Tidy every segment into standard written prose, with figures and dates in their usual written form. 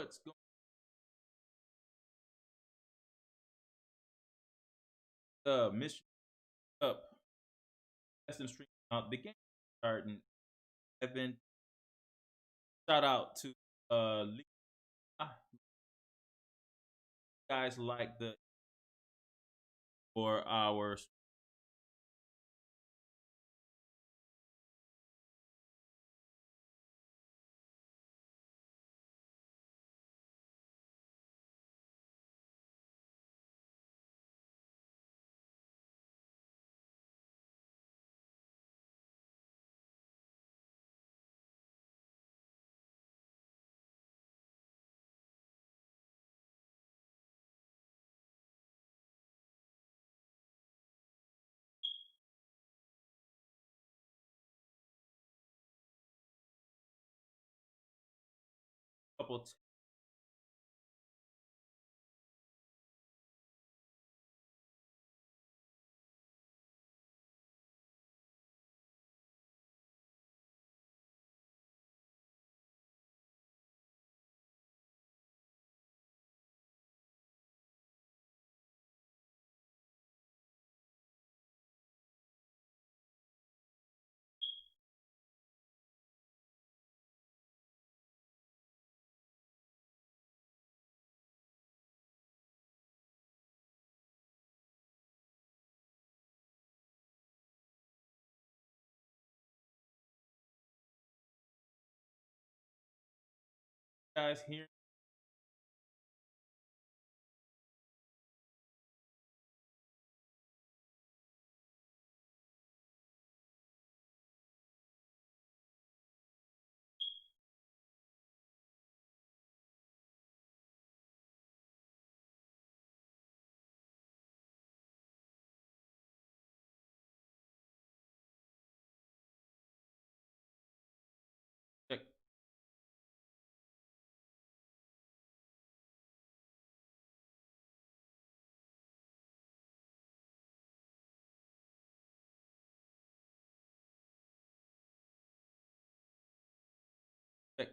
what's going on. Michigan up. Lesson stream out. The game starting. Evan, shout out to Lee. Guys like the for our couple. Guys here.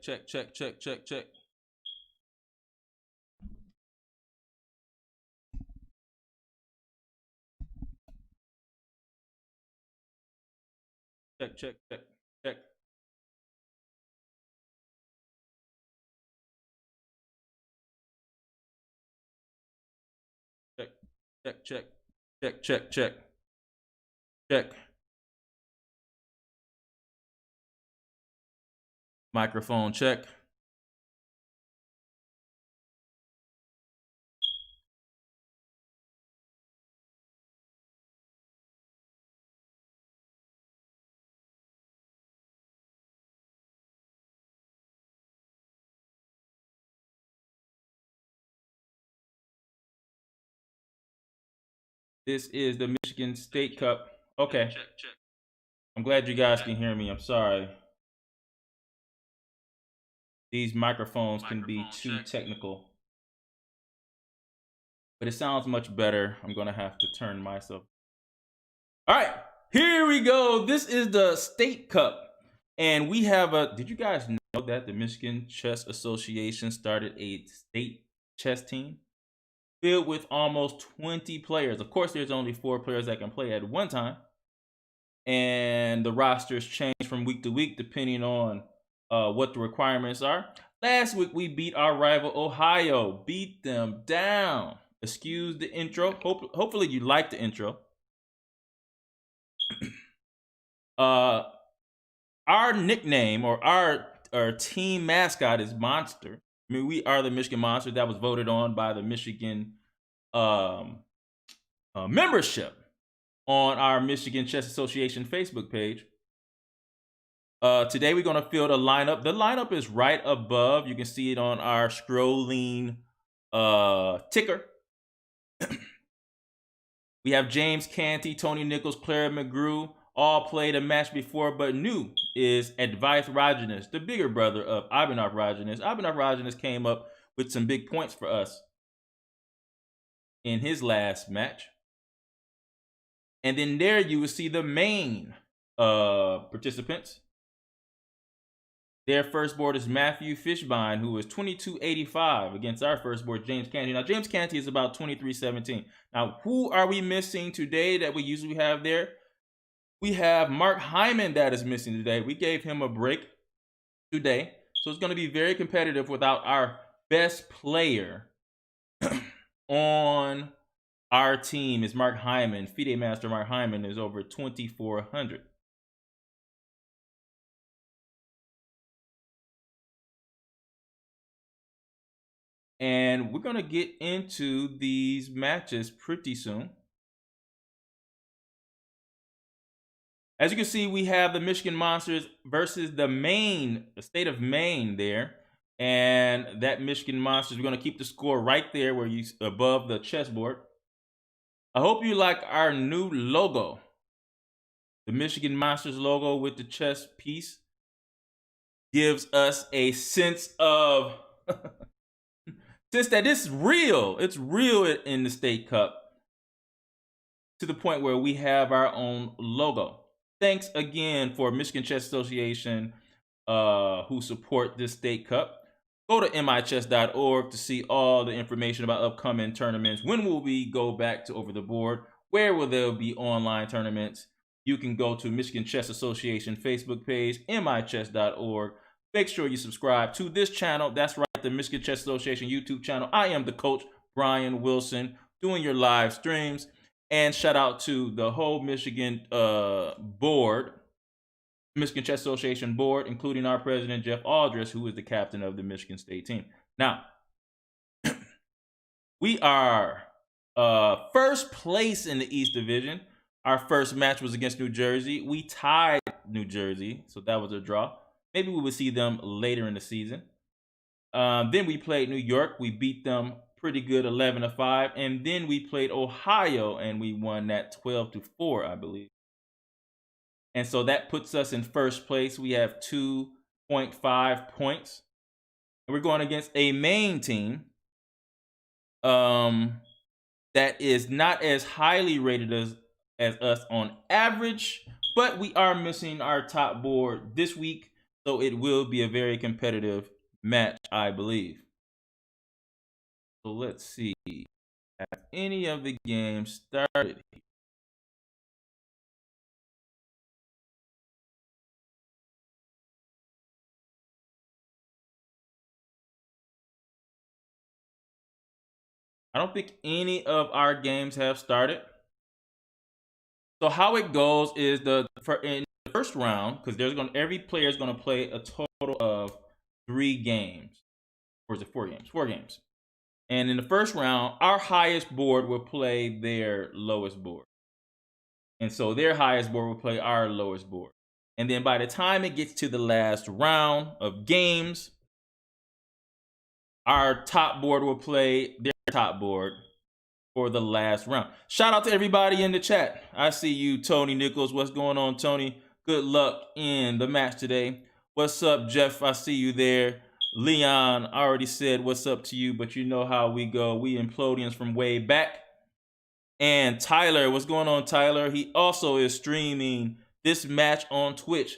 Check, check. Check. Check. Check. Microphone check. This is the Michigan State Cup. Okay. Check. I'm glad you guys can hear me. I'm sorry. These microphones can be too technical. But it sounds much better. I'm going to have to turn myself. All right. Here we go. This is the State Cup. And we have a. Did you guys know that the Michigan Chess Association started a state chess team filled with almost 20 players? Of course, there's only 4 players that can play at one time. And the rosters change from week to week depending on what the requirements are. Last week, we beat our rival Ohio, beat them down. Excuse the intro. Hopefully, you like the intro. Our nickname or our team mascot is Monster. I mean, we are the Michigan Monster. That was voted on by the Michigan membership on our Michigan Chess Association Facebook page. Today we're going to field a lineup. The lineup is right above. You can see it on our scrolling ticker. We have James Canty, Tony Nichols, Clara McGrew, all played a match before, but new is Advice Rajanis, the bigger brother of Abhinav Rajanis. Abhinav Rajanis came up with some big points for us in his last match. And then there you will see the main participants. Their first board is Matthew Fishbein, who is 2285 against our first board, James Canty. Now, James Canty is about 2317. Now, who are we missing today that we usually have there? We have Mark Hyman that is missing today. We gave him a break today. So it's going to be very competitive without our best player on our team is Mark Hyman. FIDE Master Mark Hyman is over 2,400. And we're going to get into these matches pretty soon. As you can see, we have the Michigan Monsters versus the state of Maine there. And that Michigan Monsters, we're going to keep the score right there where you above the chessboard. I hope you like our new logo. The Michigan Monsters logo with the chess piece gives us a sense of sense that this is real. It's real in the State Cup to the point where we have our own logo. Thanks again for Michigan Chess Association who support this State Cup. Go to michess.org to see all the information about upcoming tournaments. When will we go back to Over the Board? Where will there be online tournaments? You can go to Michigan Chess Association Facebook page, michess.org. Make sure you subscribe to this channel. That's right, the Michigan Chess Association YouTube channel. I am the coach, Brian Wilson, doing your live streams. And shout out to the whole Michigan board, Michigan Chess Association board, including our president, Jeff Aldrich, who is the captain of the Michigan State team. Now, we are first place in the East Division. Our first match was against New Jersey. We tied New Jersey, so that was a draw. Maybe we will see them later in the season. Then we played New York. We beat them pretty good, 11-5. And then we played Ohio, and we won that 12-4, I believe. And so that puts us in first place. We have 2.5 points. And we're going against a Maine team that is not as highly rated as us on average, but we are missing our top board this week. So it will be a very competitive match, I believe. So let's see. Have any of the games started? I don't think any of our games have started. So how it goes is in the first round, because every player is going to play a total of 3 games. Or is it 4 games? 4 games. And in the first round, our highest board will play their lowest board. And so their highest board will play our lowest board. And then by the time it gets to the last round of games, our top board will play their top board for the last round. Shout out to everybody in the chat. I see you, Tony Nichols. What's going on, Tony? Good luck in the match today. What's up, Jeff? I see you there. Leon already said what's up to you, but you know how we go. We implodians from way back. And Tyler, what's going on, Tyler? He also is streaming this match on Twitch.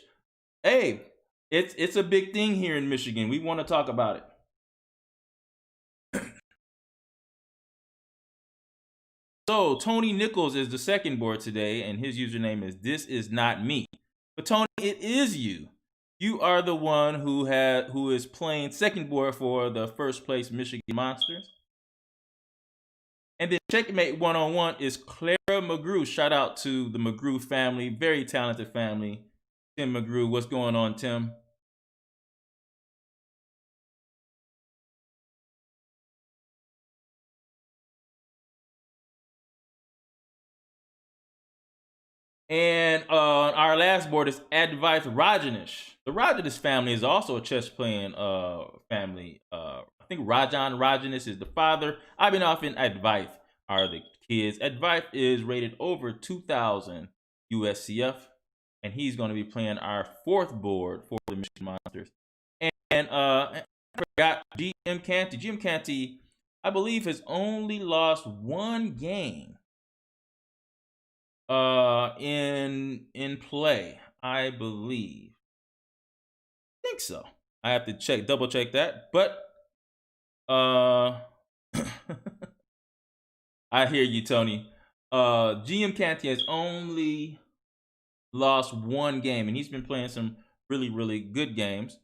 Hey, it's a big thing here in Michigan. We want to talk about it. So Tony Nichols is the second board today, and his username is "This Is Not Me." But Tony, it is you. You are the one who is playing second board for the first place Michigan Monsters. And then Checkmate 1-on-1 is Clara McGrew. Shout out to the McGrew family, very talented family. Tim McGrew, what's going on, Tim? And our last board is Advice Rajanish. The Rajanish family is also a chess playing family. I think Rajan Rajanish is the father. Abhinav and Advice are the kids. Advice is rated over 2,000 USCF, and he's going to be playing our fourth board for the Michigan Monsters. And I forgot GM Canty. GM Canty, I believe, has only lost 1 game in play, I believe. I think so. I have to double check that. But I hear you, Tony. GM Canty has only lost one game, and he's been playing some really, really good games.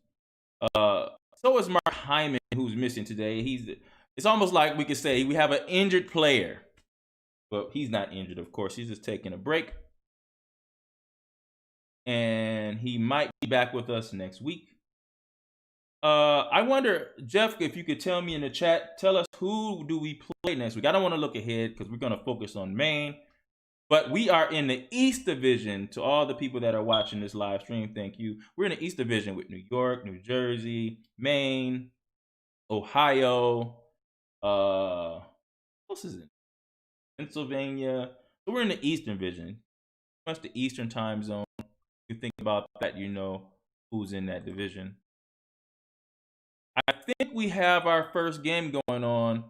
So is Mark Hyman, who's missing today. It's almost like we could say we have an injured player. But he's not injured, of course. He's just taking a break. And he might be back with us next week. I wonder, Jeff, if you could tell me in the chat, tell us who do we play next week. I don't want to look ahead because we're going to focus on Maine. But we are in the East Division. To all the people that are watching this live stream, thank you. We're in the East Division with New York, New Jersey, Maine, Ohio. What else is it? Pennsylvania. So we're in the Eastern Division. Much the Eastern time zone. You think about that, you know who's in that division. I think we have our first game going on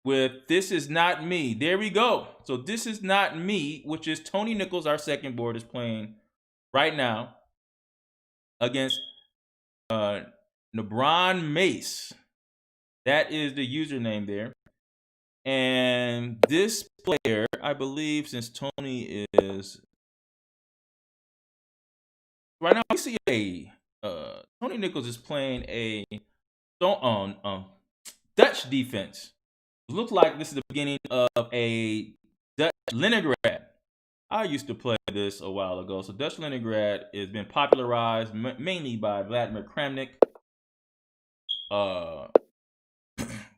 with This Is Not Me. There we go. So This Is Not Me, which is Tony Nichols, our second board, is playing right now against Nebron Mace. That is the username there. And this player, I believe, since Tony is right now, we see Tony Nichols is playing a Dutch defense. It looks like this is the beginning of a Dutch Leningrad. I used to play this a while ago. So Dutch Leningrad has been popularized mainly by Vladimir Kramnik.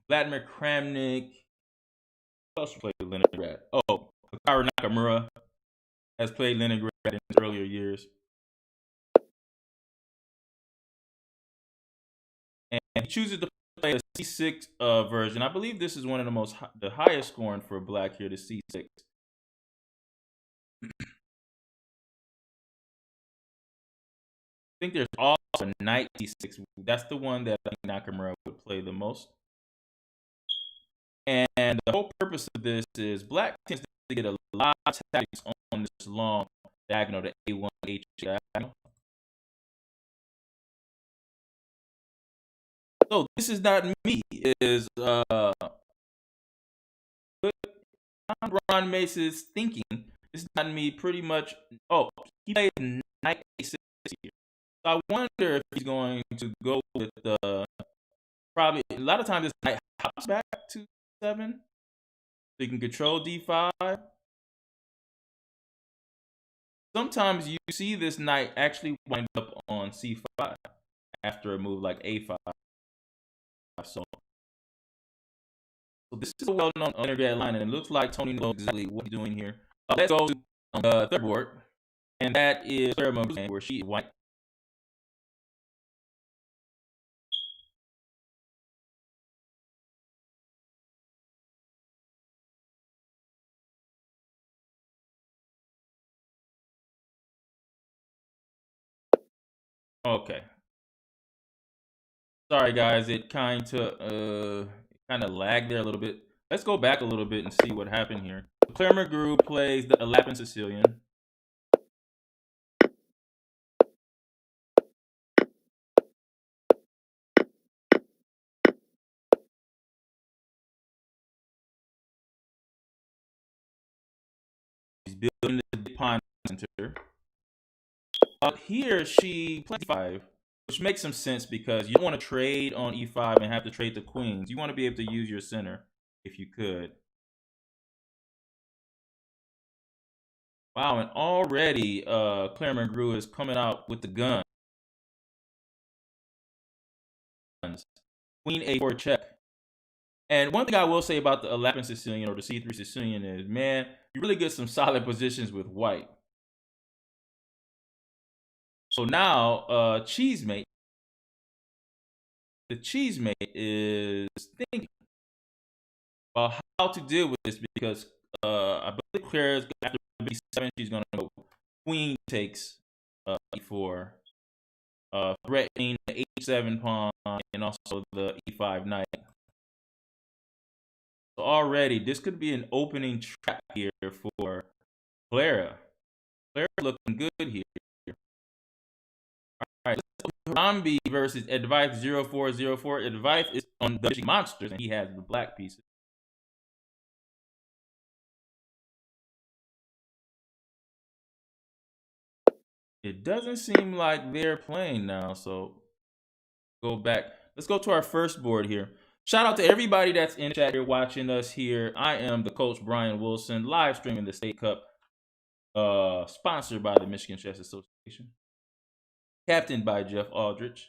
Vladimir Kramnik. Who else played Leningrad? Oh, Hikaru Nakamura has played Leningrad in his earlier years. And he chooses to play a C6 version. I believe this is one of the highest scoring for black here, the C6. I think there's also a Knight C6. That's the one that I think Nakamura would play the most. And the whole purpose of this is black tends to get a lot of tactics on this long diagonal, the A1 H diagonal. So This Is Not Me is Ron Mace's thinking. This is not me pretty much. Oh, he played Knight A6 here. So I wonder if he's going to go with probably a lot of times this knight hops back to 7. So you can control D5. Sometimes you see this knight actually wind up on C5 after a move like A5. So this is a well-known Leningrad line, and it looks like Tony knows exactly what he's doing here. Let's go to the third board, and that is where she is white. Okay. Sorry, guys. It kind of lagged there a little bit. Let's go back a little bit and see what happened here. Claire McGrew plays the Lapin Sicilian. She's building the pawn center. Here she plays E5, which makes some sense because you don't want to trade on E5 and have to trade the queens. You want to be able to use your center if you could. Wow, and already Claire McGrew is coming out with the guns. Queen A4 check. And one thing I will say about the Lapin Sicilian or the C3 Sicilian is, man, you really get some solid positions with white. So now, Cheesemate, the Cheesemate is thinking about how to deal with this because I believe Claire is after B7, she's going to go Queen takes E4, threatening the H7 pawn and also the E5 knight. So already, this could be an opening trap here for Clara. Clara's looking good here. All right, let's go Harambe versus Advice 0404. Advice is on the Monsters, and he has the black pieces. It doesn't seem like they're playing now, so go back. Let's go to our first board here. Shout out to everybody that's in chat here watching us here. I am the coach Brian Wilson, live streaming the State Cup, sponsored by the Michigan Chess Association, captained by Jeff Aldrich.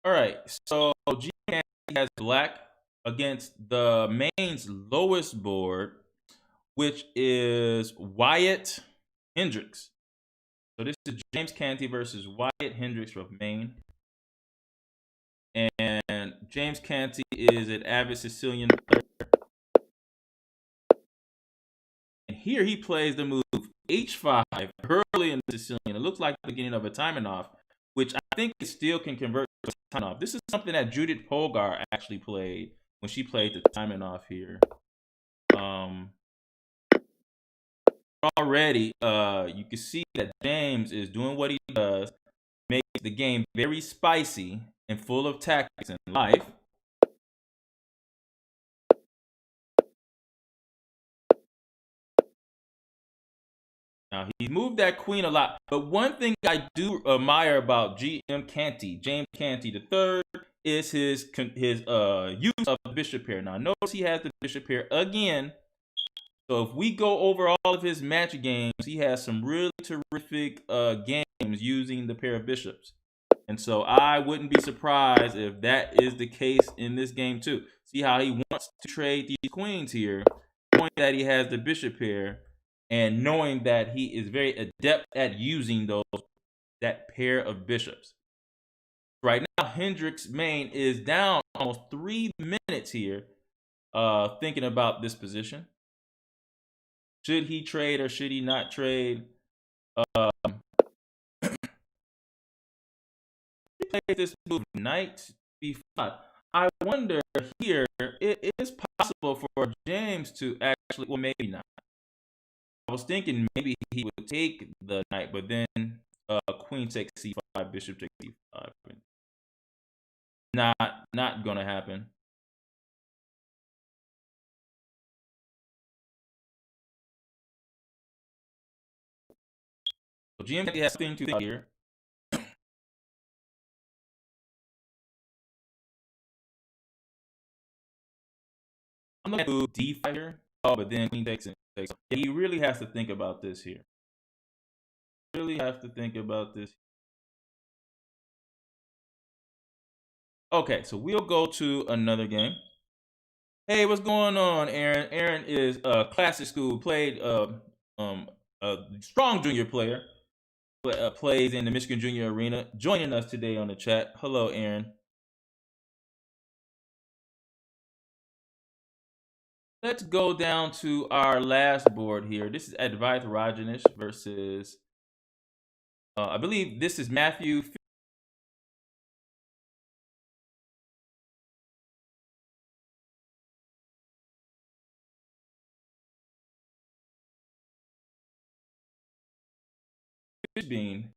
All right, so G has black against the main's lowest board, which is Wyatt Hendricks. So this is James Canty versus Wyatt Hendricks from Maine. And James Canty is an avid Sicilian player. And here he plays the move H5 early in the Sicilian. It looks like the beginning of a timing off, which I think it still can convert to a timing off. This is something that Judith Polgar actually played when she played the timing off here. Already, you can see that James is doing what he does, makes the game very spicy and full of tactics and life. Now, he moved that queen a lot, but one thing I do admire about GM Canty, James Canty III, is his use of the bishop pair. Now, notice he has the bishop pair again. So if we go over all of his match games, he has some really terrific games using the pair of bishops. And so I wouldn't be surprised if that is the case in this game too. See how he wants to trade these queens here, knowing that he has the bishop pair, and knowing that he is very adept at using that pair of bishops. Right now, Hendricks Maine is down almost 3 minutes here, thinking about this position. Should he trade or should he not trade? Play this move knight b5. I wonder here, it is possible for James to actually, well, maybe not. I was thinking maybe he would take the knight, but then queen takes c5, bishop takes c5. Not gonna happen. So GM has something to think here. I'm looking at d5 here. Oh, but then queen takes it. He really has to think about this here. Really have to think about this. Okay, so we'll go to another game. Hey, what's going on, Aaron? Aaron is classic school, played a strong junior player, plays in the Michigan Junior Arena, joining us today on the chat. Hello, Aaron. Let's go down to our last board here. This is Advaith Rajanish versus, I believe this is Matthew Fishbein.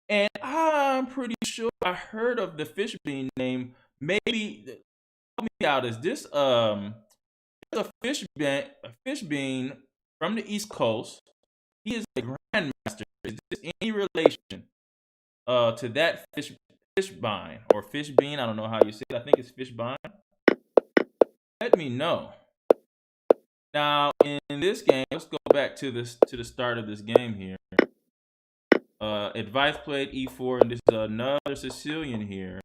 And I'm pretty sure I heard of the Fishbein name. Maybe help me out. Is this a Fishbein from the East Coast? He is a grandmaster. Is this any relation to that Fishbein or Fishbein? I don't know how you say it. I think it's Fishbein. Let me know. Now in this game, let's go back to the start of this game here. Advice played e4, and this is another Sicilian here,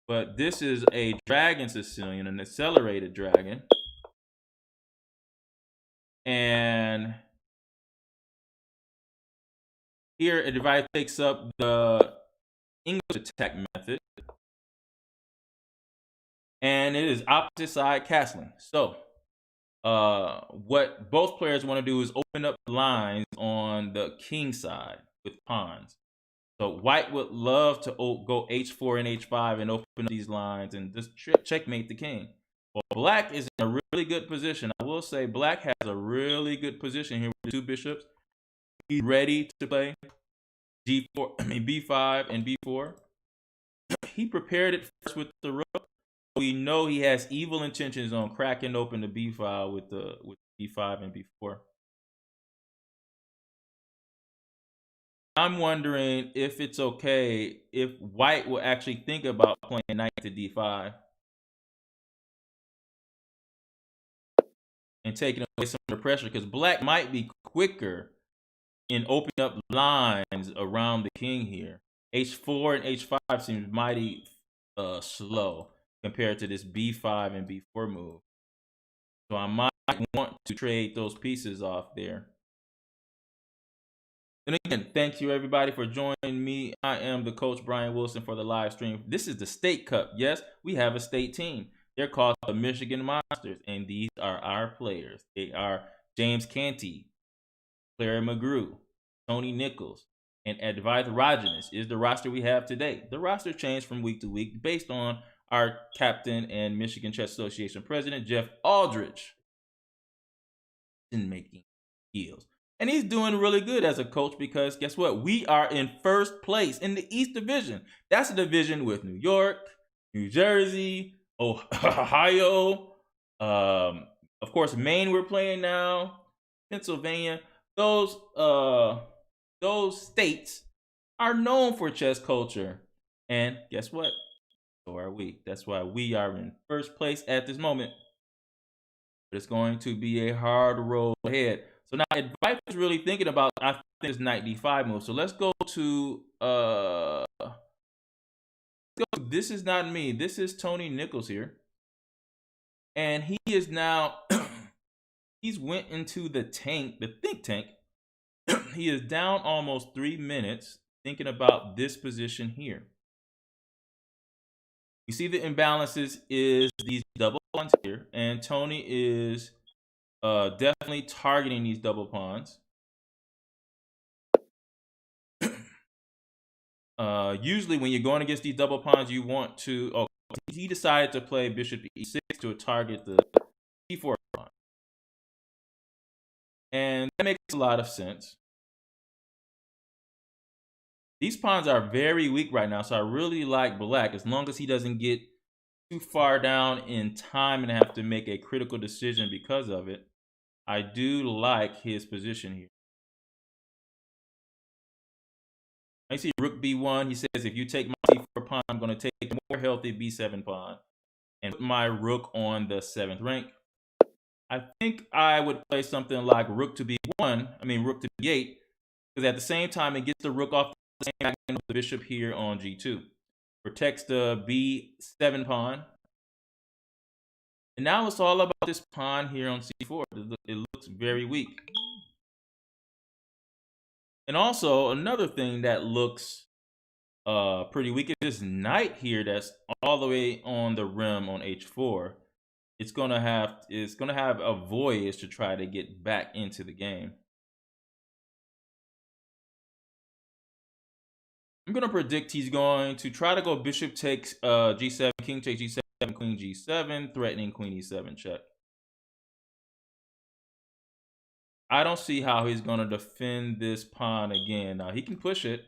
but this is a dragon Sicilian, an accelerated dragon. And here, Advice takes up the English attack method. And it is opposite side castling. So what both players want to do is open up lines on the king side with pawns. So white would love to go h4 and h5 and open up these lines and just checkmate the king. Well, black is in a really good position. I will say black has a really good position here with the 2 bishops. He's ready to play b5 and b4. He prepared it first with the rook. We know he has evil intentions on cracking open the b file with b5 and b4. I'm wondering if it's okay if white will actually think about playing knight to d5 and taking away some of the pressure, because black might be quicker in opening up lines around the king here. h4 and h5 seems mighty slow compared to this b5 and b4 move. So I might want to trade those pieces off there. And again, thank you everybody for joining me. I am the coach Brian Wilson for the live stream. This is the State Cup. Yes, we have a state team. They're called the Michigan Monsters, and these are our players. They are James Canty, Claire McGrew, Tony Nichols, and Advaith Rajanis is the roster we have today. The roster changed from week to week based on our captain and Michigan Chess Association president, Jeff Aldrich, in making deals. And he's doing really good as a coach because guess what? We are in first place in the East Division. That's a division with New York, New Jersey, Ohio, of course, Maine we're playing now, Pennsylvania. Those states are known for chess culture. And guess what? So are we. That's why we are in first place at this moment. But it's going to be a hard road ahead. So now Advice is really thinking about, I think, this knight d5 move. So let's go to this is not me. This is Tony Nichols here. And he is now he's went into the think tank. He is down almost 3 minutes thinking about this position here. You see the imbalances is these double pawns here, and Tony is definitely targeting these double pawns. Usually when you're going against these double pawns, you want to, he decided to play bishop e6 to target the e4 pawn. And that makes a lot of sense. These pawns are very weak right now, so I really like black, as long as he doesn't get too far down in time and have to make a critical decision because of it. I do like his position here. I see rook b1. He says, if you take my c4 pawn, I'm going to take a more healthy b7 pawn and put my rook on the 7th rank. I think I would play something like rook to b1, rook to b8, because at the same time, it gets the rook off the same angle of the bishop here on g2. Protects the b7 pawn. And now it's all about this pawn here on c4. It looks very weak. And also, another thing that looks pretty weak is this knight here that's all the way on the rim on h4. It's gonna have a voyage to try to get back into the game. I'm gonna predict he's going to try to go bishop takes g7, king takes g7, queen g7, threatening queen e7 check. I don't see how he's gonna defend this pawn again. Now he can push it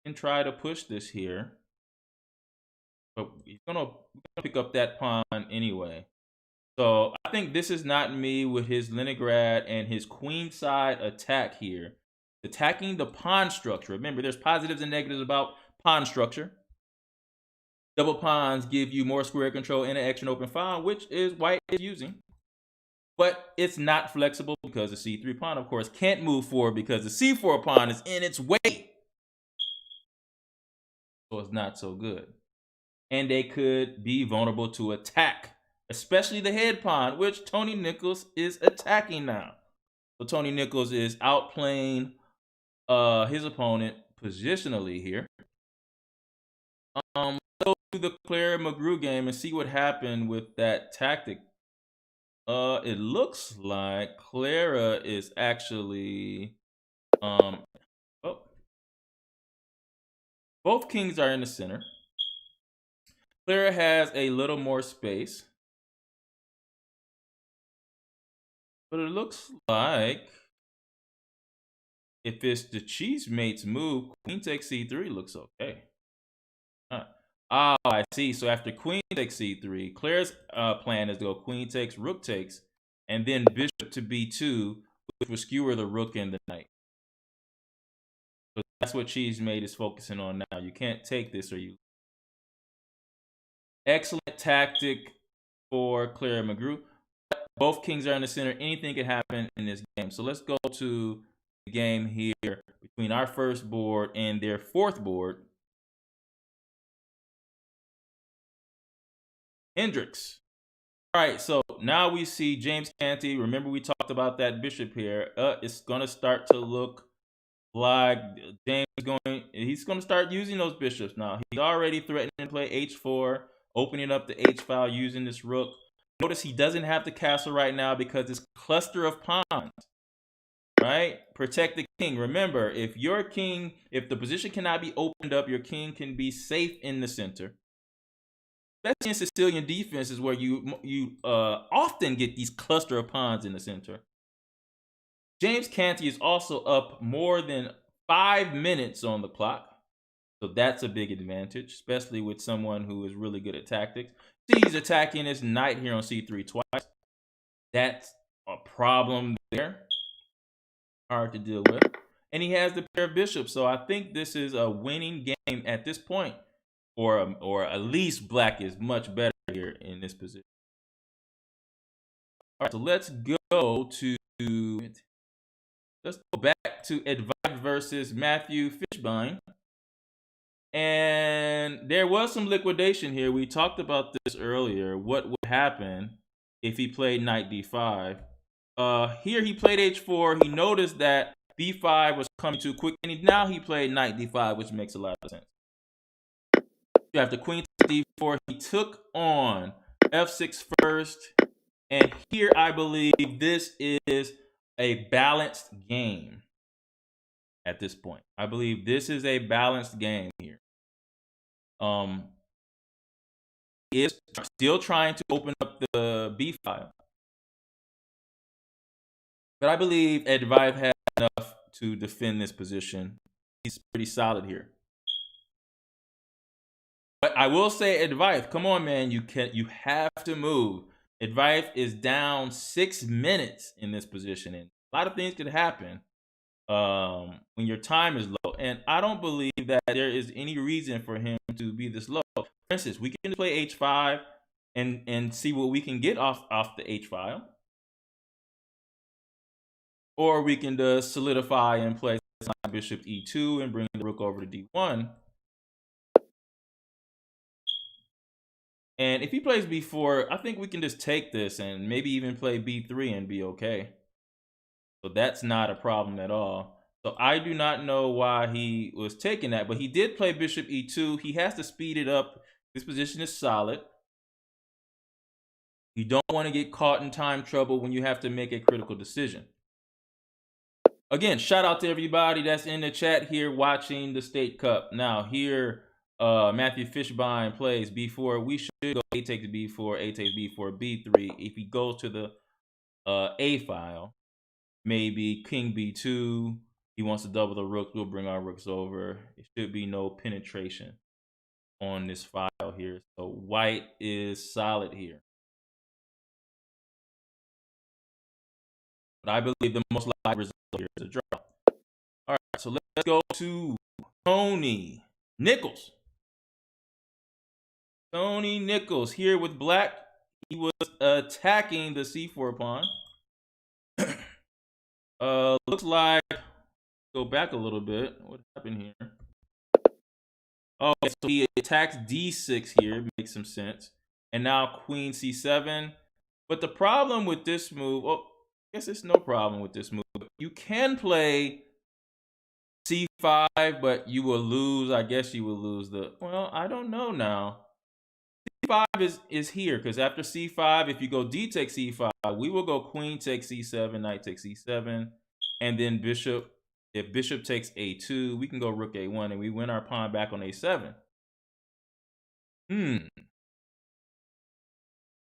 and try to push this here, but he's gonna pick up that pawn anyway. So I think this is not me with his Leningrad and his queenside attack here. Attacking the pawn structure. Remember, there's positives and negatives about pawn structure. Double pawns give you more square control in an extra open file, which is white is using. But it's not flexible because the c3 pawn, of course, can't move forward because the c4 pawn is in its way. So it's not so good. And they could be vulnerable to attack especially the head pawn, which Tony Nichols is attacking now. So Tony Nichols is outplaying his opponent positionally here. Let's go to the Clara McGrew game and see what happened with that tactic. It looks like Clara is actually both kings are in the center. Clara has a little more space. But it looks like if it's the cheesemate's move, queen takes c3 looks okay. Oh, I see. So after queen takes c3, Claire's plan is to go queen takes, rook takes, and then bishop to b2, which will skewer the rook and the knight. So that's what cheesemate is focusing on now. You can't take this or you. Excellent tactic for Clara McGrew. Both kings are in the center. Anything can happen in this game. So let's go to the game here between our first board and their fourth board. Hendricks. All right, so now we see James Canty. Remember we talked about that bishop here. It's going to start to look like James he's going to start using those bishops now. He's already threatening to play h4, opening up the h file using this rook. Notice he doesn't have the castle right now because it's cluster of pawns, right? Protect the king. Remember, if the position cannot be opened up, your king can be safe in the center. Especially in Sicilian defense is where you often get these cluster of pawns in the center. James Canty is also up more than 5 minutes on the clock. So that's a big advantage, especially with someone who is really good at tactics. See, he's attacking his knight here on c3 twice. That's a problem there. Hard to deal with. And he has the pair of bishops. So I think this is a winning game at this point. Or at least black is much better here in this position. All right, so let's go back to Advice versus Matthew Fishbein. And there was some liquidation here. We talked about this earlier. What would happen if he played knight d5? Here he played h4. He noticed that b5 was coming too quick, and now he played knight d5, which makes a lot of sense. After queen d4, he took on f6 first, and here I believe this is a balanced game at this point. I believe this is a balanced game here. He is still trying to open up the b file, but I believe Advice has enough to defend this position. He's pretty solid here. But I will say, Advice, come on, man, you have to move. Advice is down 6 minutes in this position, and a lot of things could happen when your time is low. And I don't believe that there is any reason for him to be this low. For instance, we can play h5 and see what we can get off the h file, or we can just solidify and play bishop e2 and bring the rook over to d1. And if he plays b4, I think we can just take this and maybe even play b3 and be okay. So that's not a problem at all. So I do not know why he was taking that, but he did play bishop e2. He has to speed it up. This position is solid. You don't want to get caught in time trouble when you have to make a critical decision. Again, shout out to everybody that's in the chat here watching the State Cup. Now here, Matthew Fishbein plays b4. We should go a takes b4, a takes b4, b3. If he goes to the a file, maybe king b2. He wants to double the rook. We'll bring our rooks over. It should be no penetration on this file here. So white is solid here. But I believe the most likely result here is a draw. All right, so let's go to Tony Nichols. Tony Nichols here with black. He was attacking the c4 pawn. Looks like, go back a little bit. What happened here? Oh, so he attacks d6 here. Makes some sense. and now queen c7. But the problem with this move, well, I guess it's no problem with this move. You can play c5, but you will lose. I guess you will lose the, well, I don't know now. c5 is here, because after c5, if you go d takes c5, we will go queen takes c7, knight takes c7, and then bishop. If bishop takes a2, we can go rook a1, and we win our pawn back on a7.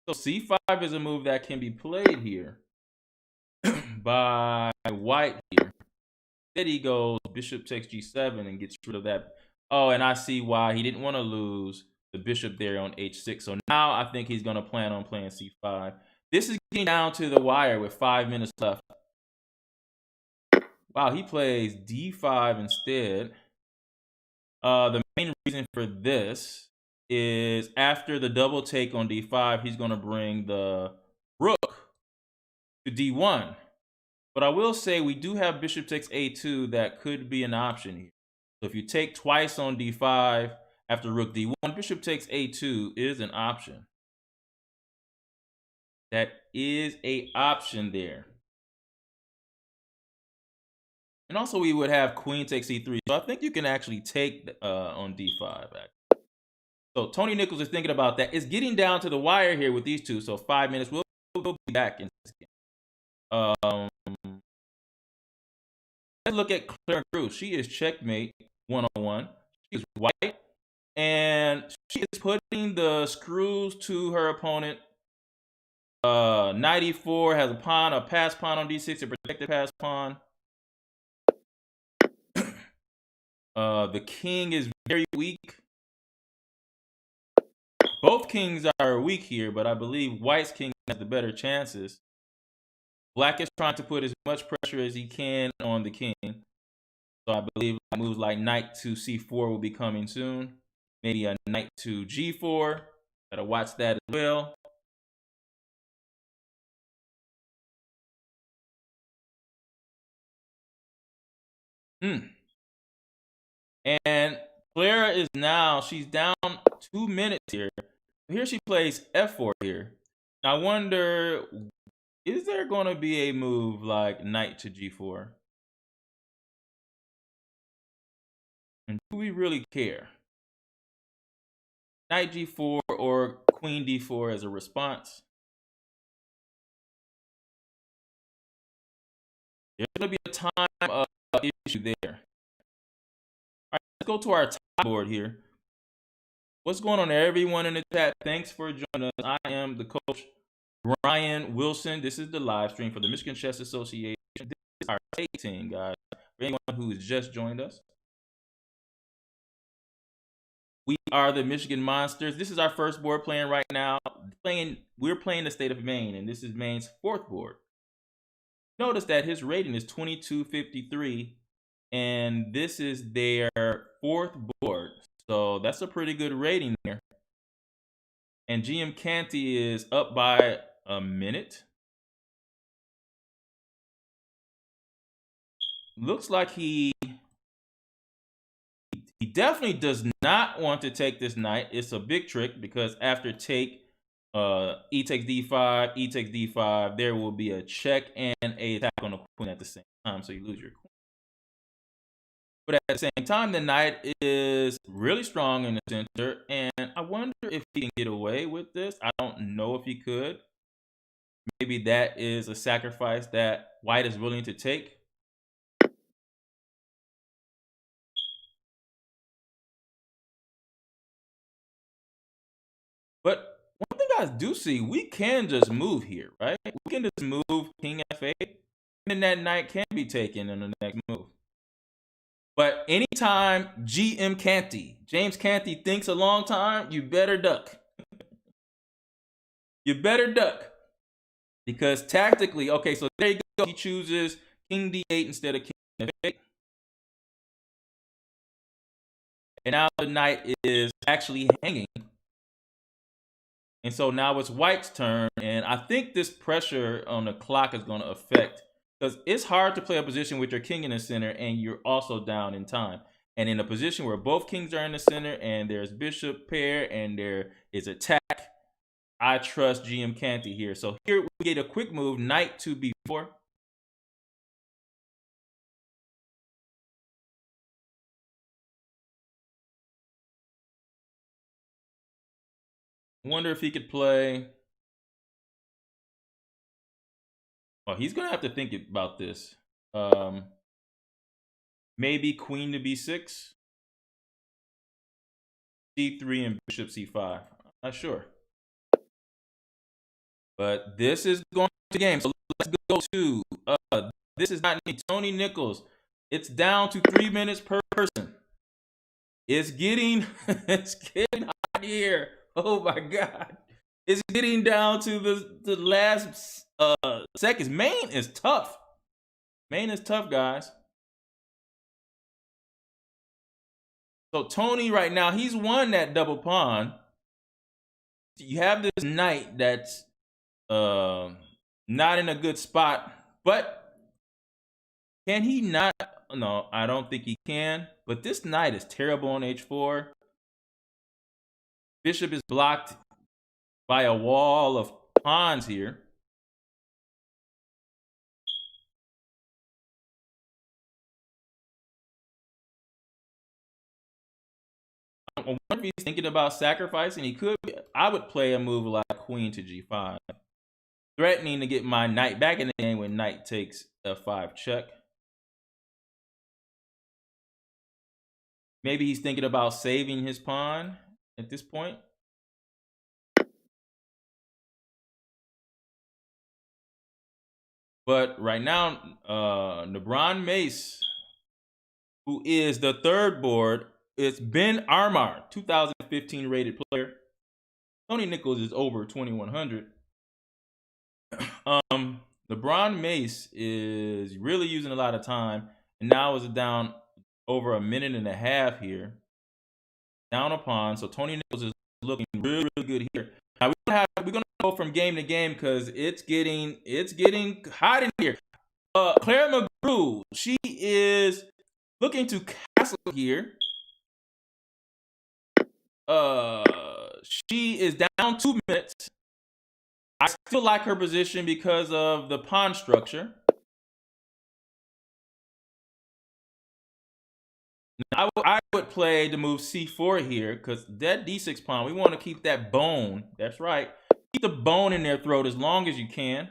So c5 is a move that can be played here by white here. Instead he goes bishop takes g7 and gets rid of that. Oh, and I see why he didn't want to lose the bishop there on h6. So now I think he's going to plan on playing c5. This is getting down to the wire with 5 minutes left. Wow, he plays d5 instead. The main reason for this is after the double take on d5, he's going to bring the rook to d1. But I will say we do have bishop takes a2 that could be an option here. So if you take twice on d5 after rook d1, bishop takes a2 is an option. That is an option there. And also we would have queen takes e3. So I think you can actually take on d5. Actually. So Tony Nichols is thinking about that. It's getting down to the wire here with these two. So 5 minutes. We'll be back in this game. Let's look at Clara Cruz. She is checkmate 1-on-1. She is white. And she is putting the screws to her opponent. Knight e4 has a pass pawn on d6, a protected pass pawn. The king is very weak. Both kings are weak here, but I believe white's king has the better chances. Black is trying to put as much pressure as he can on the king. So I believe moves like knight to c4 will be coming soon. Maybe a knight to g4. Gotta watch that as well. And Clara is now, she's down 2 minutes here. Here she plays f4 here. I wonder, is there going to be a move like knight to g4? And do we really care? Knight g4 or queen d4 as a response? There's going to be a time issue there. All right, let's go to our top board here. What's going on, everyone in the chat? Thanks for joining us. I am the coach, Ryan Wilson. This is the live stream for the Michigan Chess Association. This is our state team, guys. For anyone who has just joined us, we are the Michigan Monsters. This is our first board playing right now. We're playing the state of Maine, and this is Maine's 4th board. Notice that his rating is 2253, and this is their 4th board. So that's a pretty good rating there. And GM Canty is up by a minute. Looks like he definitely does not want to take this knight. It's a big trick because after take, e takes d5, e takes d5, there will be a check and a attack on the queen at the same time, so you lose your queen. But at the same time, the knight is really strong in the center, and I wonder if he can get away with this. I don't know if he could. Maybe that is a sacrifice that white is willing to take. But one thing I do see, we can just move here, right? We can just move king f8, and then that knight can be taken in the next move. But anytime GM Canty, James Canty, thinks a long time, you better duck. You better duck. Because tactically, okay, so there you go. He chooses king d8 instead of king f8. And now the knight is actually hanging. And so now it's white's turn. And I think this pressure on the clock is going to affect, because it's hard to play a position with your king in the center and you're also down in time. And in a position where both kings are in the center and there's bishop pair and there is attack, I trust GM Canty here. So here we get a quick move, knight to b4. Wonder if he could play. Oh, he's gonna have to think about this. Maybe queen to b6, c3, and bishop c5. I'm not sure. But this is going to game. So let's go to this is not me, Tony Nichols. It's down to 3 minutes per person. It's getting it's getting hot here. Oh my God. It's getting down to the last seconds. Main is tough. Main is tough, guys. So Tony right now, he's won that double pawn. You have this knight that's not in a good spot, but can he not? No, I don't think he can. But this knight is terrible on h4. Bishop is blocked by a wall of pawns here. I wonder if he's thinking about sacrificing. He could. I would play a move like queen to g5, threatening to get my knight back in the game when knight takes f5 check. Maybe he's thinking about saving his pawn at this point. But right now, Nebron Mace, who is the third board, it's Ben Armar, 2015 rated player. Tony Nichols is over 2100. LeBron Mace is really using a lot of time, and now is down over a minute and a half here. Down a pawn, so Tony Nichols is looking really, really good here. Now we're gonna go from game to game because it's getting hot in here. Claire McGrew, she is looking to castle here. She is down 2 minutes. I still like her position because of the pawn structure. Now, I would play the move c4 here because that d6 pawn, we want to keep that bone. That's right. Keep the bone in their throat as long as you can.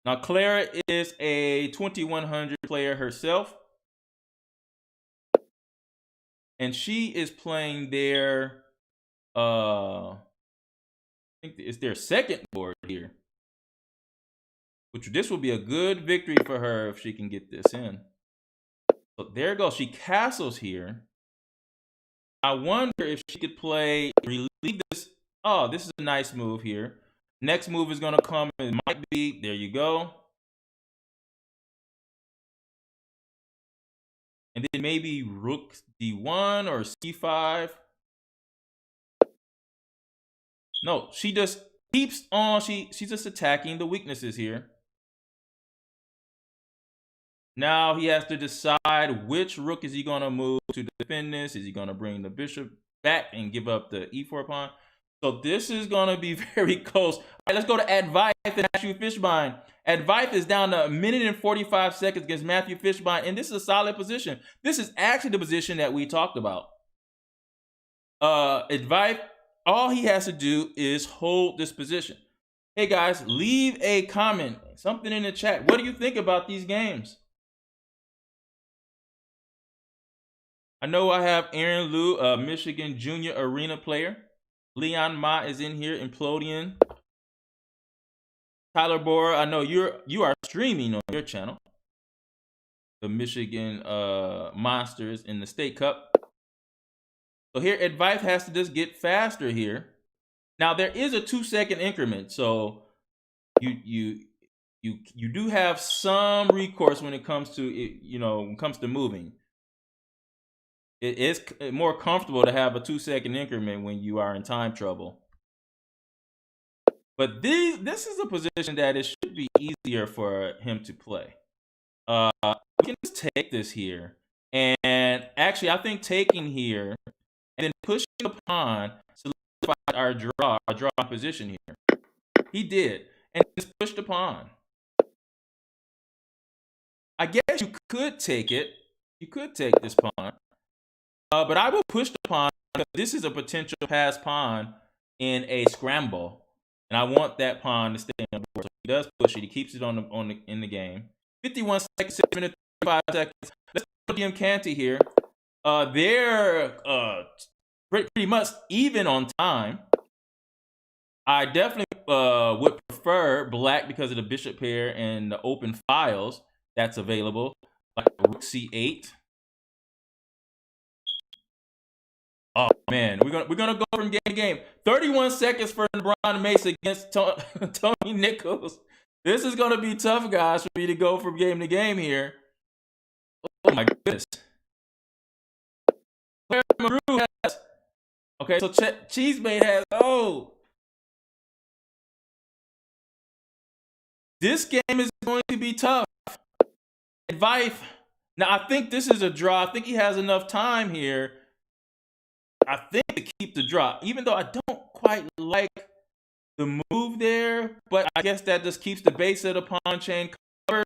Now, Clara is a 2100 player herself. And she is playing their, I think it's their second board here. Which this will be a good victory for her if she can get this in. So there it goes. She castles here. I wonder if she could play, relieve this. Oh, this is a nice move here. Next move is going to come. It might be, there you go. And then maybe rook d1 or c5. No, she just keeps on. She's just attacking the weaknesses here. Now he has to decide which rook is he going to move to defend this. Is he going to bring the bishop back and give up the e4 pawn? So this is going to be very close. All right, let's go to Advice and Matthew Fishbein. Advice is down to 1 minute and 45 seconds against Matthew Fishbein, and this is a solid position. This is actually the position that we talked about. Advice, all he has to do is hold this position. Hey guys, leave a comment, something in the chat. What do you think about these games? I know I have Aaron Liu, a Michigan Junior Arena player. Leon Ma is in here, Implodian. Tyler Bora, I know you are streaming on your channel. The Michigan Monsters in the State Cup. So here, Advice has to just get faster here. Now there is a 2-second increment, so you do have some recourse when it comes to when it comes to moving. It is more comfortable to have a 2-second increment when you are in time trouble. But this is a position that it should be easier for him to play. We can just take this here. And actually, I think taking here and then pushing the pawn, so our draw position here. He did, and just pushed the pawn. I guess you could take it. You could take this pawn, but I will push the pawn because this is a potential pass pawn in a scramble, and I want that pawn to stay on the board. So he does push it. He keeps it in the game. 51 seconds, 6 minutes, 35 seconds. Let's go to Canty here. They're pretty much even on time. I definitely would prefer black because of the bishop pair and the open files that's available, like rook c8. Oh man, we're gonna go from game to game. 31 seconds for LeBron Mace against Tony Nichols. This is gonna be tough, guys, for me to go from game to game here. Oh my goodness. Claire McGrew has. Okay, so Cheesemate has. Oh. This game is going to be tough. Advice. Now, I think this is a draw. I think he has enough time here. I think to keep the draw, even though I don't quite like the move there, but I guess that just keeps the base of the pawn chain covered.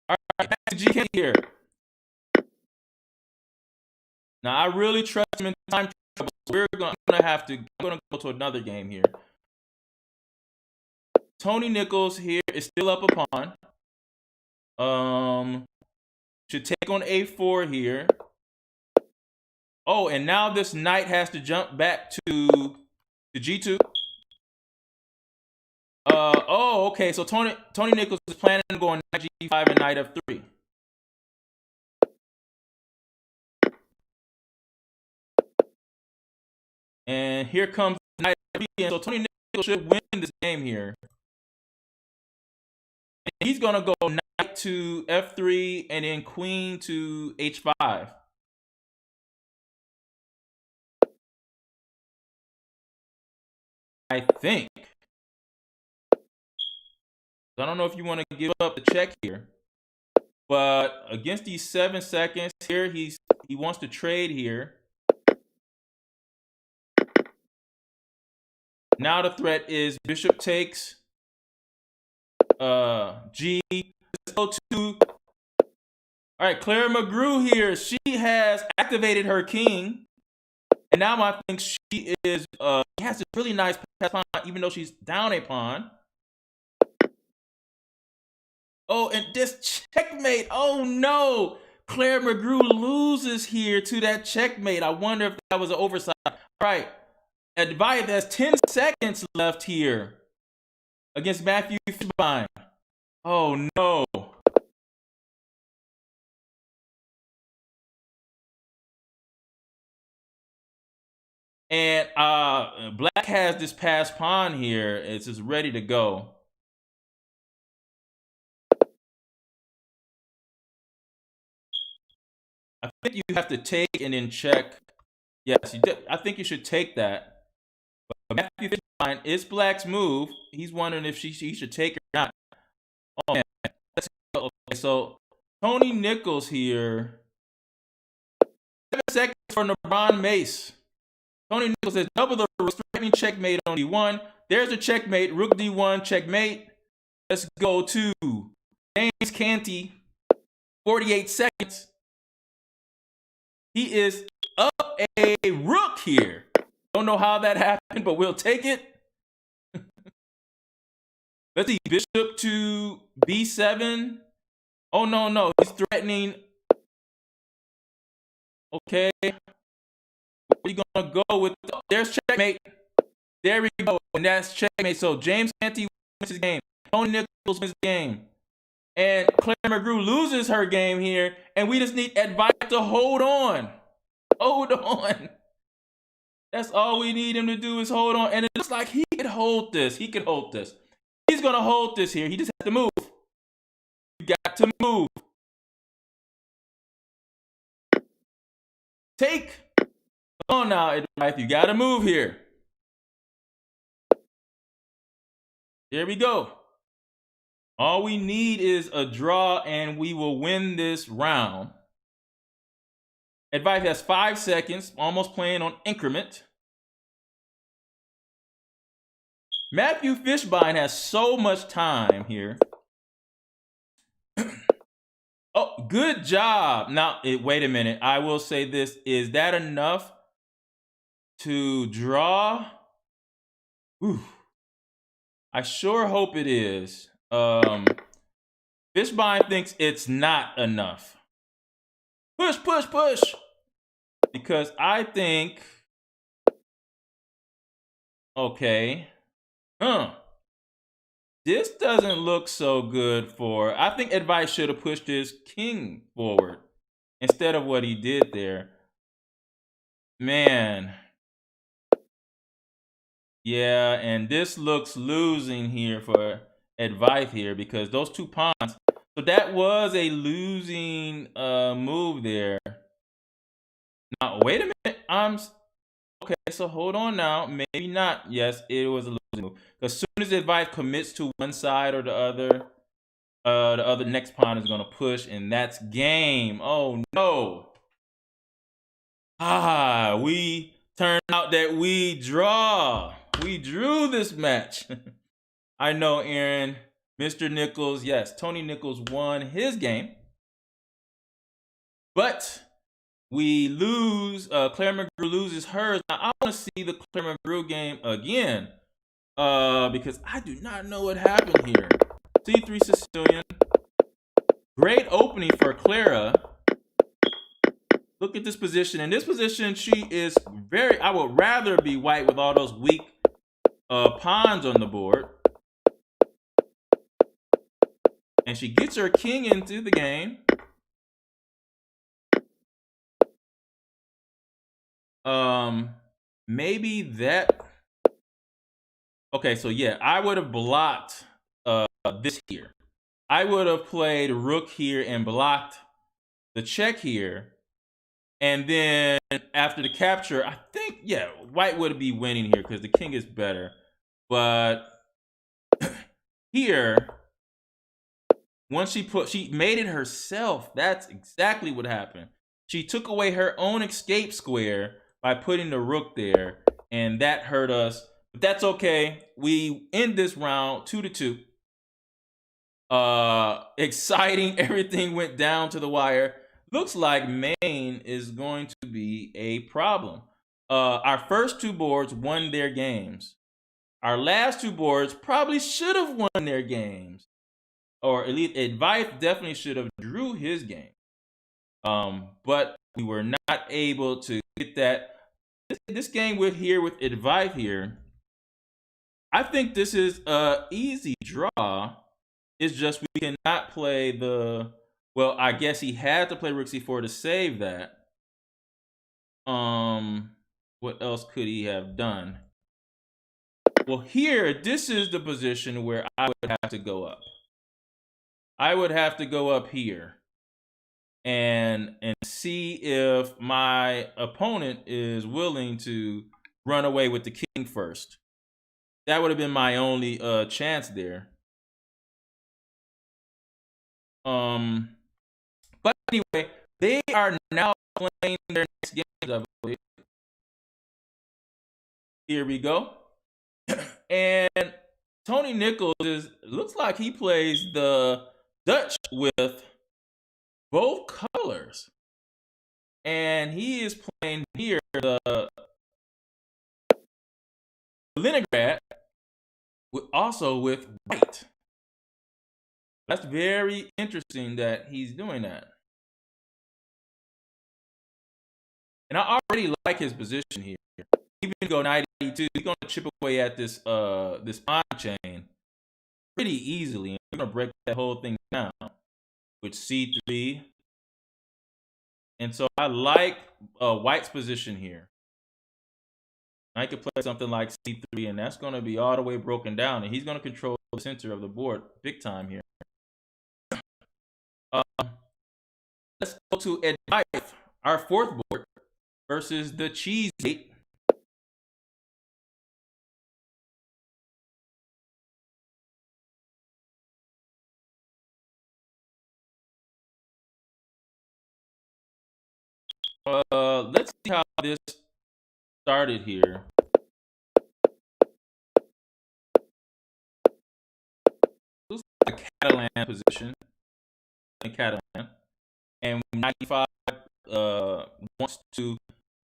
All right, back to GK here. Now, I really trust him in time trouble. So I'm gonna go to another game here. Tony Nichols here is still up a pawn. Should take on a4 here. Oh, and now this knight has to jump back to g2. Oh, okay. So Tony Nichols is planning on going knight g5 and knight f3. And here comes knight f3. And so Tony Nichols should win this game here. And he's gonna go knight to f3 and then queen to h5. I think. I don't know if you want to give up the check here, but against these 7 seconds here, he wants to trade here. Now the threat is bishop takes G. Let's go to. All right, Claire McGrew here. She has activated her king, and now I think she is. She has a really nice pass pawn, even though she's down a pawn. Oh, and this checkmate. Oh no, Claire McGrew loses here to that checkmate. I wonder if that was an oversight. All right, Advice has 10 seconds left here against Matthew Fishbein. Oh no. And black has this pass pawn here. It's just ready to go. I think you have to take and then check. Yes, I think you should take that. But Matthew Fishbein is black's move. He's wondering if he should take or not. Oh man, let's go. Okay, so Tony Nichols here. 7 seconds for LeBron Mace. Tony Nichols says double the rook, threatening checkmate on d1. There's a checkmate, rook d1, checkmate. Let's go to James Canty. 48 seconds. He is up a rook here. Don't know how that happened, but we'll take it. Let's see, bishop to b7. Oh, no, he's threatening. Okay. We're going to go with, there's checkmate. There we go, and that's checkmate. So James Canty wins his game. Tony Nichols wins the game. And Claire McGrew loses her game here, and we just need Advice to hold on. Hold on. That's all we need him to do is hold on. And it looks like he could hold this. He could hold this. He's going to hold this here. He just has to move. You got to move. Take. Come on now, Advice. You got to move here. Here we go. All we need is a draw, and we will win this round. Advice has 5 seconds, almost playing on increment. Matthew Fishbein has so much time here. Oh, good job. Now, wait a minute. I will say this. Is that enough to draw? Whew. I sure hope it is. Fishbein thinks it's not enough. Push, push, push. Because I think... Okay. This doesn't look so good for... I think Advice should have pushed his king forward instead of what he did there. Man. Yeah, and this looks losing here for Advice here because those two pawns... So that was a losing move there. Now, wait a minute. Okay, so hold on now. Maybe not. Yes, it was a losing move. As soon as Advice commits to one side or the other next pawn is going to push, and that's game. Oh, no. We turned out that we draw. We drew this match. I know, Aaron. Mr. Nichols, yes, Tony Nichols won his game. But we lose, Claire McGrew loses hers. Now, I want to see the Claire McGrew game again because I do not know what happened here. C3 Sicilian. Great opening for Clara. Look at this position. In this position, she is very... I would rather be white with all those weak pawns on the board. And she gets her king into the game. Maybe that... Okay, so yeah, I would have blocked this here. I would have played rook here and blocked the check here. And then after the capture, I think, yeah, white would be winning here because the king is better. But here, once she made it herself. That's exactly what happened. She took away her own escape square by putting the rook there, and that hurt us. But that's okay. We end this round 2-2. Exciting. Everything went down to the wire. Looks like Maine is going to be a problem. Our first two boards won their games. Our last two boards probably should have won their games. Or at least Advice definitely should have drew his game. But we were not able to get that. This game with Advice here, I think this is an easy draw. It's just we cannot play the... Well, I guess he had to play rook c4 to save that. What else could he have done? Well, here, this is the position where I would have to go up. I would have to go up here and see if my opponent is willing to run away with the king first. That would have been my only chance there. But anyway, they are now playing their next games, I believe. Here we go. And Tony Nichols looks like he plays the Dutch with both colors. And he is playing here the Leningrad also with white. That's very interesting that he's doing that. And I already like his position here. Even go 92, he's going to chip away at this this pawn chain pretty easily. We're going to break that whole thing down with c3. And so I like white's position here. I could play something like c3, and that's going to be all the way broken down. And he's going to control the center of the board big time here. Let's go to Advice, our fourth board, versus the cheese bait. Let's see how this started here. Catalan position, Catalan, and knight e5 wants to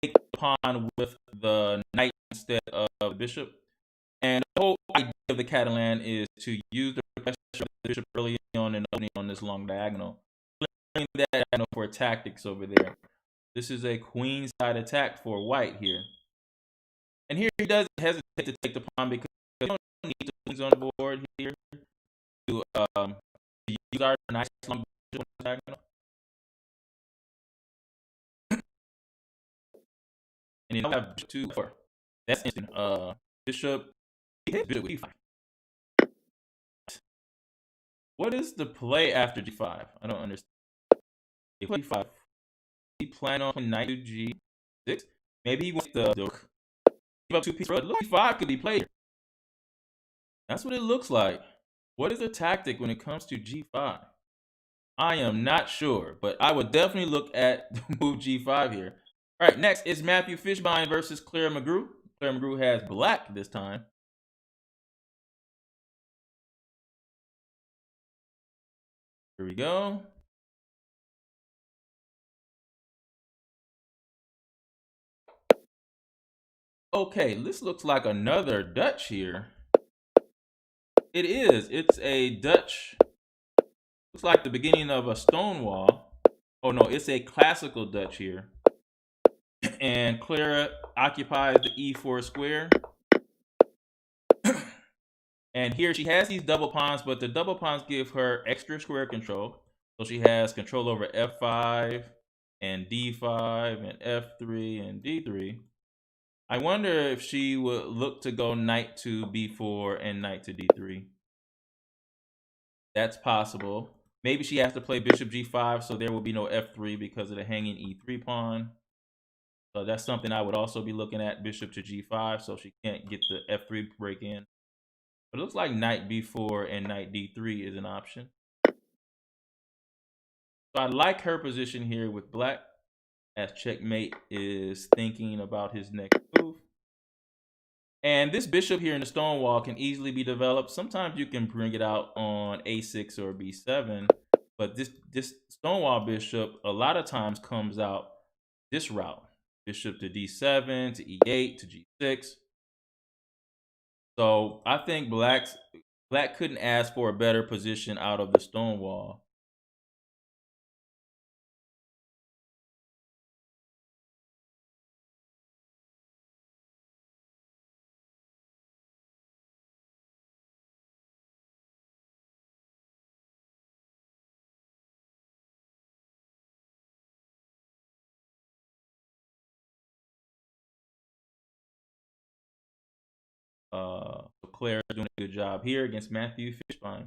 take the pawn with the knight instead of the bishop. And the whole idea of the Catalan is to use the pressure of the bishop early on and opening on this long diagonal, clearing that diagonal for tactics over there. This is a queenside attack for white here. And here he doesn't hesitate to take the pawn because we don't need the queens on the board here to use our nice long bishop on the diagonal. And then we have bishop 2-4. That's instant. Bishop e5. What is the play after g5? I don't understand. If e5, he plan on knight to g6. Maybe he wants to give up 2 pieces. Look, e5 could be played. That's what it looks like. What is the tactic when it comes to g5? I am not sure, but I would definitely look at the move g5 here. All right, next is Matthew Fishbein versus Claire McGrew. Claire McGrew has black this time. Here we go. Okay, this looks like another Dutch here. It is. It's a Dutch. Looks like the beginning of a Stonewall. Oh no, it's a classical Dutch here. And Clara occupies the e4 square. And here she has these double pawns, but the double pawns give her extra square control. So she has control over f5 and d5 and f3 and d3. I wonder if she would look to go knight to b4 and knight to d3. That's possible. Maybe she has to play bishop g5, so there will be no f3 because of the hanging e3 pawn. So that's something I would also be looking at, bishop to g5, so she can't get the f3 break in. But it looks like knight b4 and knight d3 is an option. So I like her position here with black, as checkmate is thinking about his next move. And this bishop here in the Stonewall can easily be developed. Sometimes you can bring it out on a6 or b7, but this Stonewall bishop a lot of times comes out this route. Bishop to d7, to e8, to g6. So I think black couldn't ask for a better position out of the Stonewall. So Claire is doing a good job here against Matthew Fishbein.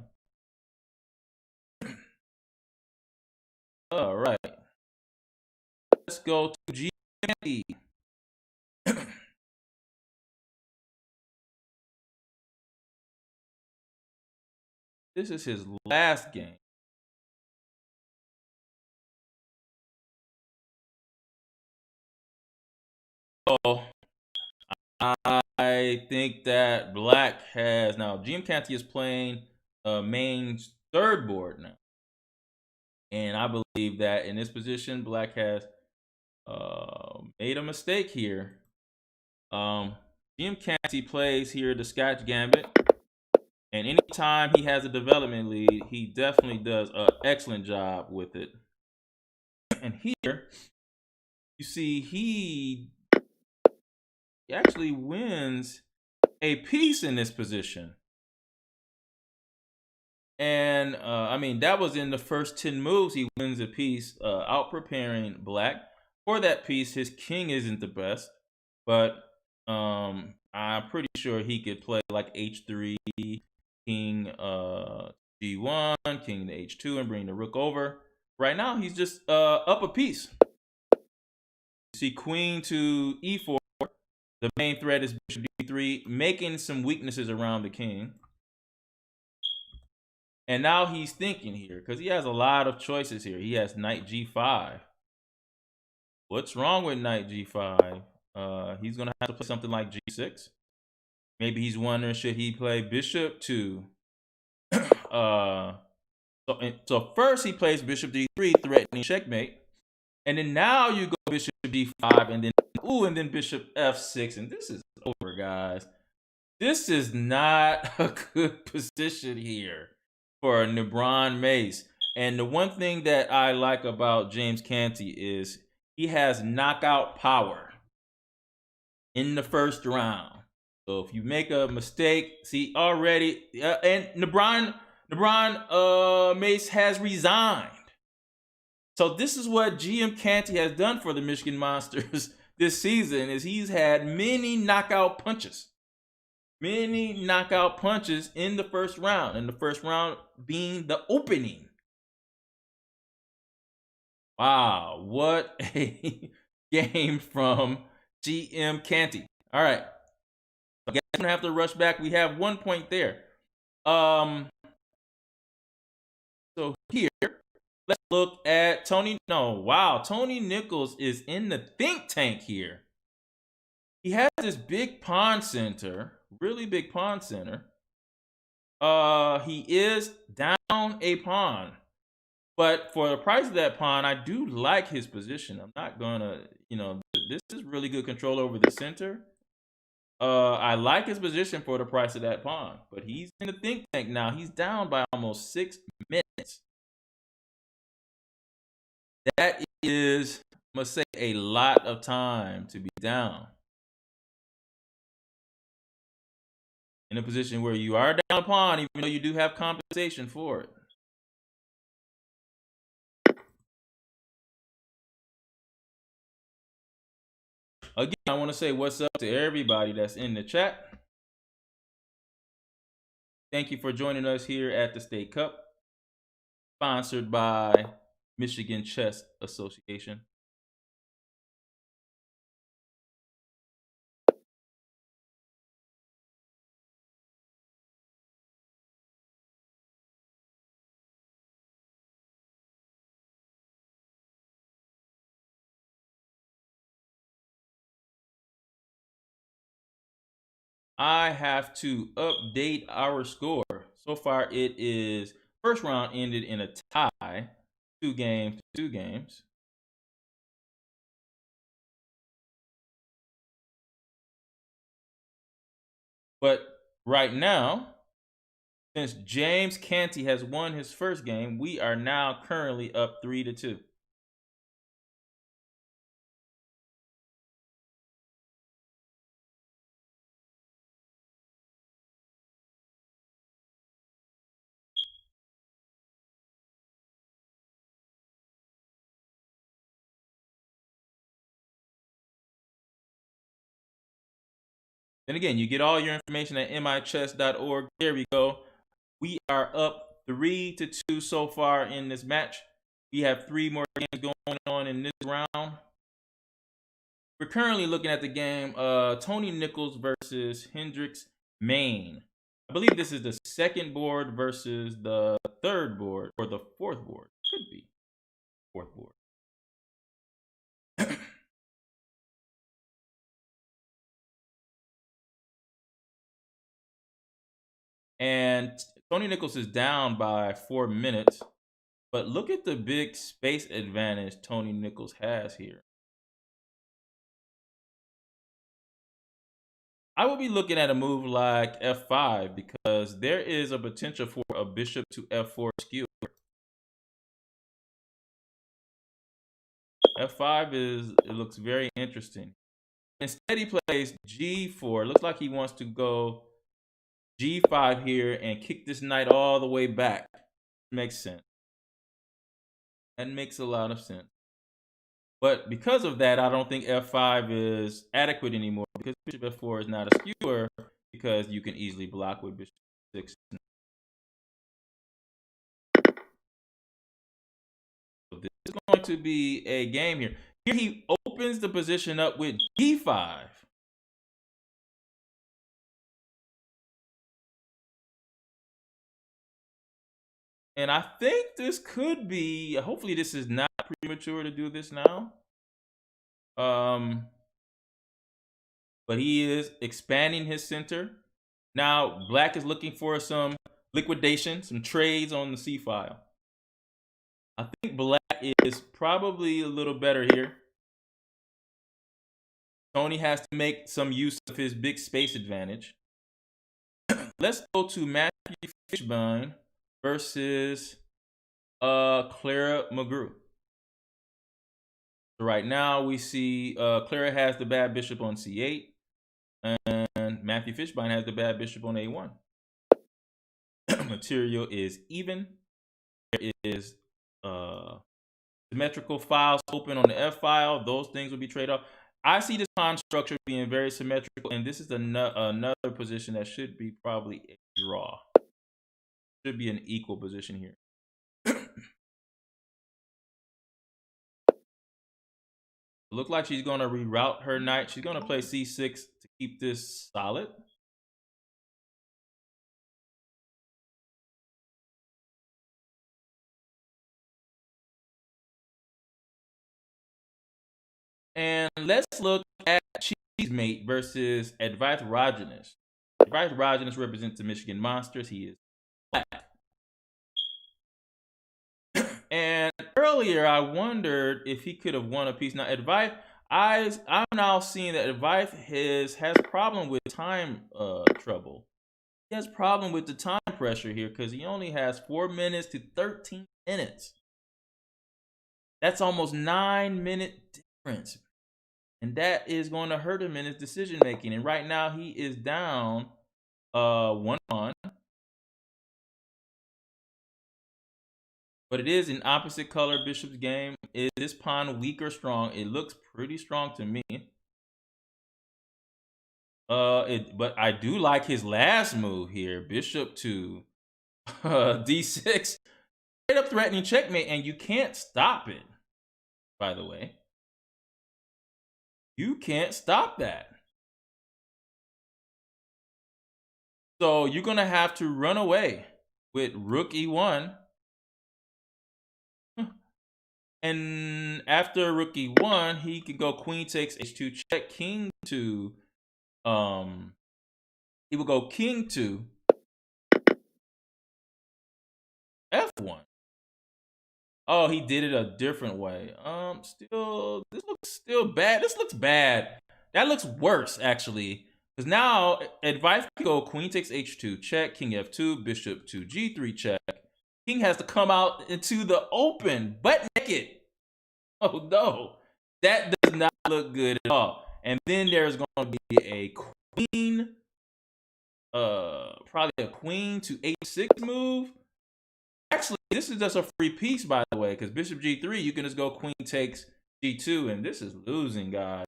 All right. Let's go to G. This is his last game. So I think that black has now. GM Canty is playing main third board now, and I believe that in this position, black has made a mistake here. GM Canty plays here the Scotch Gambit, and anytime he has a development lead, he definitely does an excellent job with it. And here, you see he actually wins a piece in this position. And I mean, that was in the first 10 moves. He wins a piece, out preparing black. For that piece, his king isn't the best, but I'm pretty sure he could play like h3, king g1, king to h2, and bring the rook over. Right now, he's just up a piece. You see queen to e4. The main threat is bishop d3, making some weaknesses around the king. And now he's thinking here, because he has a lot of choices here. He has knight g5. What's wrong with knight g5? He's going to have to play something like g6. Maybe he's wondering, should he play bishop to So first he plays bishop d3, threatening checkmate. And then now you go bishop d5, and then bishop f6. And this is over, guys. This is not a good position here for Nebron Mace. And the one thing that I like about James Canty is he has knockout power in the first round. So if you make a mistake, see already, and Nebron Mace has resigned. So this is what GM Canty has done for the Michigan Monsters this season, is he's had many knockout punches. Many knockout punches in the first round, and the first round being the opening. Wow, what a game from GM Canty. All right. I guess I'm gonna have to rush back. We have 1 point there. So here, let's look at Tony. No, wow, Tony Nichols is in the think tank here. He has this big pawn center, really big pawn center. He is down a pawn, but for the price of that pawn, I do like his position. I'm not gonna, this is really good control over the center. I like his position for the price of that pawn, but he's in the think tank now. He's down by almost 6 minutes. That is, I must say, a lot of time to be down. In a position where you are down a pawn, even though you do have compensation for it. Again, I want to say what's up to everybody that's in the chat. Thank you for joining us here at the State Cup, sponsored by Michigan Chess Association. I have to update our score. So far, it is first round ended in a tie, 2 games, 2 games. But right now, since James Canty has won his first game, we are now currently up 3-2. Then again, you get all your information at michess.org. There we go. We are up 3-2 so far in this match. We have 3 more games going on in this round. We're currently looking at the game Tony Nichols versus Hendricks Maine. I believe this is the second board versus the third board, or the fourth board. Could be fourth board. And Tony Nichols is down by 4 minutes. But look at the big space advantage Tony Nichols has here. I will be looking at a move like f5 because there is a potential for a bishop to f4 skewer. f5 it looks very interesting. Instead, he plays g4. Looks like he wants to go g5 here and kick this knight all the way back. Makes sense. That makes a lot of sense. But because of that, I don't think f5 is adequate anymore because bishop f4 is not a skewer because you can easily block with bishop 6. So this is going to be a game here. Here he opens the position up with d5. And I think this could be, hopefully this is not premature to do this now. But he is expanding his center. Now, black is looking for some liquidation, some trades on the C file. I think black is probably a little better here. Tony has to make some use of his big space advantage. Let's go to Matthew Fishbein versus Clara McGrew. So right now we see Clara has the bad bishop on c8, and Matthew Fishbein has the bad bishop on a1. Material is even. There is symmetrical files open on the F file. Those things will be traded off. I see this pawn structure being very symmetrical, and this is another position that should be probably a draw. Should be an equal position here. Look like she's going to reroute her knight. She's going to play c6 to keep this solid. And let's look at Cheesemate versus Advice Rogenus. Advice Rogenus represents the Michigan Monsters. He is black. And earlier, I wondered if he could have won a piece. Now, Advice, I'm now seeing that Advice has problem with time trouble. He has problem with the time pressure here because he only has 4 minutes to 13 minutes. That's almost 9-minute difference. And that is going to hurt him in his decision making. And right now he is down 1 pawn. But it is an opposite color bishop's game. Is this pawn weak or strong? It looks pretty strong to me. But I do like his last move here, bishop to d6. Straight up threatening checkmate, and you can't stop it, by the way. You can't stop that. So you're going to have to run away with rook e1. And after rook e1, he can go queen takes h2 check, king to he will go king to f1. Oh, he did it a different way. Still, this looks still bad. This looks bad. That looks worse, actually. Because now, Advice can go queen takes h2 check, king f2, bishop to g3 check. King has to come out into the open, butt naked. Oh, no. That does not look good at all. And then there's going to be a queen, probably a queen to h6 move. Actually, this is just a free piece, by the way, because bishop g3, you can just go queen takes g2, and this is losing, guys.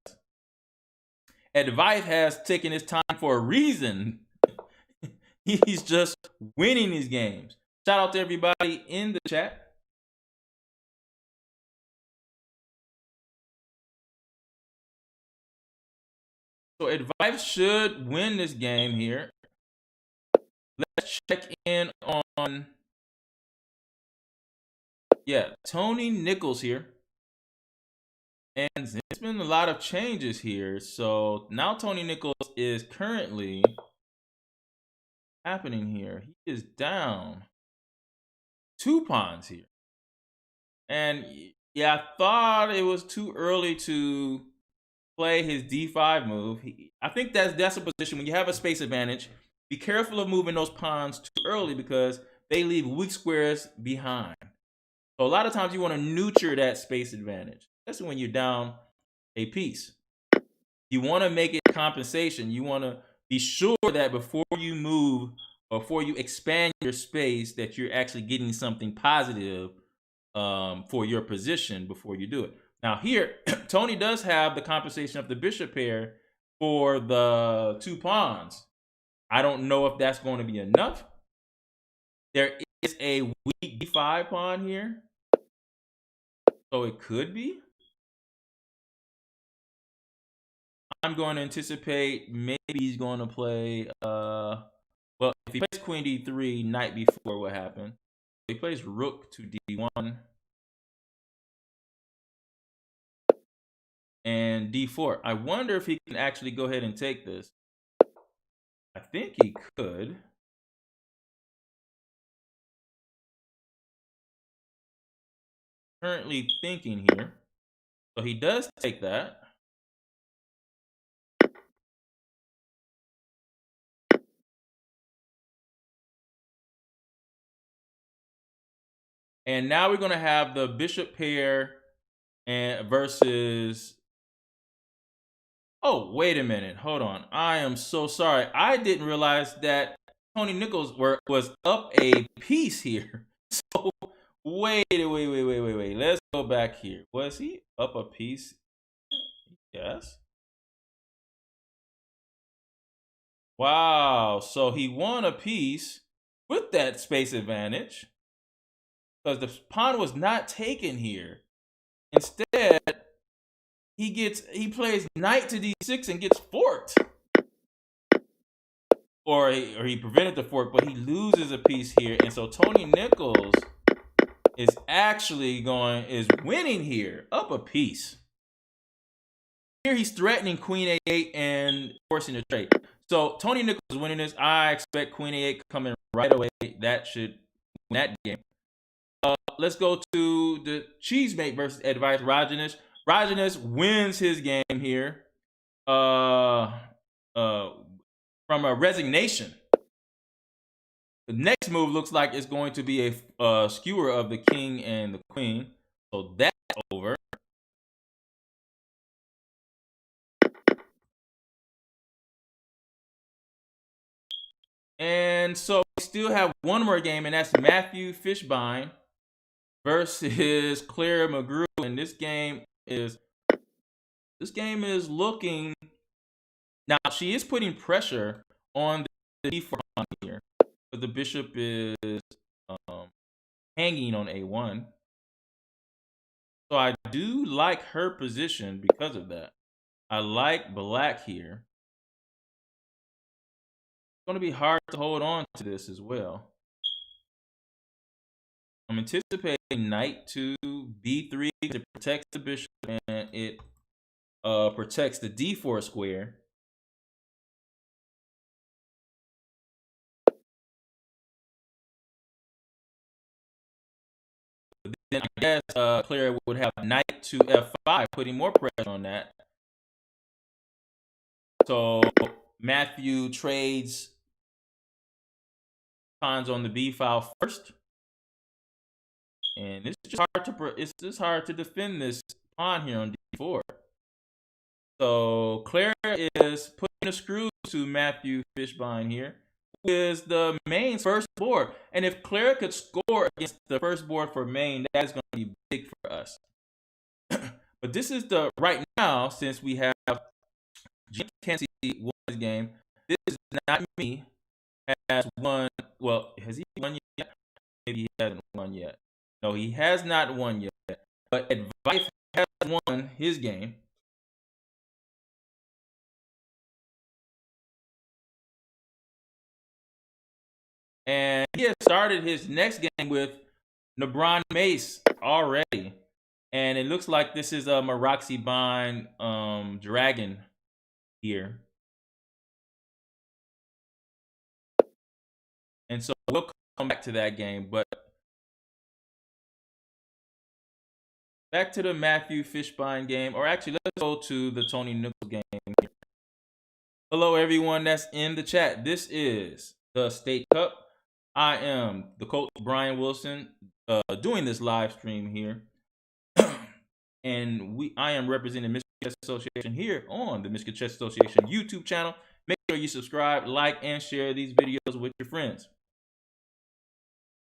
Advice has taken his time for a reason. He's just winning these games. Shout out to everybody in the chat. So Advice should win this game here. Let's check in on, Tony Nichols here. And there's been a lot of changes here. So now Tony Nichols is currently happening here. He is down 2 pawns here. And yeah, I thought it was too early to play his d5 move. I think that's a position when you have a space advantage. Be careful of moving those pawns too early because they leave weak squares behind. So a lot of times you want to neuter that space advantage, especially when you're down a piece. You want to make it compensation. You want to be sure that before you move, before you expand your space, that you're actually getting something positive for your position before you do it. Now here, Tony does have the compensation of the bishop pair for the 2 pawns. I don't know if that's going to be enough. There is a weak d5 pawn here. So it could be. I'm going to anticipate maybe he's going to play, well, if he plays queen d3, knight b4, what happened? He plays rook to d1. And d4. I wonder if he can actually go ahead and take this. I think he could. currently thinking here. So he does take that. And now we're going to have the bishop pair and versus. Oh, wait a minute. Hold on. I am so sorry. I didn't realize that Tony Nichols was up a piece here. So wait. Let's go back here. Was he up a piece? Yes. Wow. So he won a piece with that space advantage because the pawn was not taken here. Instead, he plays knight to d6 and gets forked. Or he prevented the fork, but he loses a piece here. And so Tony Nichols is actually winning here, up a piece. Here he's threatening queen a8 and forcing a trade. So Tony Nichols is winning this. I expect queen a8 coming right away. That should win that game. Let's go to the cheesemate versus advice Rajanesh. Rajanesh wins his game here. From a resignation. The next move looks like it's going to be a skewer of the king and the queen. So that's over. And so we still have one more game, and that's Matthew Fishbein versus Claire McGrew. And this game is looking. Now she is putting pressure on the d4 pawn here, but the bishop is hanging on a1. So I do like her position because of that. I like black here. It's going to be hard to hold on to this as well. I'm anticipating knight to b3 to protect the bishop, and it protects the d4 square. Then I guess Claire would have knight to f5, putting more pressure on that. So Matthew trades pawns on the b file first, and it's just hard to defend this pawn here on d4. So Claire is putting a screw to Matthew Fishbein here, who is the main's first board. And if Claire could score against the first board for main, that is going to be big for us. But this is the right now, since we have Jim Kensey won his game. This is not me. Has won. Well, has he won yet? Maybe he hasn't won yet. No, he has not won yet. But Advice has won his game. And he has started his next game with Nebron Mace already. And it looks like this is a Maraxibine dragon here. And so we'll come back to that game. But back to the Matthew Fishbein game. Or actually, let's go to the Tony Nichols game here. Hello, everyone that's in the chat. This is the State Cup. I am the coach, Brian Wilson, doing this live stream here. And I am representing Michigan Chess Association here on the Michigan Chess Association YouTube channel. Make sure you subscribe, like, and share these videos with your friends.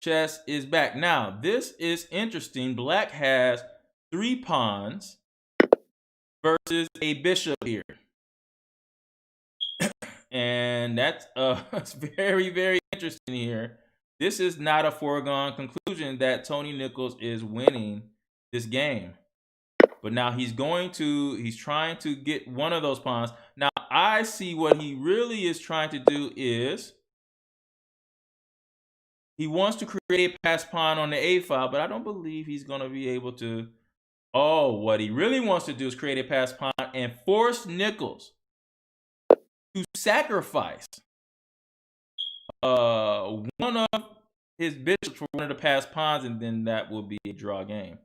Chess is back. Now, this is interesting. Black has 3 pawns versus a bishop here. And that's it's very, very interesting here. This is not a foregone conclusion that Tony Nichols is winning this game. But now he's trying to get one of those pawns. Now, I see what he really is trying to do is he wants to create a pass pawn on the a file, but I don't believe he's going to be able to. Oh, what he really wants to do is create a pass pawn and force Nichols to sacrifice one of his bishops for one of the pass pawns, and then that will be a draw game.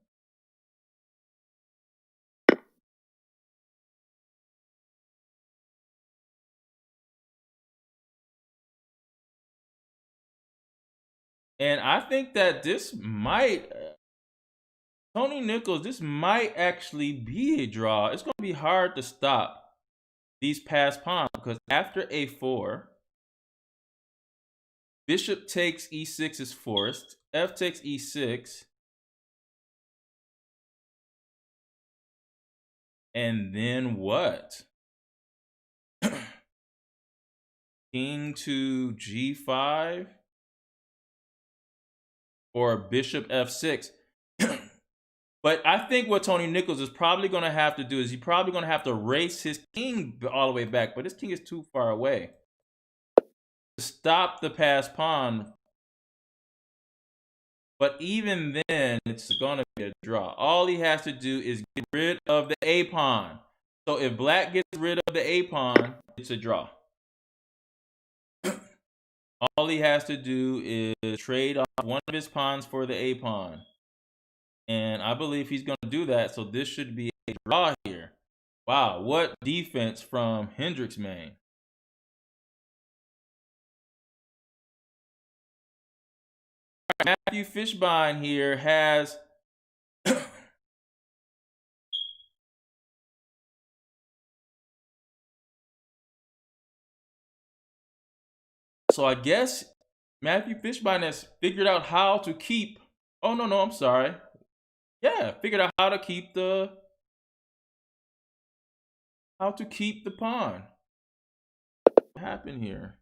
And I think that this might, Tony Nichols, this might actually be a draw. It's going to be hard to stop these passed pawns because after a4, bishop takes e6 is forced. F takes e6. And then what? King to g5 or bishop f6. But I think what Tony Nichols is probably going to have to do is he's probably going to have to race his king all the way back. But his king is too far away to stop the passed pawn. But even then, it's going to be a draw. All he has to do is get rid of the a pawn. So if black gets rid of the a pawn, it's a draw. All he has to do is trade off one of his pawns for the a pawn. And I believe he's going to do that. So this should be a draw here. Wow, what defense from Hendrixman. Matthew Fishbein here has so I guess Matthew Fishbein has figured out how to keep, oh no, I'm sorry. Yeah, figured out how to keep the pawn. What happened here?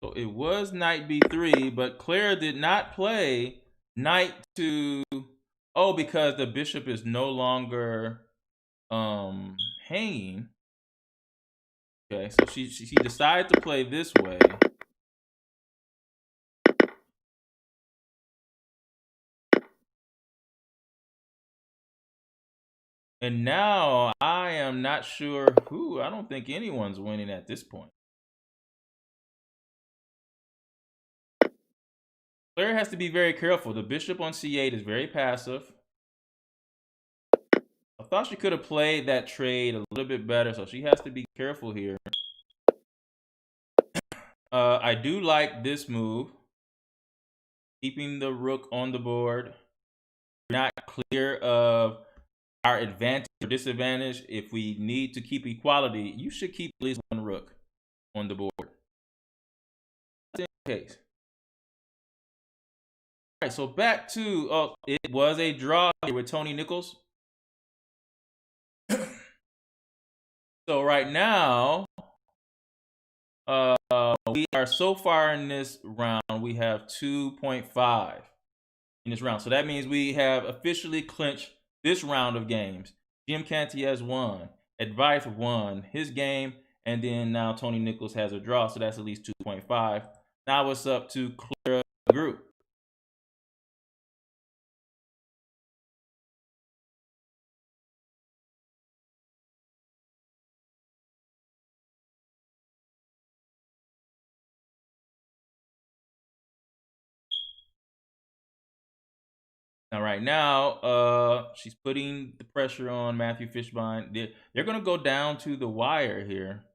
So it was knight b3, but Claire did not play knight to, oh, because the bishop is no longer hanging. Okay, so she decided to play this way. And now I am not sure who. I don't think anyone's winning at this point. Claire has to be very careful. The bishop on c8 is very passive. I thought she could have played that trade a little bit better, so she has to be careful here. I do like this move. Keeping the rook on the board. We're not clear of our advantage or disadvantage. If we need to keep equality, you should keep at least one rook on the board. That's the case. All right, so back to, it was a draw here with Tony Nichols. So right now, we are so far in this round, we have 2.5 in this round. So that means we have officially clinched this round of games. Jim Canty has won. Advice won his game. And then now Tony Nichols has a draw. So that's at least 2.5. Now it's up to clear the group. Now, right now, she's putting the pressure on Matthew Fishbein. They're going to go down to the wire here.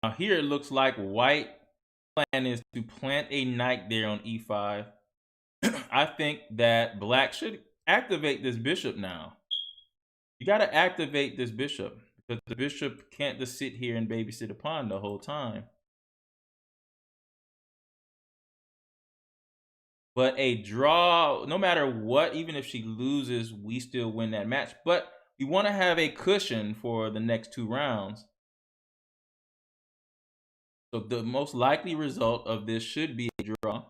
Now, here it looks like white plan is to plant a knight there on e5. I think that black should activate this bishop now. You got to activate this bishop because the bishop can't just sit here and babysit a pawn the whole time. But a draw, no matter what, even if she loses, we still win that match. But we want to have a cushion for the next 2 rounds. So the most likely result of this should be a draw.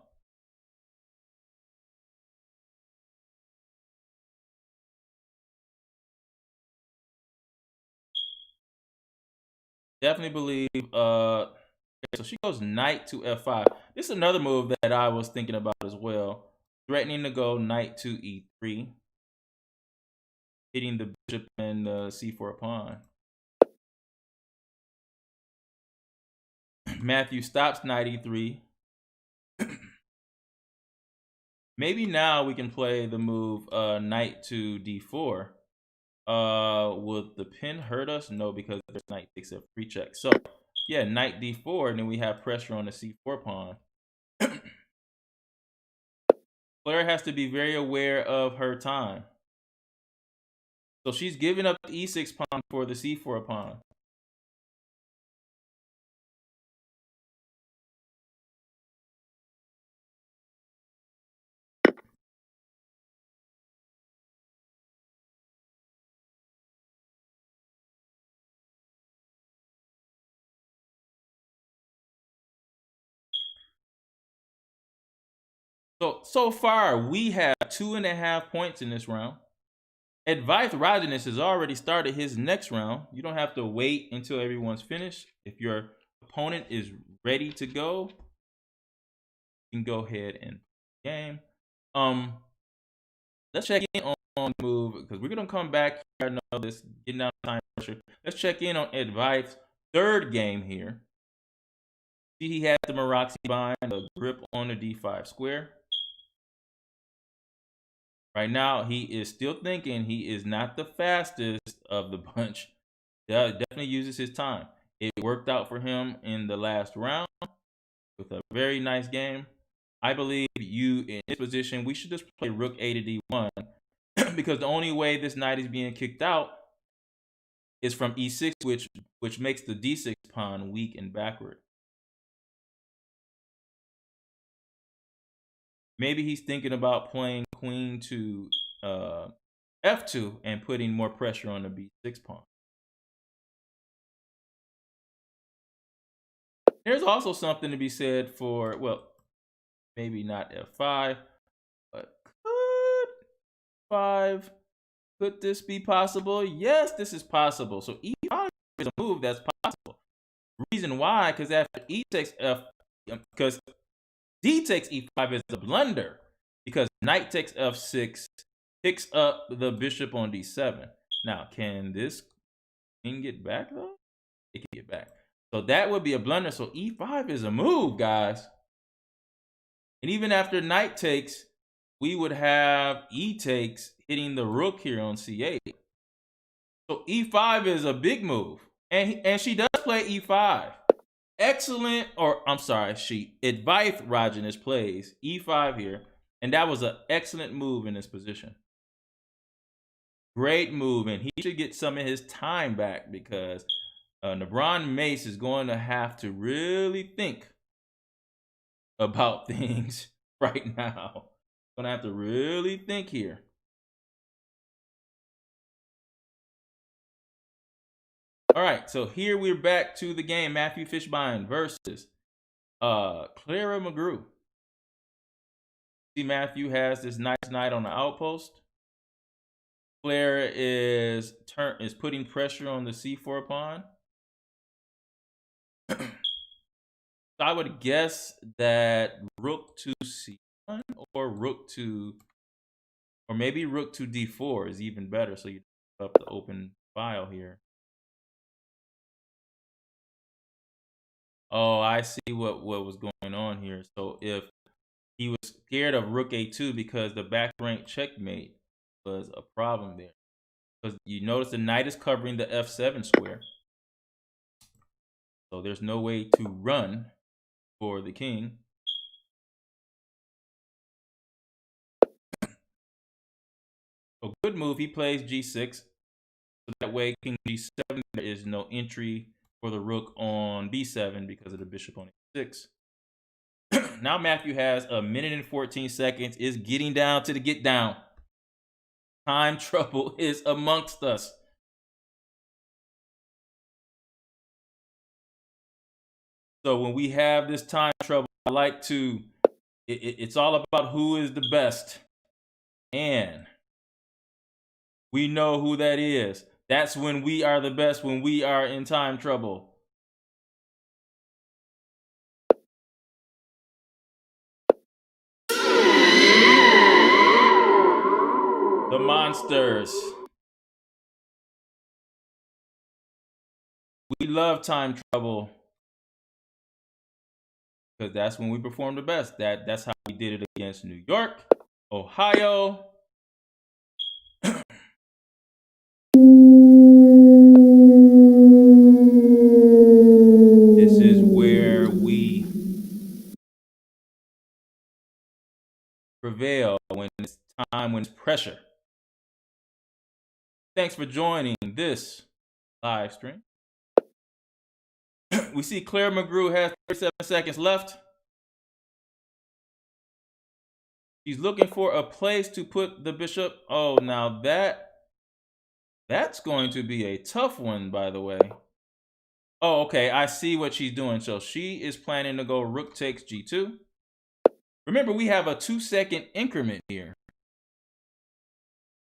Definitely believe, so she goes knight to f5. This is another move that I was thinking about as well. Threatening to go knight to e3. Hitting the bishop and the c4 pawn. Matthew stops knight e3. Maybe now we can play the move knight to d4. Would the pin hurt us? No, because there's knight takes a free check. So yeah, knight d4, and then we have pressure on the c4 pawn. Claire has to be very aware of her time. So she's giving up the e6 pawn for the c4 pawn. So far, we have 2.5 points in this round. Advice Rajanis has already started his next round. You don't have to wait until everyone's finished. If your opponent is ready to go, you can go ahead and game. Let's check in on the move because we're gonna come back here. I know this getting out of time pressure. Let's check in on Advice's third game here. See, he has the Maroczy bind, the grip on the d5 square. Right now, he is still thinking he is not the fastest of the bunch. Definitely uses his time. It worked out for him in the last round with a very nice game. I believe you in this position, we should just play rook a to d1 because the only way this knight is being kicked out is from e6, which makes the d6 pawn weak and backward. Maybe he's thinking about playing queen to f2 and putting more pressure on the b6 pawn. There's also something to be said for, well, maybe not f5, but could 5. Could this be possible? Yes, this is possible. So e5 is a move that's possible. Reason why, because after e takes f, because d takes e5 is a blunder, because knight takes f6 picks up the bishop on d7. Now, can this king get back though? It can get back. So that would be a blunder. So e5 is a move, guys. And even after knight takes, we would have e takes hitting the rook here on c8. So e5 is a big move. And she does play e5. Excellent, or I'm sorry, Advice Rajanis plays e5 here. And that was an excellent move in this position. Great move, and he should get some of his time back because Nebron Mace is going to have to really think about things right now. Gonna have to really think here. All right, so here we're back to the game. Matthew Fishbein versus Clara McGrew. See, Matthew has this nice knight on the outpost. Clara is putting pressure on the c4 pawn. So I would guess that rook to c1 or rook to, or maybe rook to d4 is even better. So you up the open file here. Oh, I see what was going on here. So if he was scared of rook a2 because the back rank checkmate was a problem there. Because you notice the knight is covering the f7 square. So there's no way to run for the king. So good move. He plays g6. So that way, king g7, there is no entry for the rook on b7 because of the bishop on e6. Now Matthew has a minute and 14 seconds. Is getting down to the get down. Time trouble is amongst us. So when we have this time trouble, I like to, it's all about who is the best. And we know who that is. That's when we are the best, when we are in time trouble. The monsters. We love time trouble because that's when we perform the best. That's how we did it against New York. Ohio. This is where we prevail when it's time, when it's pressure. Thanks for joining this live stream. We see Claire McGrew has 37 seconds left. She's looking for a place to put the bishop. Oh, now that's going to be a tough one, by the way. Oh, okay, I see what she's doing. So she is planning to go rook takes g2. Remember, we have a 2-second increment here.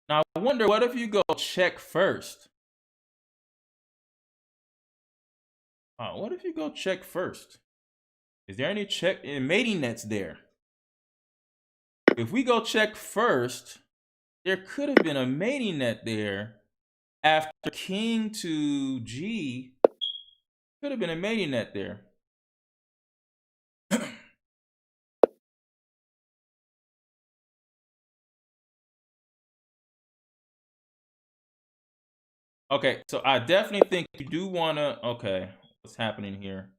Now, I wonder, what if you go check first? What if you go check first? Is there any check? Mating net's there. If we go check first, there could have been a mating net there. After king to g, could have been a mating net there. Okay, so I definitely think you do want to. Okay, what's happening here?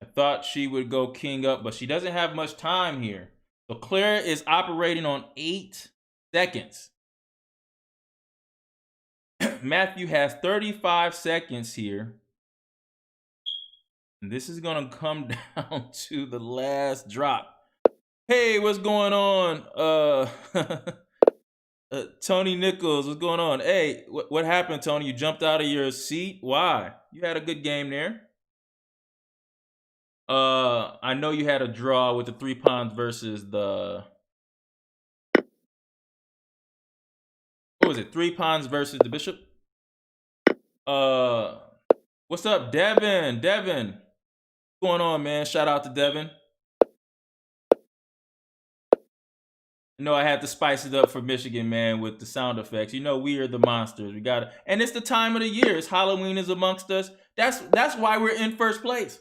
I thought she would go king up, but she doesn't have much time here. So Claire is operating on 8 seconds. Matthew has 35 seconds here. And this is going to come down to the last drop. Hey, what's going on? Tony Nichols, what's going on? Hey, what happened, Tony? You jumped out of your seat? Why? You had a good game there. I know you had a draw with the 3 pawns versus the... What was it? 3 pawns versus the bishop? What's up, Devin? Devin, what's going on, man? Shout out to Devin. You know, I had to spice it up for Michigan, man, with the sound effects. You know, we are the monsters. We got it. And it's the time of the year. It's Halloween is amongst us. That's why we're in first place.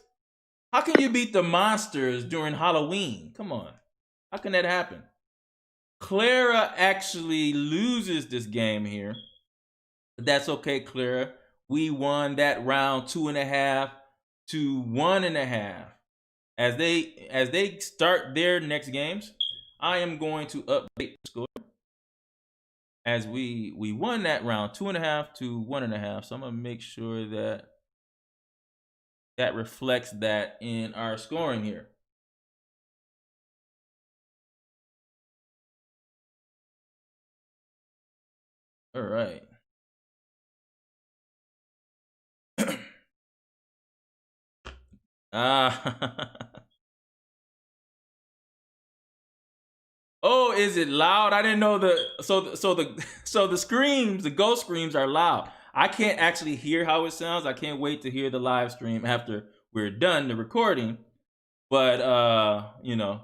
How can you beat the monsters during Halloween? Come on. How can that happen? Clara actually loses this game here. But that's okay, Clara. We won that round 2.5 to 1.5. As they start their next games, I am going to update the score. As we won that round 2.5 to 1.5. So I'm gonna make sure that that reflects that in our scoring here. All right. Oh, is it loud? I didn't know the screams, the ghost screams are loud. I can't actually hear how it sounds. I can't wait to hear the live stream after we're done the recording. But you know,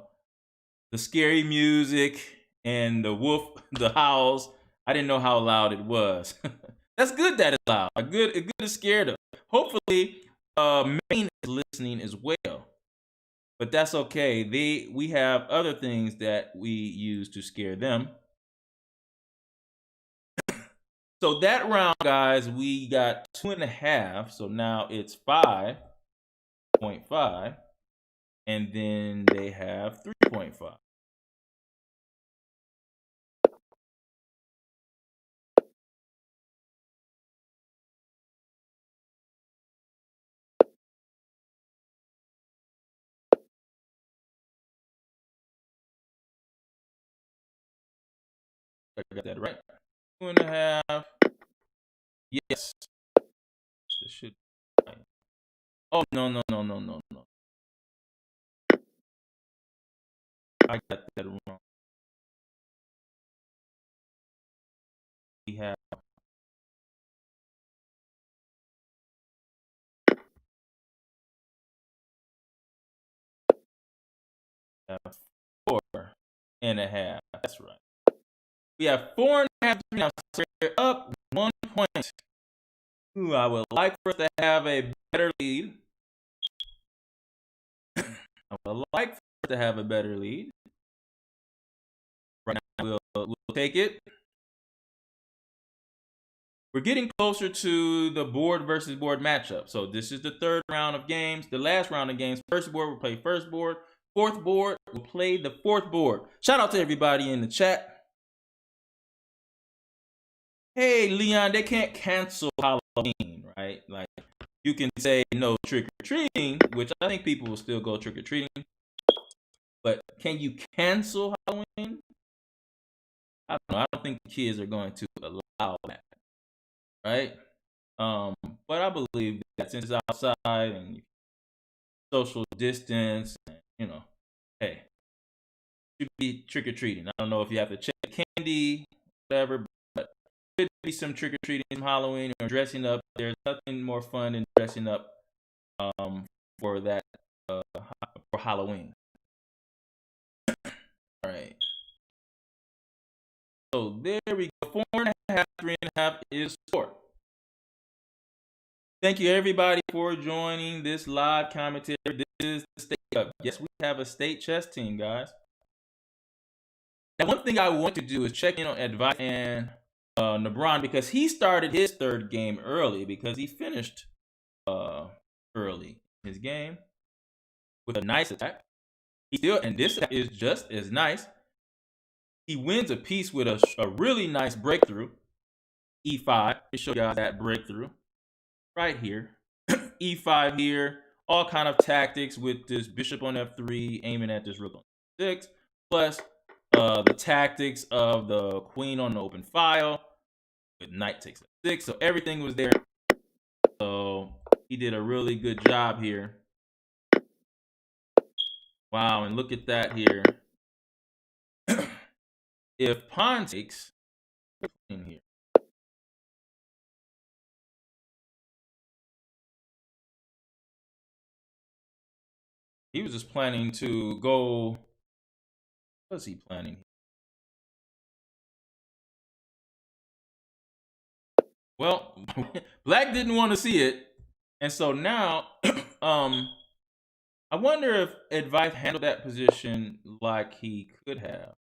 the scary music and the wolf, the howls, I didn't know how loud it was. That's good that it's loud. A good to scare them. Hopefully, Maine is listening as well. But that's okay. We have other things that we use to scare them. So that round, guys, we got 2.5. So now it's 5.5. And then they have 3.5. I got that right. 2.5. Yes. This should. Oh, no. I got that wrong. We have have 4.5. That's right. We have 4.5. Now we're up 1 point. Ooh, I would like for us to have a better lead. I would like for us to have a better lead. we'll take it. We're getting closer to the board versus board matchup. So this is the third round of games. The last round of games, first board, we'll play first board. Fourth board, we'll play the fourth board. Shout out to everybody in the chat. Hey, Leon, they can't cancel Halloween, right? Like, you can say no trick-or-treating, which I think people will still go trick-or-treating. But can you cancel Halloween? I don't know. I don't think the kids are going to allow that, right? But I believe that since it's outside and social distance, and, you know, hey, should be trick-or-treating. I don't know if you have to check candy, whatever, but could be some trick-or-treating, some Halloween, or dressing up. There's nothing more fun than dressing up for that for Halloween. All right. So there we go. 4.5, 3.5 is score. Thank you everybody for joining this live commentary. This is the State Cup. Yes, we have a state chess team, guys. And one thing I want to do is check in on Advice and Nebron, because he started his third game early because he finished early his game with a nice attack. He still, and this attack is just as nice. He wins a piece with a really nice breakthrough. E5 to show you guys that breakthrough right here. E5 here. All kind of tactics with this bishop on F3 aiming at this rook on 6, plus the tactics of the queen on the open file with knight takes F6. So everything was there. So he did a really good job here. Wow, and look at that here. If pawn takes in here, he was just planning to go. What was he planning? Well, Black didn't want to see it, and so now, I wonder if Advice handled that position like he could have.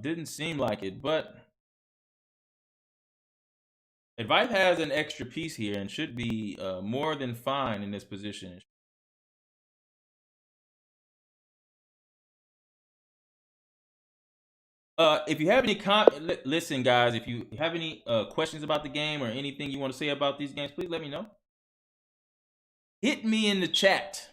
Didn't seem like it, but Advice has an extra piece here and should be more than fine in this position. If you have any listen, guys, if you have any questions about the game or anything you want to say about these games, please let me know. Hit me in the chat.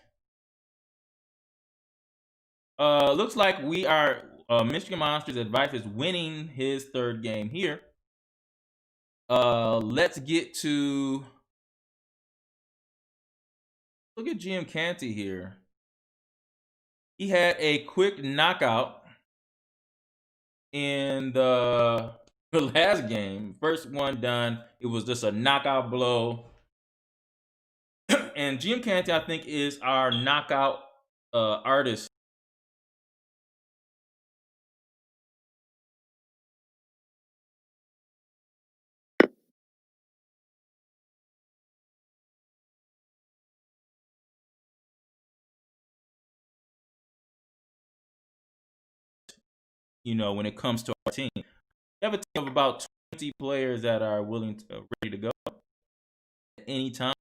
Looks like we are Michigan Monsters Advice is winning his third game here. Let's get to look at GM Canty here. He had a quick knockout in the last game. First one done. It was just a knockout blow. And GM Canty, I think, is our knockout artist. You know, when it comes to our team, we have a team of about 20 players that are willing to, ready to go at any time.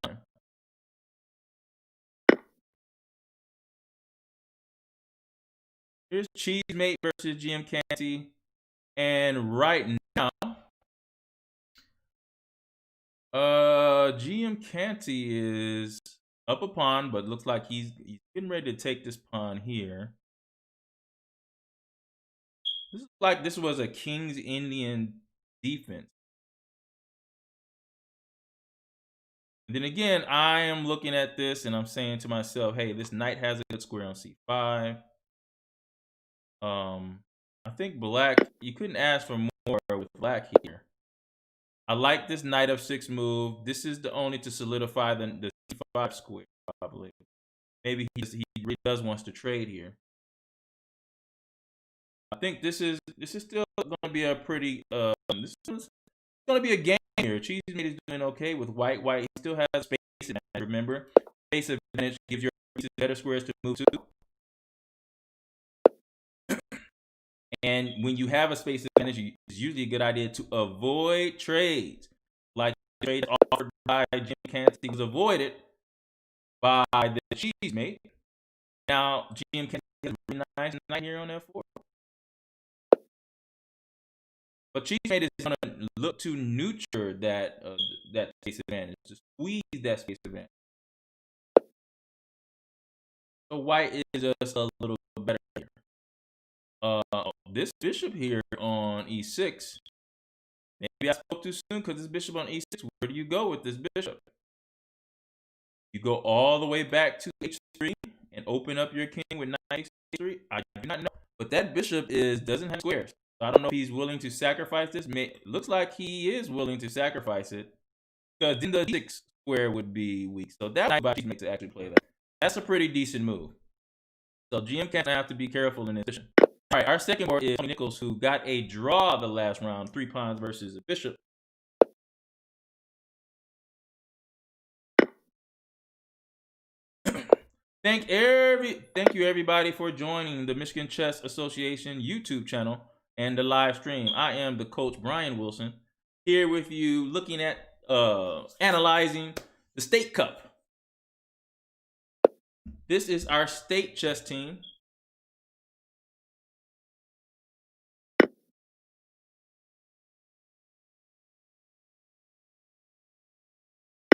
Here's Cheesemate versus GM Canty, and right now, GM Canty is up a pawn, but looks like he's getting ready to take this pawn here. This is like this was a King's Indian defense. And then again, I am looking at this and I'm saying to myself, hey, this knight has a good square on c5. I think Black, you couldn't ask for more with Black here. I like this knight f6 move. This is the only to solidify the c5 square, probably. Maybe he really does wants to trade here. I think this is still going to be a pretty this is going to be a game here. Cheesemate is doing okay with white. White, he still has space advantage. Remember, space advantage gives your pieces better squares to move to. And when you have a space advantage, it's usually a good idea to avoid trades. Like trades offered by Jim Canty was avoided by the cheese mate. Now, Jim Canty has a really nice night here on F4. But Cheesemate is going to look to neuter that that space advantage, to squeeze that space advantage. So white is just a little better here. This bishop here on e6, maybe I spoke too soon because this bishop on e6, where do you go with this bishop? You go all the way back to h3 and open up your king with knight h3? I do not know. But that bishop doesn't have squares. So I don't know if he's willing to sacrifice this. Looks like he is willing to sacrifice it, because then the 6 square would be weak. So that might be to actually play that. That's a pretty decent move. So GM can't have to be careful in this position. All right, our second board is Tony Nichols, who got a draw the last round, 3 pawns versus a bishop. Thank you everybody for joining the Michigan Chess Association YouTube channel and the live stream. I am the coach Brian Wilson, here with you, looking at analyzing the State Cup. This is our state chess team.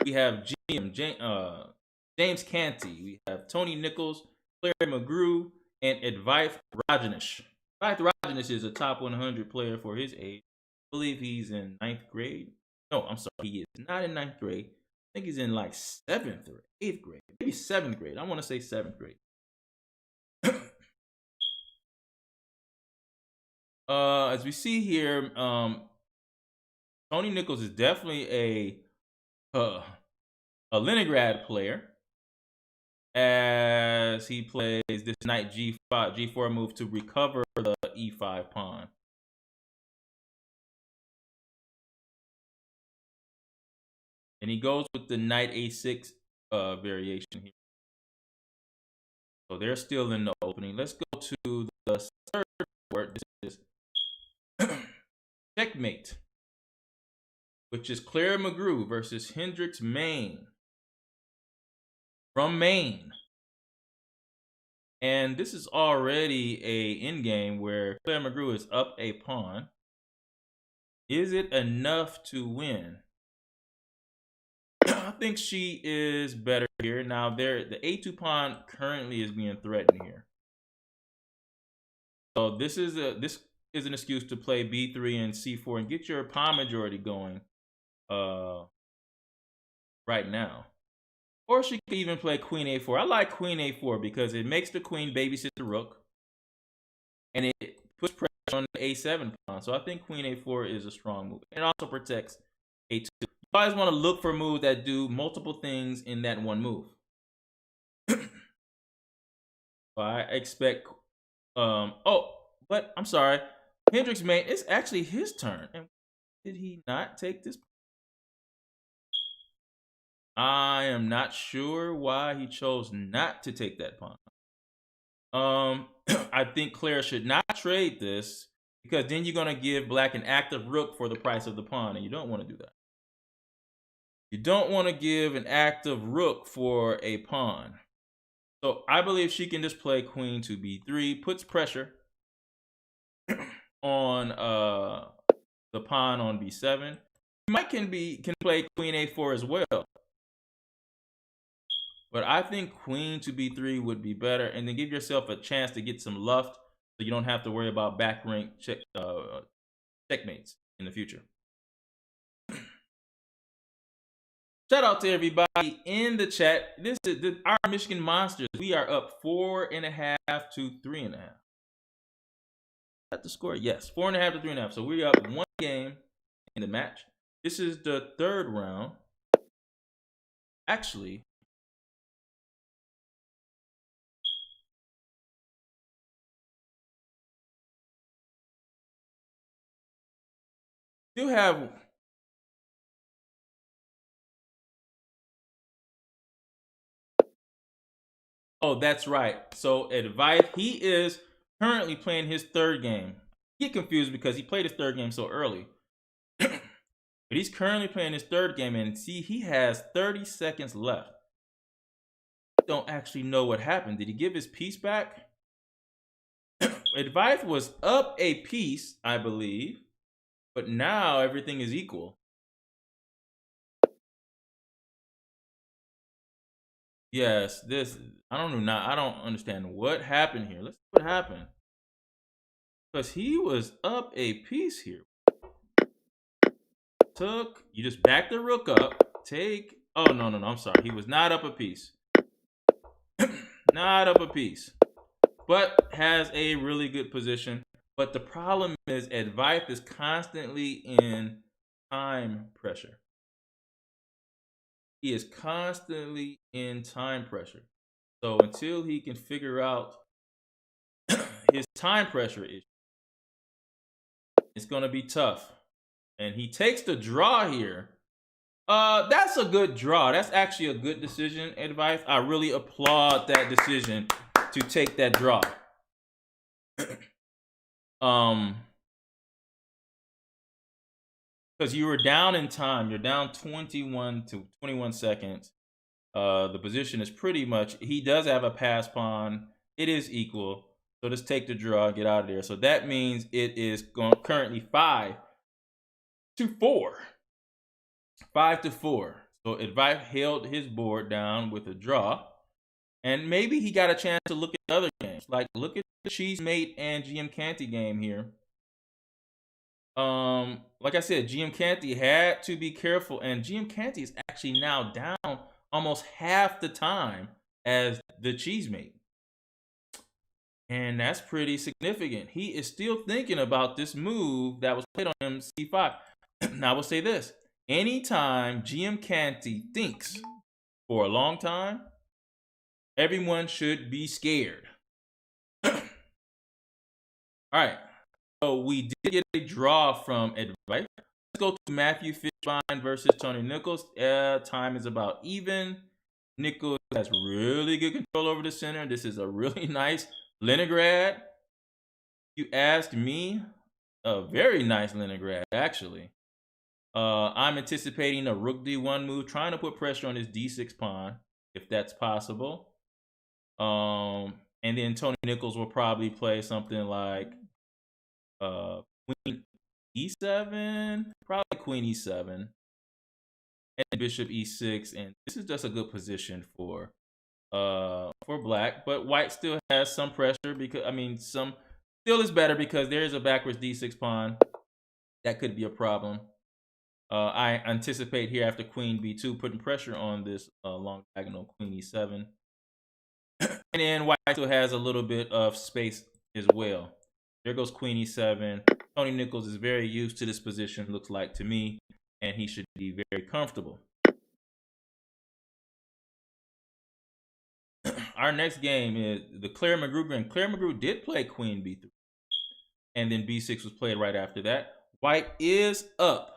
We have James Canty. We have Tony Nichols, Claire McGrew, and Advaith Rajneesh. Advaith Rajneesh is a top 100 player for his age. I believe he's in 9th grade. No, I'm sorry, he is not in 9th grade. I think he's in like 7th or 8th grade. Maybe 7th grade. I want to say 7th grade. As we see here, Tony Nichols is definitely a Leningrad player, as he plays this knight g4 move to recover the e5 pawn. And he goes with the knight a6 variation here. So they're still in the opening. Let's go to the third board. This is Checkmate, which is Claire McGrew versus Hendrix Maine from Maine. And this is already a endgame where Claire McGrew is up a pawn. Is it enough to win? I think she is better here. Now, the a2 pawn currently is being threatened here. So this is an excuse to play b3 and c4 and get your pawn majority going right now. Or she could even play queen a4. I like queen a4 because it makes the queen babysit the rook, and it puts pressure on the a7 pawn. So I think queen a4 is a strong move. It also protects a2. You always want to look for moves that do multiple things in that one move. So I expect but I'm sorry, Hendrix Maine, it's actually his turn. And did he not take this? I am not sure why he chose not to take that pawn. I think Claire should not trade this, because then you're going to give black an active rook for the price of the pawn, and you don't want to do that. You don't want to give an active rook for a pawn. So I believe she can just play queen to b3, puts pressure on the pawn on b7. Mike can play queen a4 as well. But I think queen to b3 would be better, and then give yourself a chance to get some luft so you don't have to worry about back rank checkmates in the future. Shout out to everybody in the chat. This is our Michigan Monsters. We are up 4.5 to 3.5. At the score, yes, 4.5 to 3.5. So we're up 1 game in the match. This is the 3rd round. Actually, still have. Oh, that's right. So Advaith, he is currently playing his 3rd game. get confused because he played his third game so early. But he's currently playing his third game, and see, he has 30 seconds left. I don't actually know what happened. Did he give his piece back? Advice was up a piece, I believe, but now everything is equal. Yes, this, I don't know. I don't understand what happened here. Let's see what happened. Because he was up a piece here. You just back the rook up. Take, oh, no, I'm sorry. He was not up a piece. Not up a piece. But has a really good position. But the problem is Advice is constantly in time pressure. He is constantly in time pressure. So until he can figure out his time pressure issue, it's going to be tough. And he takes the draw here. That's a good draw. That's actually a good decision, Advice. I really applaud that decision to take that draw. Because you were down in time. You're down 21 to 21 seconds. The position is pretty much, he does have a pass pawn. It is equal. So just take the draw, get out of there. So that means it is currently 5-4. 5-4. So Advice held his board down with a draw. And maybe he got a chance to look at other games. Like, look at the Cheesemate and GM Canty game here. Like I said, GM Canty had to be careful. And GM Canty is actually now down almost half the time as the Cheesemate. And that's pretty significant. He is still thinking about this move that was played on him, C5. Now, I will say this. Anytime GM Canty thinks for a long time, everyone should be scared. All right. So we did get a draw from Advice. Let's go to Matthew Fishbein versus Tony Nichols. Time is about even. Nichols has really good control over the center. This is a really nice Leningrad. You asked me, a very nice Leningrad, actually. I'm anticipating a rook d1 move, trying to put pressure on his d6 pawn, if that's possible. And then Tony Nichols will probably play something like Queen e7, probably Queen e7, and Bishop e6. And this is just a good position for Black, but White still has some pressure because, I mean, some still is better because there is a backwards d6 pawn. That could be a problem. I anticipate here after Queen b2 putting pressure on this long diagonal Queen e7. And then White still has a little bit of space as well. There goes Queen e7. Tony Nichols is very used to this position, looks like to me, and he should be very comfortable. Our next game is the Claire McGrew game. Claire McGrew did play Queen b3. And then b6 was played right after that. White is up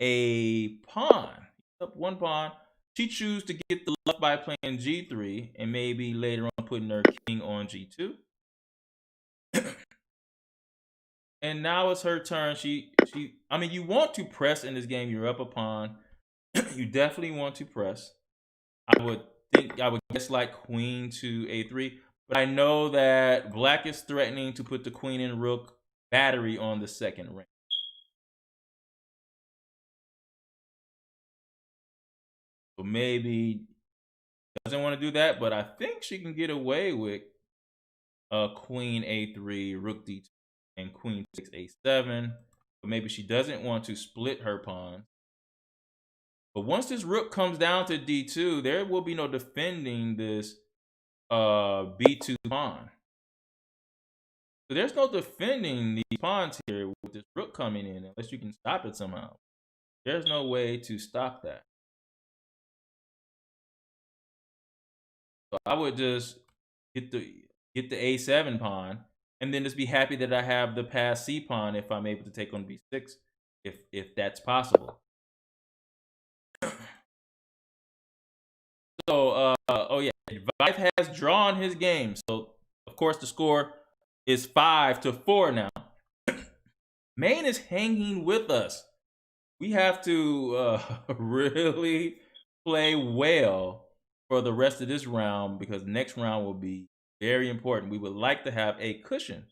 a pawn. Up one pawn. She chooses to get the luck by playing g3 and maybe later on putting her king on g2. And now it's her turn. I mean, you want to press in this game. You're up a pawn. You definitely want to press. I would guess like Queen to a3. But I know that Black is threatening to put the Queen and Rook battery on the second ring. So maybe doesn't want to do that, but I think she can get away with Queen a3, Rook d2, and Queen 6 a7. But maybe she doesn't want to split her pawn. But once this Rook comes down to d2, there will be no defending this b2 pawn. So there's no defending these pawns here with this Rook coming in unless you can stop it somehow. There's no way to stop that. So I would just get the a7 pawn and then just be happy that I have the pass c pawn if I'm able to take on b6, if that's possible. So oh yeah, Advice has drawn his game. So of course the score is 5-4 now. Maine is hanging with us. We have to really play well for the rest of this round because next round will be very important. We would like to have a cushion.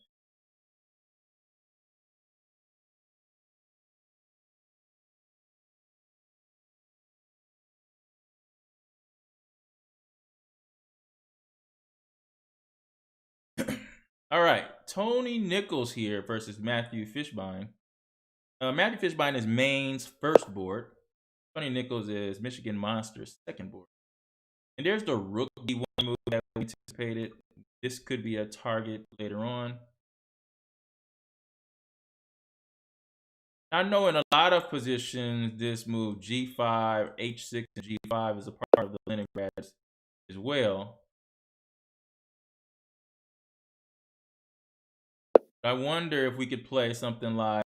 All right, Tony Nichols here versus Matthew Fishbein. Matthew Fishbein is Maine's first board. Tony Nichols is Michigan Monsters' second board. And there's the rook d1 move that we anticipated. This could be a target later on. I know in a lot of positions, this move g5, h6, and g5 is a part of the Leningrad as well. I wonder if we could play something like,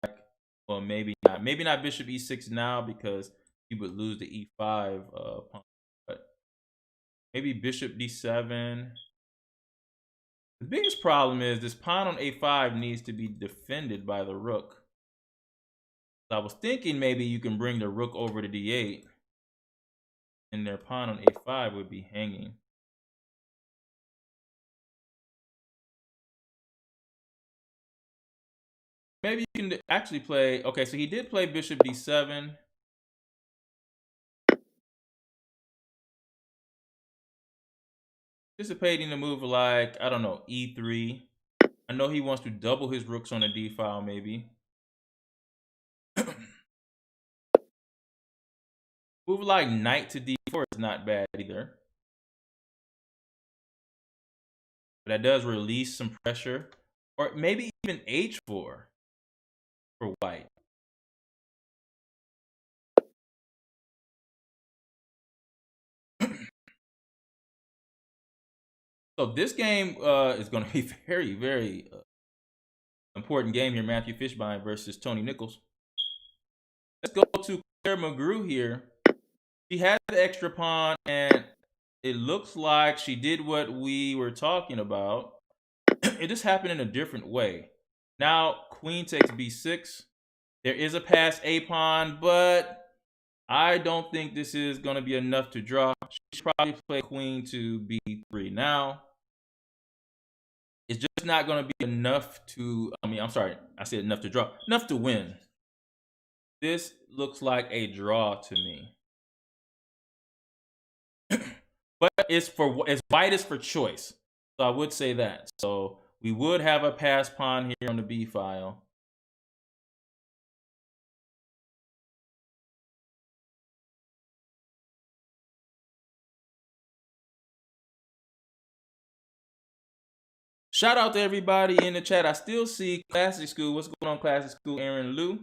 well, maybe not bishop e6 now because you would lose the e5 pawn, but maybe bishop d7. The biggest problem is this pawn on a5 needs to be defended by the rook. So I was thinking maybe you can bring the rook over to d8 and their pawn on a5 would be hanging. Maybe you can actually play, okay, so he did play bishop d7. Anticipating a move like, I don't know, e3. I know he wants to double his rooks on the d file maybe. Move like knight to d4 is not bad either. But that does release some pressure. Or maybe even h4 for white. So this game is going to be very, very important game here. Matthew Fishbein versus Tony Nichols. Let's go to Claire McGrew here. She has the extra pawn, and it looks like she did what we were talking about. It just happened in a different way. Now, queen takes b6. There is a pass a pawn, but I don't think this is going to be enough to draw. She should probably play queen to b3 now. It's just not going to be enough to, I'm sorry, I said enough to draw, enough to win. This looks like a draw to me. But it's white is for choice. So I would say that. So we would have a pass pawn here on the b file. Shout out to everybody in the chat. I still see Classic School. What's going on, Classic School? Aaron Liu,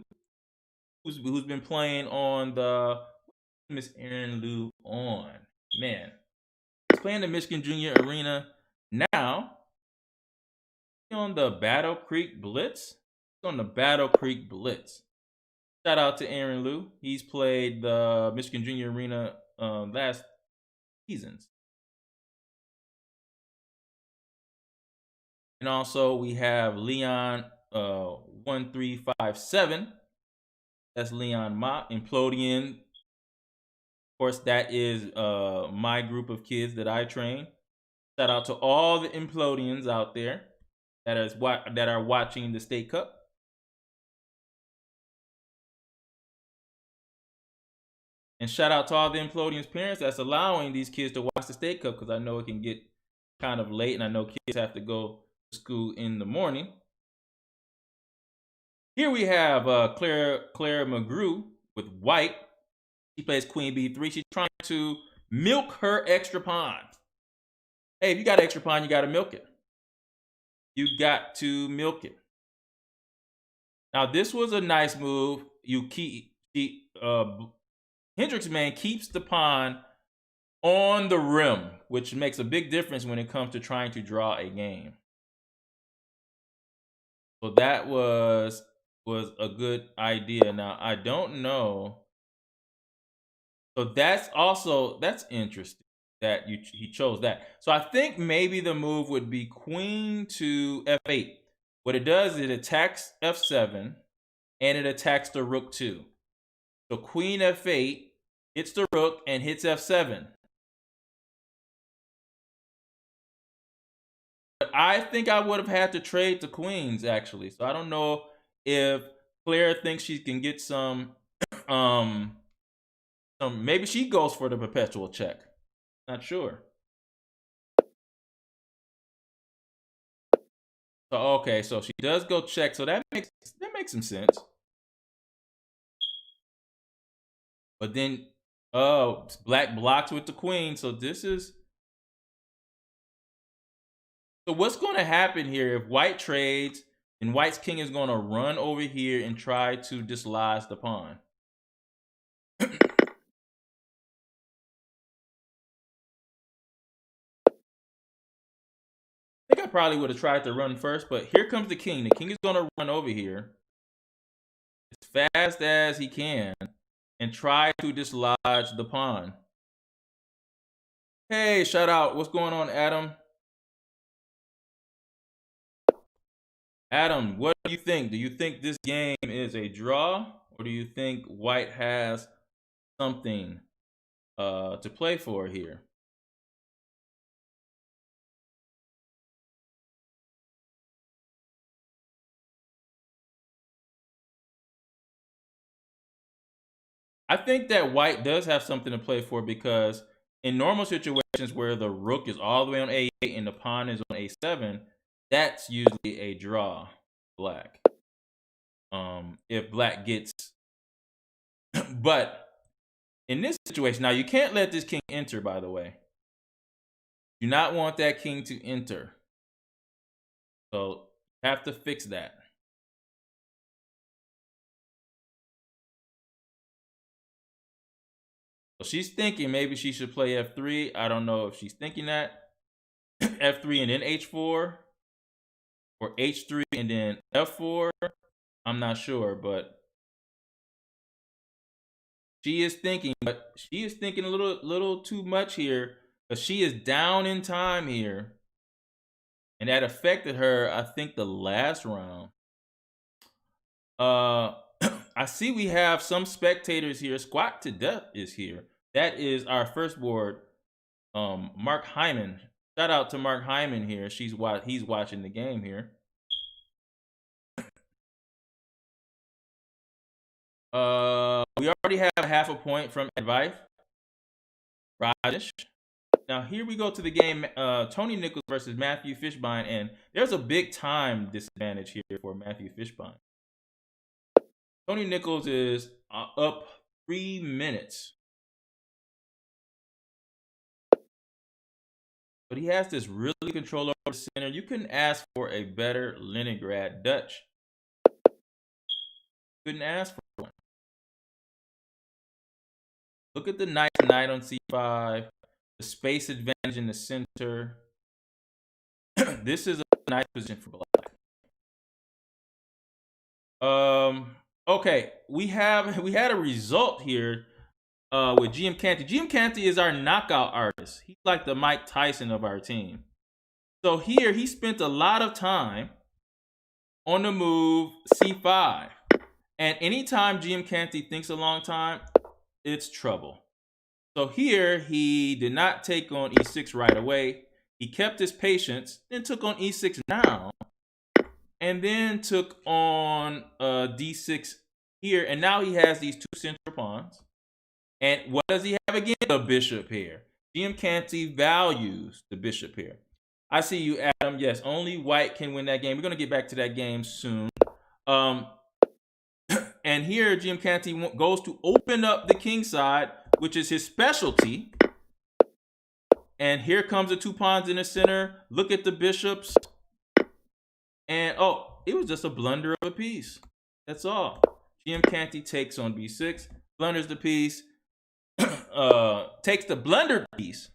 who's been playing on the Miss Aaron Liu on. Man, he's playing the Michigan Junior Arena now. On the Battle Creek Blitz. On the Battle Creek Blitz. Shout out to Aaron Liu. He's played the Michigan Junior Arena last seasons. And also we have Leon 1357. That's Leon Ma, Implodian. Of course, that is my group of kids that I train. Shout out to all the Implodians out there that are watching the State Cup. And shout out to all the Implodians parents that's allowing these kids to watch the State Cup, because I know it can get kind of late and I know kids have to go to school in the morning. Here we have Claire McGrew with white. She plays queen b3. She's trying to milk her extra pawn. Hey, if you got an extra pawn, you got to milk it. You got to milk it. Now, this was a nice move. Hendricks man keeps the pawn on the rim, which makes a big difference when it comes to trying to draw a game. So that was a good idea. Now, I don't know. So that's interesting that he chose that. So I think maybe the move would be queen to f8. What it does is it attacks f7. and it attacks the rook too. So queen f8 hits the rook and hits f7. But I think I would have had to trade the queens, actually. So I don't know if Claire thinks she can get some maybe she goes for the perpetual check. Not sure. So okay, so she does go check. So that makes some sense. But then black blocks with the queen. So this is so what's going to happen here if white trades, then white's king is going to run over here and try to dislodge the pawn. I think I probably would have tried to run first, but here comes the king. The king is going to run over here as fast as he can and try to dislodge the pawn. Hey, shout out. What's going on, Adam? Adam, what do you think? Do you think this game is a draw, or do you think white has something to play for here? I think that white does have something to play for because in normal situations where the rook is all the way on a8 and the pawn is on a7, that's usually a draw, black. If black gets, but in this situation, now you can't let this king enter, by the way. Do not want that king to enter. So you have to fix that. So she's thinking maybe she should play f3. I don't know if she's thinking that. f3 and then h4, or h3 and then f4. I'm not sure, but she is thinking, but she is thinking a little too much here, because she is down in time here. And that affected her, I think, the last round. I see we have some spectators here. Squat to Death is here. That is our first board. Mark Hyman. Shout out to Mark Hyman here. He's watching the game here. We already have half a point from advice. Rajesh. Now here we go to the game. Tony Nichols versus Matthew Fishbein, and there's a big time disadvantage here for Matthew Fishbein. Tony Nichols is up 3 minutes. But he has this really control over the center. You couldn't ask for a better Leningrad Dutch. Couldn't ask for one. Look at the knight on c5. The space advantage in the center. This is a nice position for black. Okay, we had a result here with GM Canty. GM Canty is our knockout artist. He's like the Mike Tyson of our team. So here he spent a lot of time on the move c5. And anytime GM Canty thinks a long time, it's trouble. So here he did not take on e6 right away. He kept his patience, then took on e6 now, and then took on d6 here. And now he has these two central pawns. And what does he have again? The bishop here. GM Canty values the bishop here. I see you, Adam. Yes, only white can win that game. We're going to get back to that game soon. And here GM Canty goes to open up the king side, which is his specialty. And here comes the two pawns in the center. Look at the bishops. And oh, it was just a blunder of a piece. That's all. GM Canty takes on b6, blunders the piece, takes the blundered piece.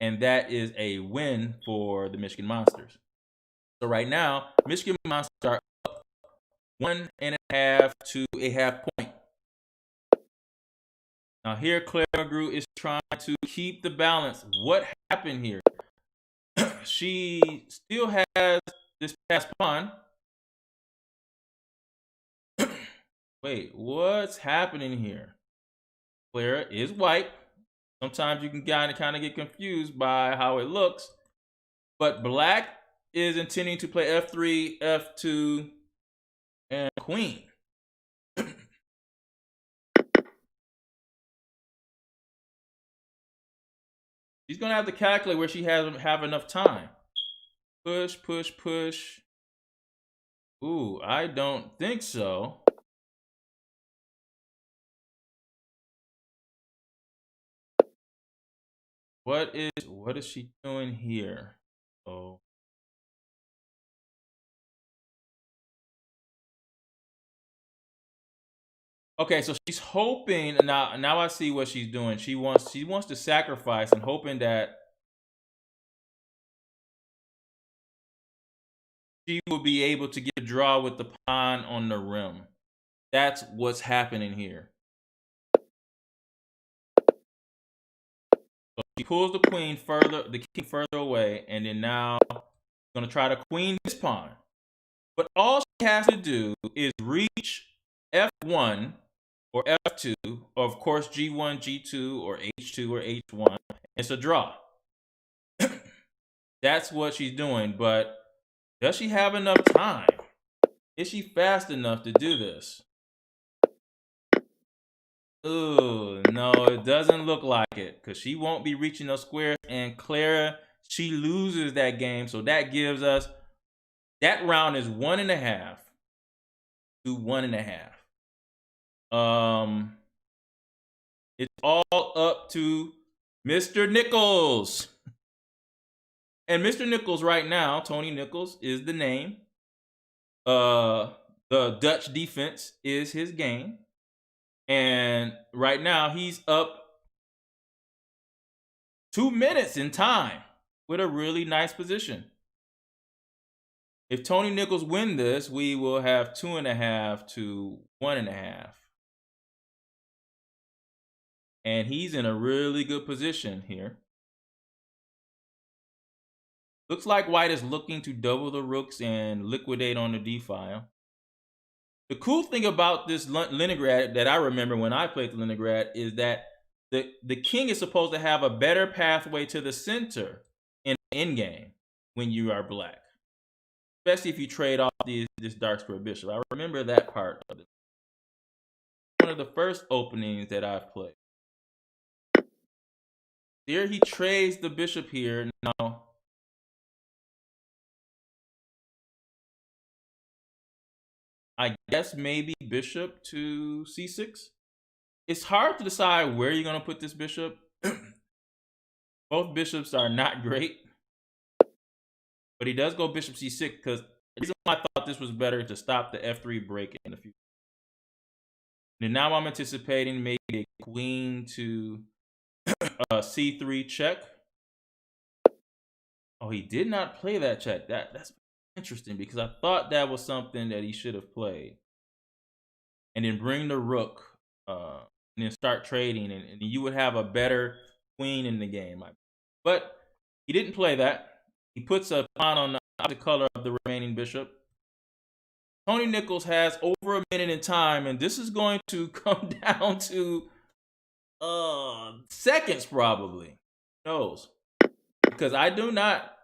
And that is a win for the Michigan Monsters. So right now, Michigan Monsters are up 1.5 to a half point. Now here, Claire McGrew is trying to keep the balance. What happened here? She still has this passed pawn. Wait, what's happening here? Clara is white. Sometimes you can kind of get confused by how it looks. But black is intending to play f3, f2, and queen. She's going to have to calculate where she has have enough time. Push, push, push. Ooh, I don't think so. What is she doing here? Oh. Okay, so she's hoping now I see what she's doing. She wants to sacrifice and hoping that she will be able to get a draw with the pawn on the rim. That's what's happening here. So she pulls the king further away, and then now going to try to queen this pawn. But all she has to do is reach f1 or f2, or of course g1, g2, or h2 or h1. It's a draw. That's what she's doing, but does she have enough time? Is she fast enough to do this? Ooh, no, it doesn't look like it, because she won't be reaching those squares, and Clara, she loses that game, so that gives us, that round is 1.5 to 1.5. It's all up to Mr. Nichols. And Mr. Nichols right now, Tony Nichols is the name. The Dutch defense is his game. And right now he's up 2 minutes in time with a really nice position. If Tony Nichols win this, we will have 2.5 to 1.5. And he's in a really good position here. Looks like white is looking to double the rooks and liquidate on the d-file. The cool thing about this Leningrad that I remember when I played the Leningrad is that the king is supposed to have a better pathway to the center in the endgame when you are black. Especially if you trade off this dark square bishop. I remember that part of it. One of the first openings that I've played. There he trades the bishop here. Now, I guess maybe bishop to c6. It's hard to decide where you're going to put this bishop. Both bishops are not great. But he does go bishop c6 because the reason why I thought this was better to stop the f3 break in the future. And now I'm anticipating maybe a queen to c3 check. Oh, he did not play that check. That's interesting because I thought that was something that he should have played. And then bring the rook and then start trading, and you would have a better queen in the game. But he didn't play that. He puts a pawn on the opposite color of the remaining bishop. Tony Nichols has over a minute in time, and this is going to come down to seconds probably. Who knows? Because I do not.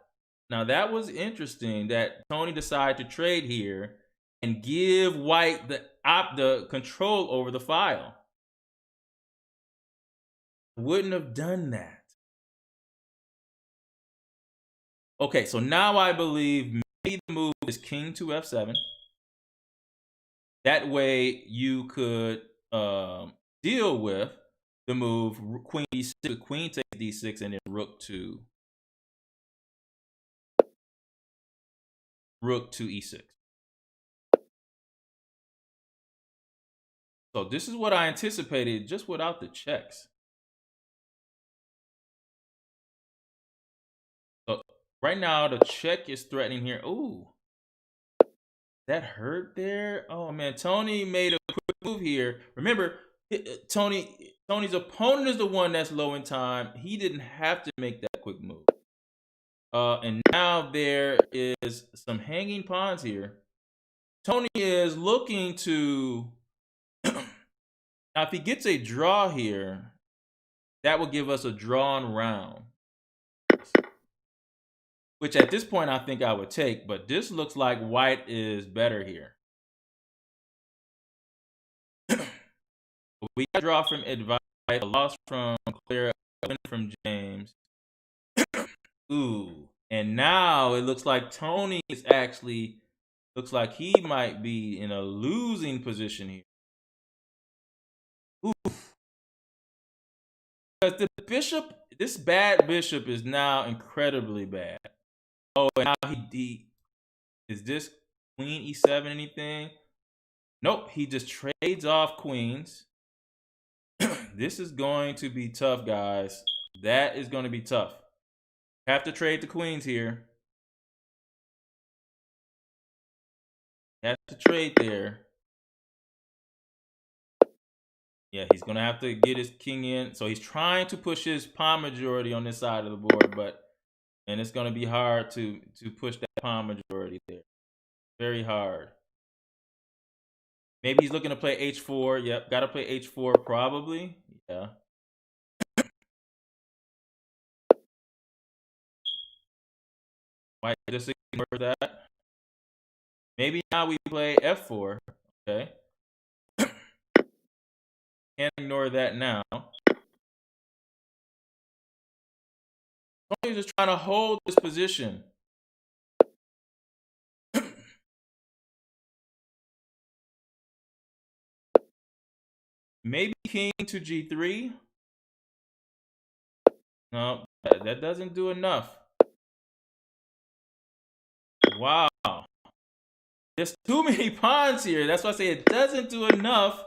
Now that was interesting that Tony decided to trade here and give white the control over the file. Wouldn't have done that. Okay, so now I believe maybe the move is king to f7. That way you could deal with the move queen d6, queen takes d6, and then rook to e6. So this is what I anticipated just without the checks. So right now the check is threatening here. Ooh, that hurt there. Oh man, Tony made a quick move here. Remember, Tony's opponent is the one that's low in time. He didn't have to make that quick move. And now there is some hanging pawns here. Tony is looking to Now, if he gets a draw here, that will give us a drawn round, which at this point I think I would take, but this looks like white is better here. We got a draw from Advice, a loss from Claire, a win from James. Ooh, and now it looks like Tony is actually, looks like he might be in a losing position here. Oof. Because the bishop, this bad bishop is now incredibly bad. Oh, and now he is this queen e7 anything? Nope, he just trades off queens. This is going to be tough, guys. That is going to be tough. Have to trade the queens here. Have to trade there. Yeah, he's going to have to get his king in. So he's trying to push his pawn majority on this side of the board, and it's going to be hard to push that pawn majority there. Very hard. Maybe he's looking to play h4. Yep, got to play h4 probably. Yeah. Might just ignore that. Maybe now we play f4. Okay. Can't ignore that now. Tony's just trying to hold this position. Maybe king to g3. No, that doesn't do enough. Wow. There's too many pawns here. That's why I say it doesn't do enough.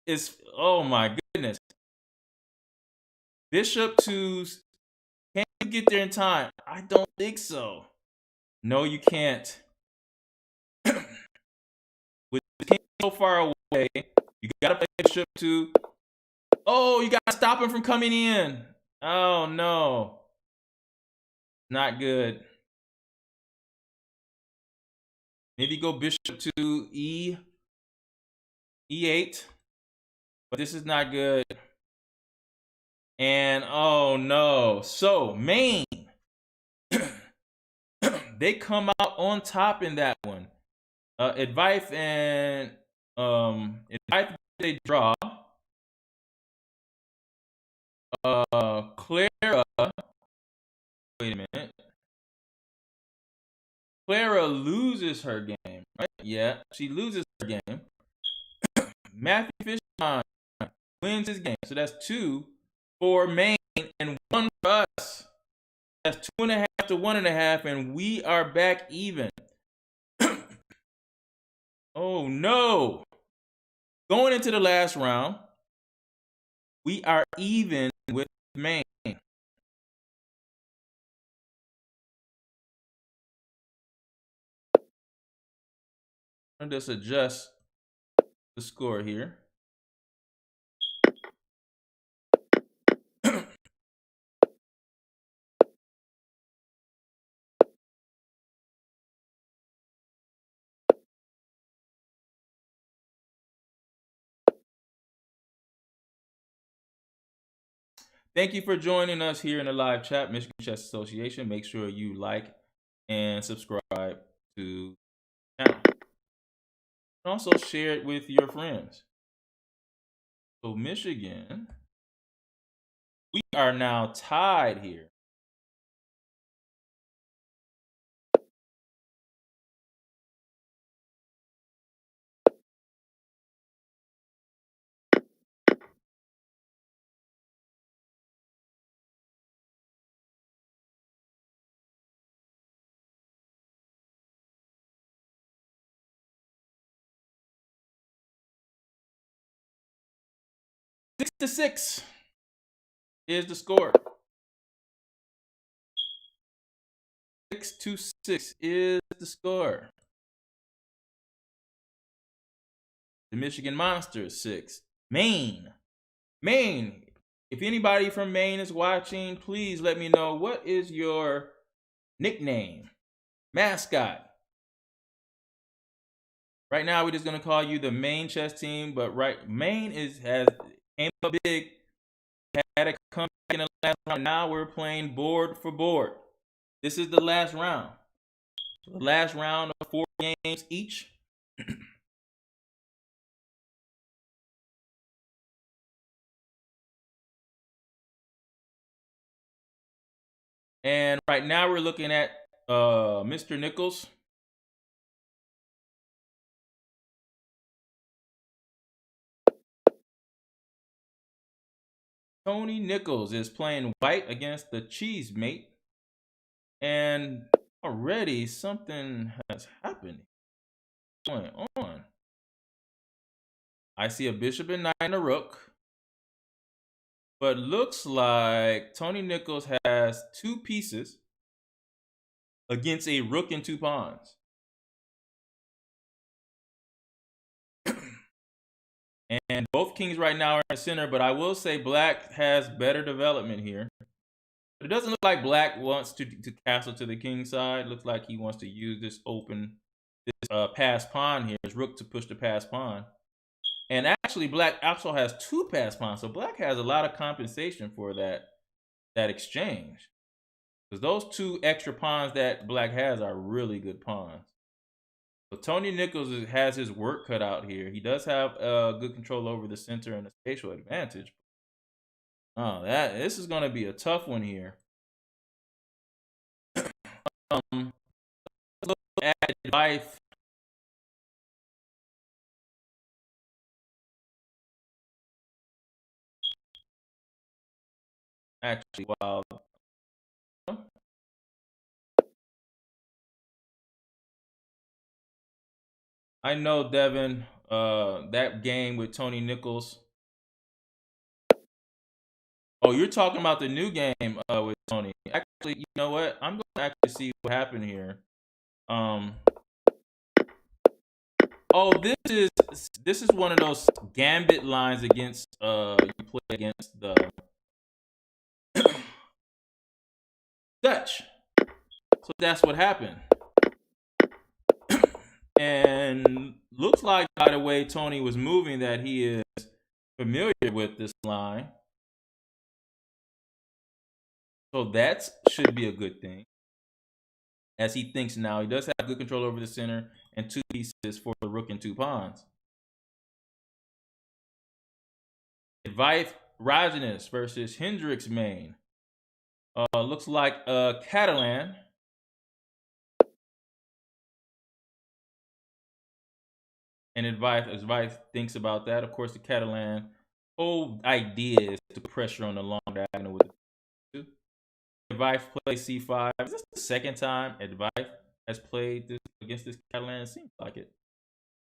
It's, oh my goodness. Bishop to, can you get there in time? I don't think so. No, you can't. With the king so far away, you gotta play bishop to, oh, you gotta stop him from coming in. Oh no. Not good. Maybe go bishop to e8. But this is not good. And oh no. So Maine. They come out on top in that one. Advice and Advice they draw. Clara. Wait a minute. Clara loses her game, right? Yeah, she loses her game. Matthew Fishman wins his game. So that's 2 for Maine and 1 for us. That's 2.5 to 1.5, and we are back even. Oh no. Going into the last round, we are even with Maine. I'll just adjust the score here. Thank you for joining us here in the live chat, Michigan Chess Association. Make sure you like and subscribe to the channel. And also share it with your friends. So Michigan, we are now tied here. Six to 6 is the score. 6 to 6 is the score. The Michigan Monsters 6. Maine. If anybody from Maine is watching, please let me know, what is your nickname, mascot? Right now, we're just gonna call you the main chess team. But Maine has came up big, had a comeback in the last round. Now we're playing board for board. This is the last round. The last round of 4 games each. And right now we're looking at Mr. Nichols. Tony Nichols is playing white against the cheese mate. And already something has happened. What's going on? I see a bishop and knight and a rook. But looks like Tony Nichols has 2 pieces against a rook and 2 pawns. And both kings right now are in the center, but I will say black has better development here. But it doesn't look like black wants to castle to the king side. It looks like he wants to use this passed pawn here, his rook to push the passed pawn. And actually, black also has 2 passed pawns, so black has a lot of compensation for that exchange. Because those 2 extra pawns that black has are really good pawns. So Tony Nichols has his work cut out here. He does have good control over the center and a spatial advantage. Oh, this is going to be a tough one here. Let's look at life. Actually, wow. I know, Devin, that game with Tony Nichols. Oh, you're talking about the new game with Tony. Actually, you know what? I'm going to actually see what happened here. Oh, this is one of those gambit lines against you play against the Dutch. So that's what happened. And looks like, by the way Tony was moving, that he is familiar with this line. So that should be a good thing. As he thinks now, he does have good control over the center and 2 pieces for the rook and 2 pawns. Advice Rajanis versus Hendricks Main. Looks like Catalan. And advice thinks about that. Of course, the Catalan whole idea is to pressure on the long diagonal with the 2. Advice plays c5. Is this the second time Advice has played this against this Catalan? It seems like it.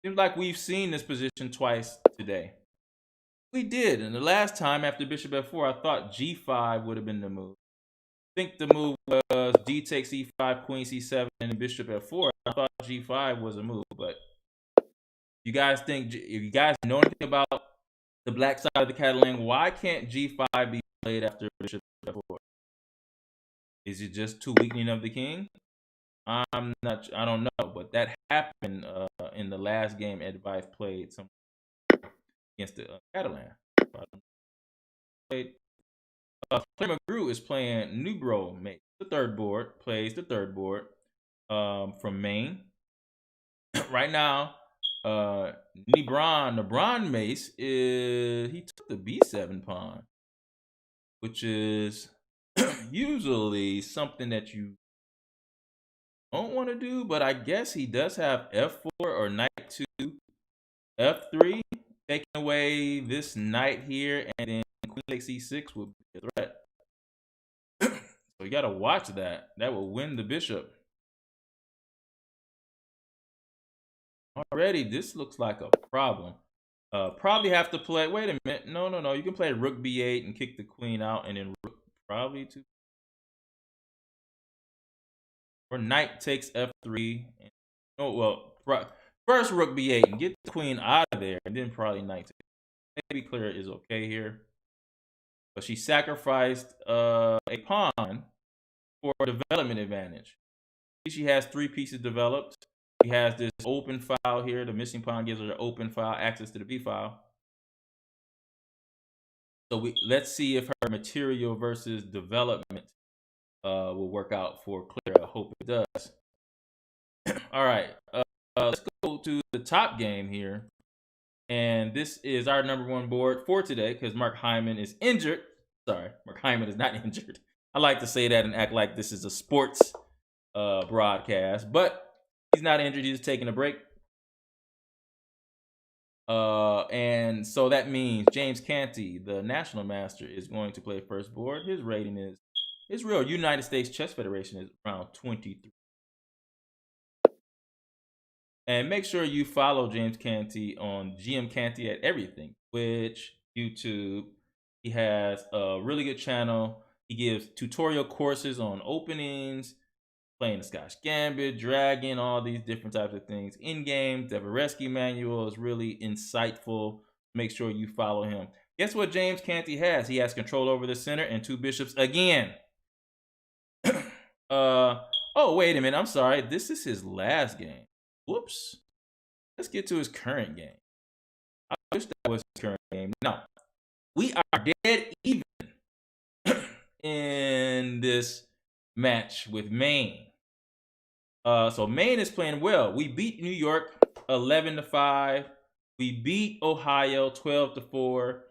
Seems like we've seen this position twice today. We did, and the last time after bishop f4, I thought g5 would have been the move. I think the move was d takes e5, queen c7, and then bishop f4. I thought g5 was a move, but you guys think, if you guys know anything about the black side of the Catalan, why can't g5 be played after bishop f4? Is it just too weakening of the king? I don't know, but that happened in the last game Advice played some against the Catalan. Clay McGrew is playing Nubro, the third board, plays the third board from Maine. Right now, Nebron Mace he took the b7 pawn, which is usually something that you don't want to do, but I guess he does have f4 or knight to f3, taking away this knight here, and then queen takes e6 would be a threat. So you got to watch that. That will win the bishop. Already, this looks like a problem. Probably have to play. Wait a minute. No. You can play rook b8 and kick the queen out, and then rook probably to. Or knight takes f3. Oh well, first rook b8 and get the queen out of there, and then probably knight. Maybe clear is okay here, but she sacrificed a pawn for a development advantage. She has 3 pieces developed. She has this open file here. The missing pawn gives her the open file, access to the B file. So let's see if her material versus development will work out for Clara. I hope it does. All right, let's go to the top game here. And this is our #1 board for today because Mark Hyman is injured. Sorry, Mark Hyman is not injured. I like to say that and act like this is a sports broadcast, but he's not injured. He's just taking a break. And so that means James Canty, the national master, is going to play first board. His rating is, his real United States Chess Federation is around 23. And make sure you follow James Canty on GM Canty at everything, Twitch, YouTube. He has a really good channel. He gives tutorial courses on openings, playing the Scotch Gambit, Dragon, all these different types of things. In-game, Dvoretzky manual is really insightful. Make sure you follow him. Guess what James Canty has? He has control over the center and 2 bishops again. Oh, wait a minute. I'm sorry. This is his last game. Whoops. Let's get to his current game. I wish that was his current game. No. We are dead even in this match with Maine. So Maine is playing well. We beat New York 11-5. We beat Ohio 12-4.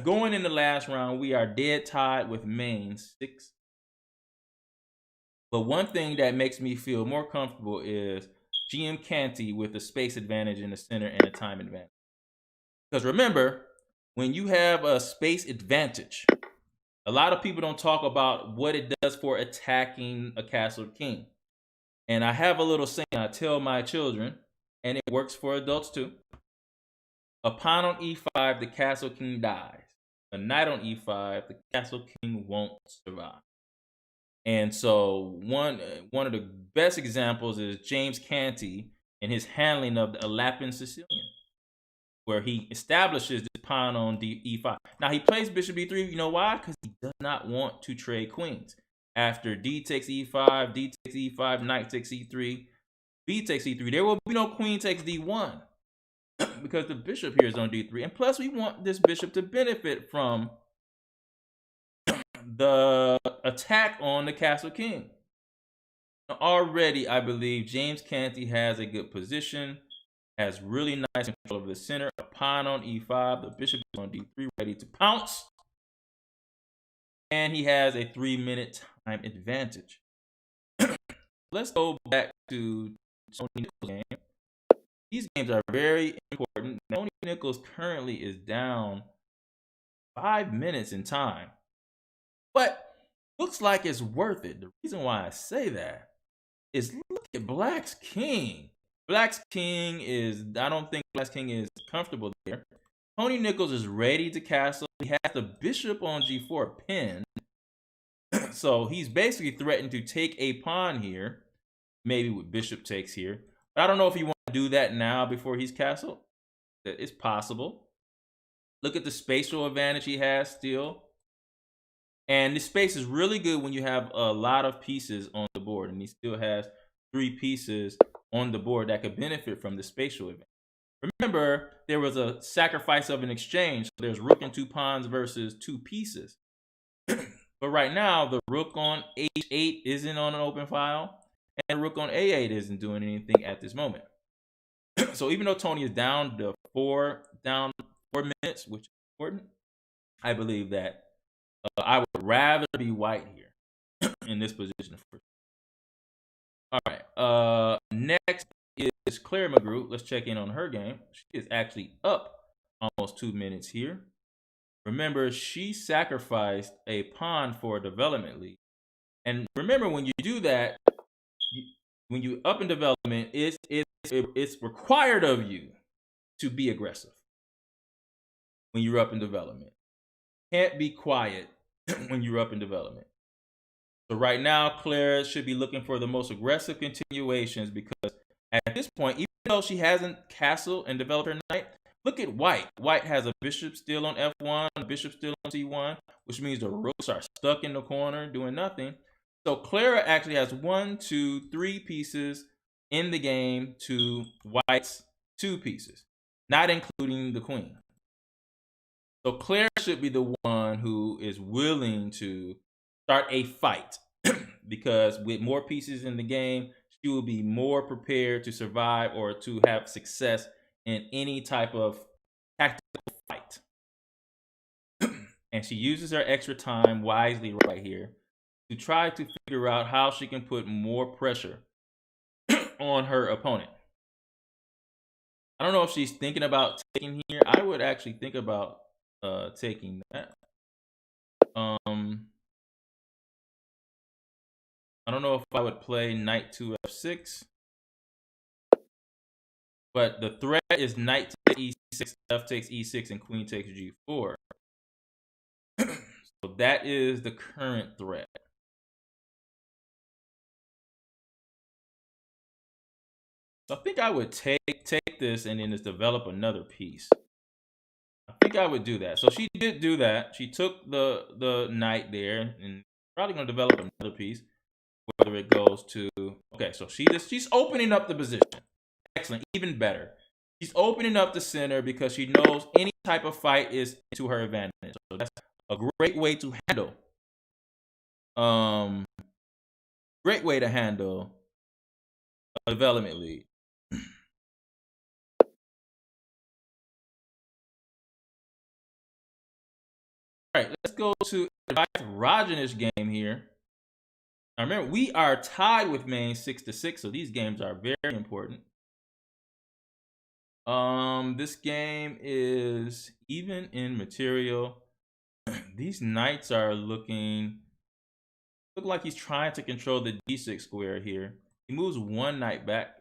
Going in the last round, we are dead tied with Maine 6. But one thing that makes me feel more comfortable is GM Canty with a space advantage in the center and a time advantage. Because remember, when you have a space advantage, a lot of people don't talk about what it does for attacking a castle king. And I have a little saying I tell my children, and it works for adults too. A pawn on e5, the castle king dies. A knight on e5, the castle king won't survive. And so one of the best examples is James Canty and his handling of the Alapin Sicilian, where he establishes this pawn on e5. Now he plays bishop d3. You know why? Because he does not want to trade queens. After d takes e5, d takes e5, knight takes e3, b takes e3, there will be no queen takes d1 because the bishop here is on d3. And plus, we want this bishop to benefit from the attack on the castle king. Already, I believe James Canty has a good position, has really nice control over the center. A pawn on e5, the bishop is on d3, ready to pounce. And he has a 3-minute time advantage. Let's go back to Tony Nichols' game. These games are very important. Tony Nichols currently is down 5 minutes in time. But looks like it's worth it. The reason why I say that is look at Black's king. Black's king is, I don't think Black's king is comfortable there. Tony Nichols is ready to castle. He has the bishop on g4 pinned. So he's basically threatened to take a pawn here. Maybe with bishop takes here. But I don't know if he wants to do that now before he's castled. That is possible. Look at the spatial advantage he has still. And this space is really good when you have a lot of pieces on the board. And he still has 3 pieces on the board that could benefit from the spatial advantage. Remember, there was a sacrifice of an exchange. So there's rook and 2 pawns versus 2 pieces. But right now, the rook on h8 isn't on an open file. And the rook on a8 isn't doing anything at this moment. So even though Tony is down 4 minutes, which is important, I believe that I would rather be white here in this position. All right. Next is Claire McGrew. Let's check in on her game. She is actually up almost 2 minutes here. Remember, she sacrificed a pawn for a development lead. And remember, when you do that, when you up in development, it's required of you to be aggressive when you're up in development. Can't be quiet when you're up in development. So right now, Claire should be looking for the most aggressive continuations because at this point, even though she hasn't castled and developed her knight, look at White. White has a bishop still on f1, a bishop still on c1, which means the rooks are stuck in the corner doing nothing. So Clara actually has 1, 2, 3 pieces in the game to white's 2 pieces, not including the queen. So Claire should be the one who is willing to start a fight because with more pieces in the game, she will be more prepared to survive or to have success in any type of tactical fight. And she uses her extra time wisely right here to try to figure out how she can put more pressure on her opponent. I don't know if she's thinking about taking here. I would actually think about taking that. I don't know if I would play knight to f6, but the threat is knight takes e6, f takes e6, and queen takes g4. So that is the current threat. So I think I would take this and then just develop another piece. I think I would do that. So she did do that. She took the knight there and probably going to develop another piece. Whether it goes to okay, so she's opening up the position. Excellent, even better. She's opening up the center because she knows any type of fight is to her advantage. So that's a great way to handle. Great way to handle a development lead. All right, let's go to Rajanish game here. Now remember, we are tied with main 6-6, so these games are very important. This game is even in material. These knights are look like he's trying to control the d6 square here. He moves one knight back.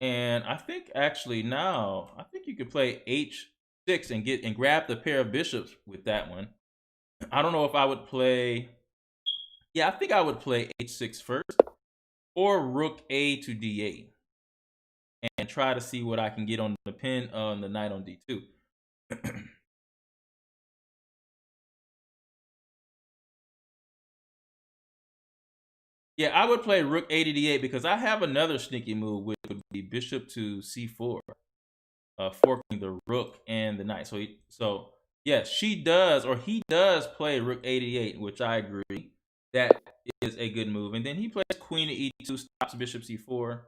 And I think actually now, I think you could play h6 and grab the pair of bishops with that one. I don't know if I would play. Yeah, I think I would play h6 first or rook a to d8 and try to see what I can get on the pin on the knight on d2. Yeah, I would play rook a to d8 because I have another sneaky move, which would be bishop to c4, forking the rook and the knight. So yes, she does, or he does play rook a to d8, which I agree that is a good move. And then he plays queen to e2, stops bishop c4.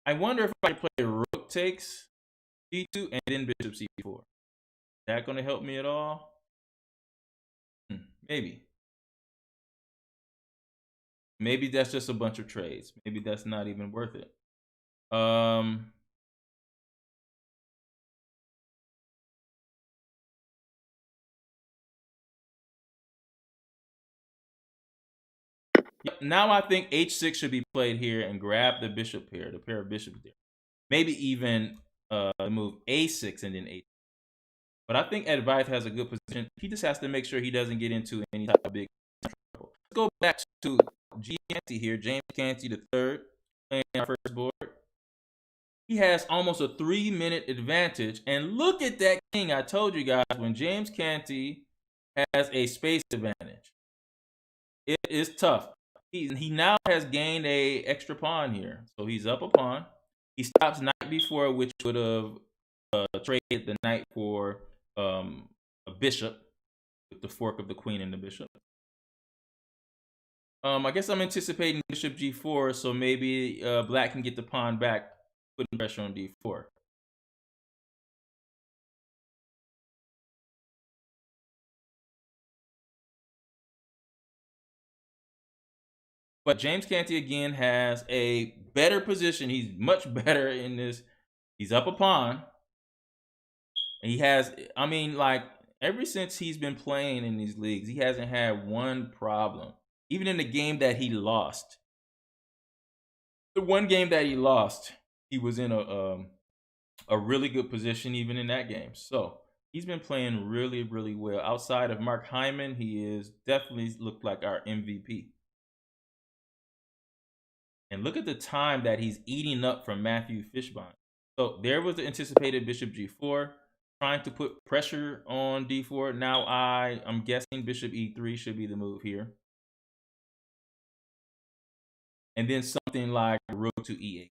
I wonder if I play rook takes d2 and then bishop c4. Is that going to help me at all? Maybe. Maybe that's just a bunch of trades. Maybe that's not even worth it. Yep, now I think h6 should be played here and grab the bishop pair, the pair of bishops there. Maybe even move a6 and then a6. But I think Advice has a good position. He just has to make sure he doesn't get into any type of big trouble. Let's go back to G. Canty here, James Canty III, playing our first board. He has almost a 3-minute advantage. And look at that king. I told you guys, when James Canty has a space advantage, it is tough. He now has gained a extra pawn here. So he's up a pawn. He stops knight before, which would have traded the knight for a bishop with the fork of the queen and the bishop. I guess I'm anticipating bishop g4, so maybe black can get the pawn back, putting pressure on d4. But James Canty again has a better position. He's much better in this. He's up a pawn. And he has, I mean, like, ever since he's been playing in these leagues, he hasn't had one problem. Even in the game that he lost. The one game that he lost, he was in a really good position even in that game. So he's been playing really, really well. Outside of Mark Hyman, he is definitely looked like our MVP. And look at the time that he's eating up from Matthew Fishbine. So there was the anticipated bishop g4, trying to put pressure on d4. Now I'm guessing bishop e3 should be the move here. and then something like rook to e8.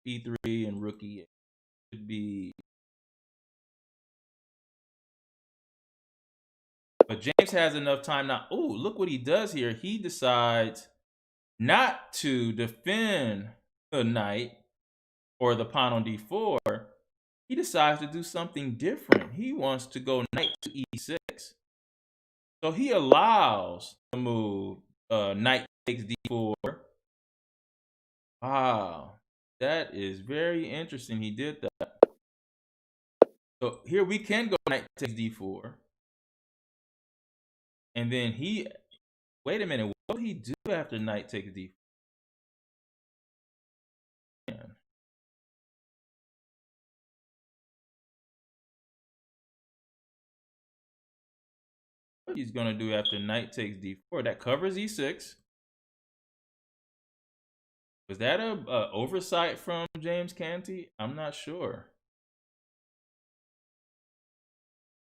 e3 and rook e8 should be. But James has enough time now. Oh, look what he does here. He decides not to defend the knight or the pawn on d4. He decides to do something different. He wants to go knight to e6. So he allows the move knight takes d4. Wow, that is very interesting. He did that. So here we can go knight takes d4. And then he, wait a minute, what will he do after knight takes d4? What he's going to do after knight takes d4, that covers e6. Was that a oversight from James Canty? I'm not sure.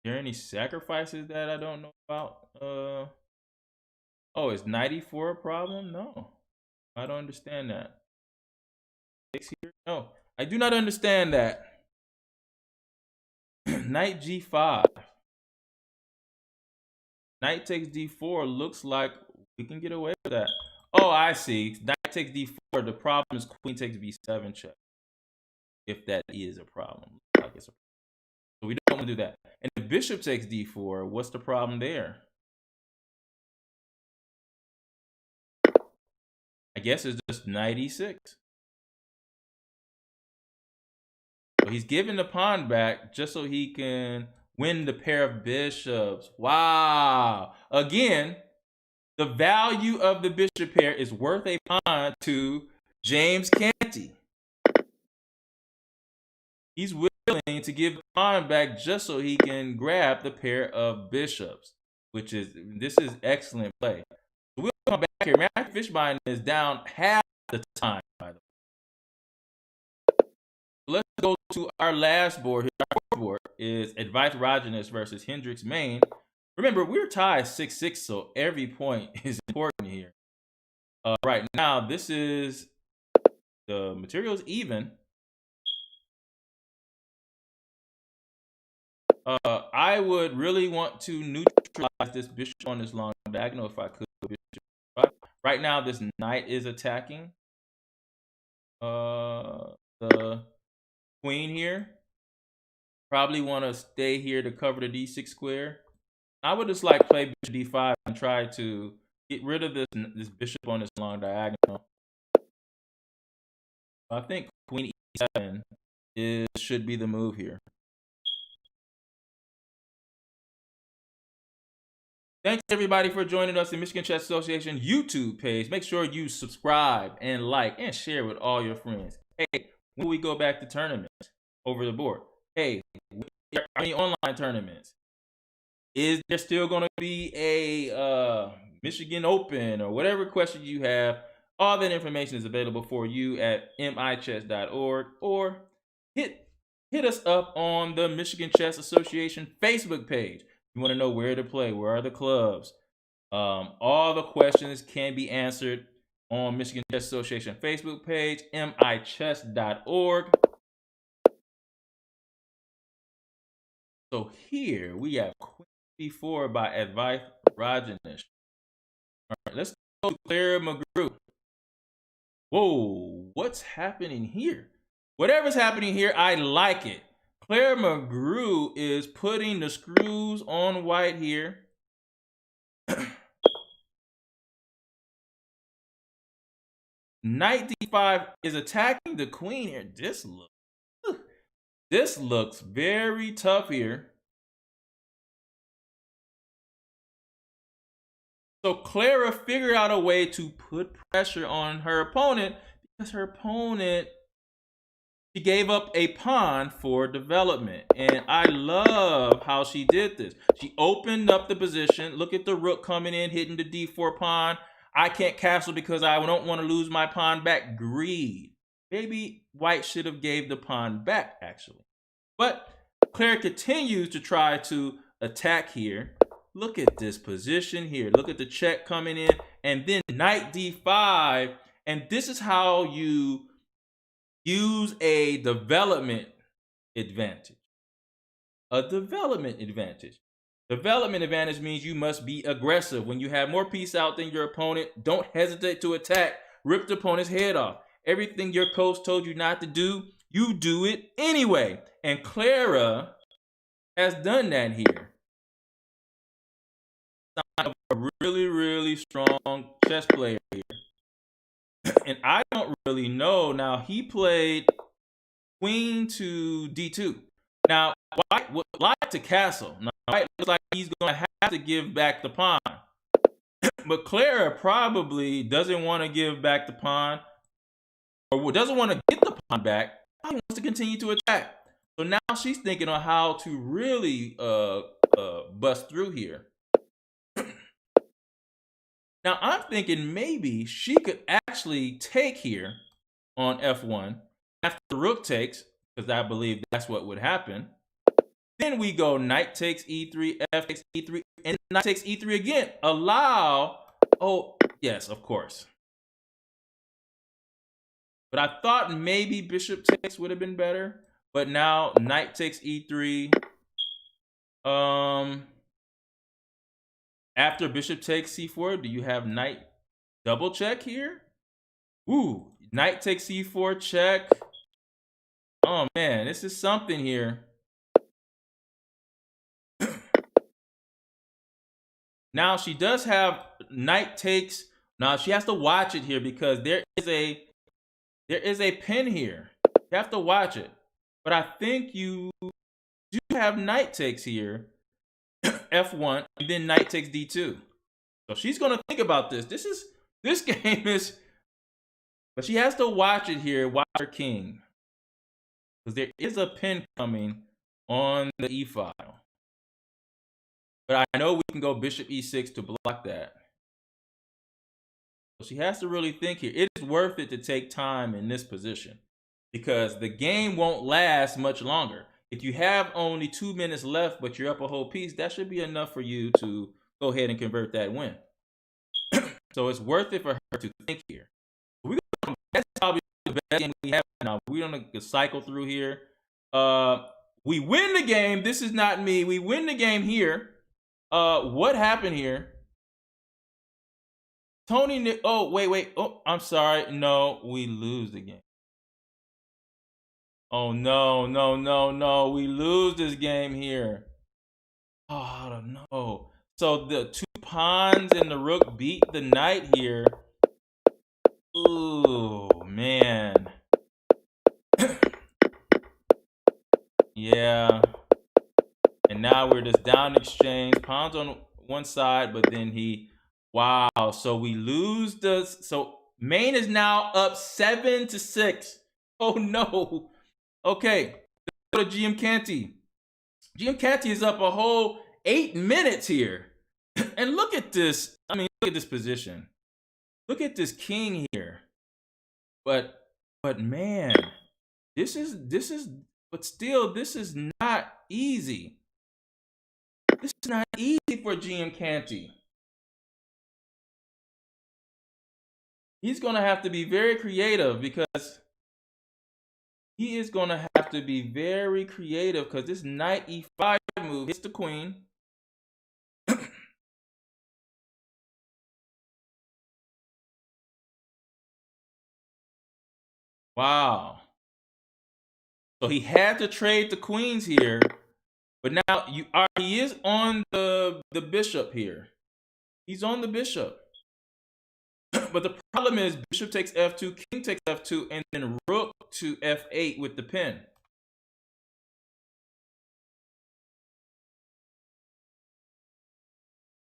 Are there any sacrifices that I don't know about? Oh, is knight e4 a problem? No, I don't understand that. No, I do not understand that. Knight g5. Knight takes d4 looks like we can get away with that. Oh, I see. Knight takes d4. The problem is queen takes b7 check. If that is a problem. Like it's a problem. So we don't want to do that. And if bishop takes d4, what's the problem there? I guess it's just knight e6. So he's giving the pawn back just so he can win the pair of bishops. Wow. Again, the value of the bishop pair is worth a pawn to James Canty. He's willing to give the pawn back just so he can grab the pair of bishops, this is excellent play. So we'll come back here. Matthew Fishbein is down half the time, by the way. Let's go to our last board here. Our fourth board is Advice Rajanesh versus Hendricks Main. Remember, we're tied 6-6, so every point is important here. Right now, this is the material's even. I would really want to neutralize this bishop on this long diagonal if I could. Right now, this knight is attacking the queen here. Probably want to stay here to cover the d6 square. I would just like play bishop d5 and try to get rid of this bishop on this long diagonal. I think queen e7 should be the move here. Thanks everybody for joining us in Michigan Chess Association YouTube page. Make sure you subscribe and like and share with all your friends. Hey, when we go back to tournaments over the board? Hey, are any online tournaments? Is there still going to be a Michigan Open or whatever question you have? All that information is available for you at michess.org, or hit us up on the Michigan Chess Association Facebook page. You want to know where to play, where are the clubs? All the questions can be answered on Michigan Chess Association Facebook page, michess.org. So here we have Queen B4 by Advice Rajanesh. All right, let's go to Clara McGrew. Whoa, what's happening here? Whatever's happening here, I like it. Clara McGrew is putting the screws on white here. Knight d5 is attacking the queen here. This looks very tough here. So Clara figured out a way to put pressure on her opponent because her opponent, she gave up a pawn for development. And I love how she did this. She opened up the position. Look at the rook coming in, hitting the d4 pawn. I can't castle because I don't want to lose my pawn back. Greed. Maybe white should have gave the pawn back, actually. But Clara continues to try to attack here. look at this position here. Look at the check coming in, and then knight d5. And this is how you use a development advantage. A development advantage. Development advantage means you must be aggressive. When you have more piece out than your opponent, don't hesitate to attack. Rip the opponent's head off. Everything your coach told you not to do, you do it anyway. And Clara has done that here. A really, really strong chess player here. And I don't really know. Now, he played queen to d2. Now, white would like to castle. Now, white looks like he's going to have to give back the pawn. But Clara probably doesn't want to give back the pawn, or doesn't want to get the pawn back. She wants to continue to attack. So now she's thinking on how to really bust through here. Now I'm thinking maybe she could actually take here on f1 after the rook takes, because I believe that's what would happen. Then we go knight takes e3, f takes e3, and knight takes e3 again. Allow, oh yes, of course. But I thought maybe bishop takes would have been better. But now knight takes e3. After bishop takes c4, do you have knight double check here? Ooh, knight takes c4 check. Oh man, this is something here. Now she does have knight takes. Now she has to watch it here because there is a pin here. You have to watch it. But I think you do have knight takes here. f1, and then knight takes d2. So she's going to think about this. This game is, but she has to watch it here. Watch her king, because there is a pin coming on the e file. But I know we can go bishop e6 to block that. So she has to really think here. It is worth it to take time in this position, because the game won't last much longer. If you have only 2 minutes left, but you're up a whole piece, that should be enough for you to go ahead and convert that win. So it's worth it for her to think here. That's probably the best game we have now. We're going to cycle through here. We win the game. This is not me. We win the game here. What happened here? Tony, oh, wait. Oh, I'm sorry. No, we lose the game. Oh, no. We lose this game here. Oh, I don't know. So the 2 pawns and the rook beat the knight here. Ooh, man. Yeah. And now we're just down exchange. Pawns on one side, but then he... Wow. So we lose the... So Main is now up 7-6. Oh, no. Okay, let's go to GM Canty. GM Canty is up a whole 8 minutes here. And look at this. I mean, look at this position. Look at this king here. But man, but still, this is not easy. This is not easy for GM Canty. He's going to have to be very creative, because he is going to have to be very creative, because this knight e5 move hits the queen. Wow. So he had to trade the queens here. But now he is on the bishop here. He's on the bishop. But the problem is bishop takes f2, king takes f2, and then rook to f8 with the pin.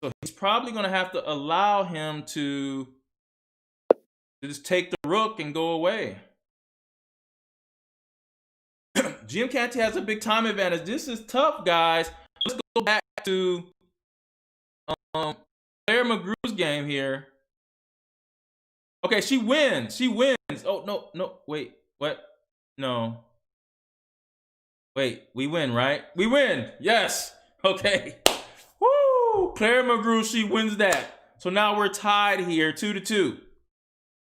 So he's probably going to have to allow him to just take the rook and go away. GM Canty has a big time advantage. This is tough, guys. Let's go back to Claire McGrew's game here. Okay, she wins. Oh, no, wait, what? No. Wait, we win, right? We win, yes. Okay. Woo! Claire Magrucci wins that. So now we're tied here, 2-2.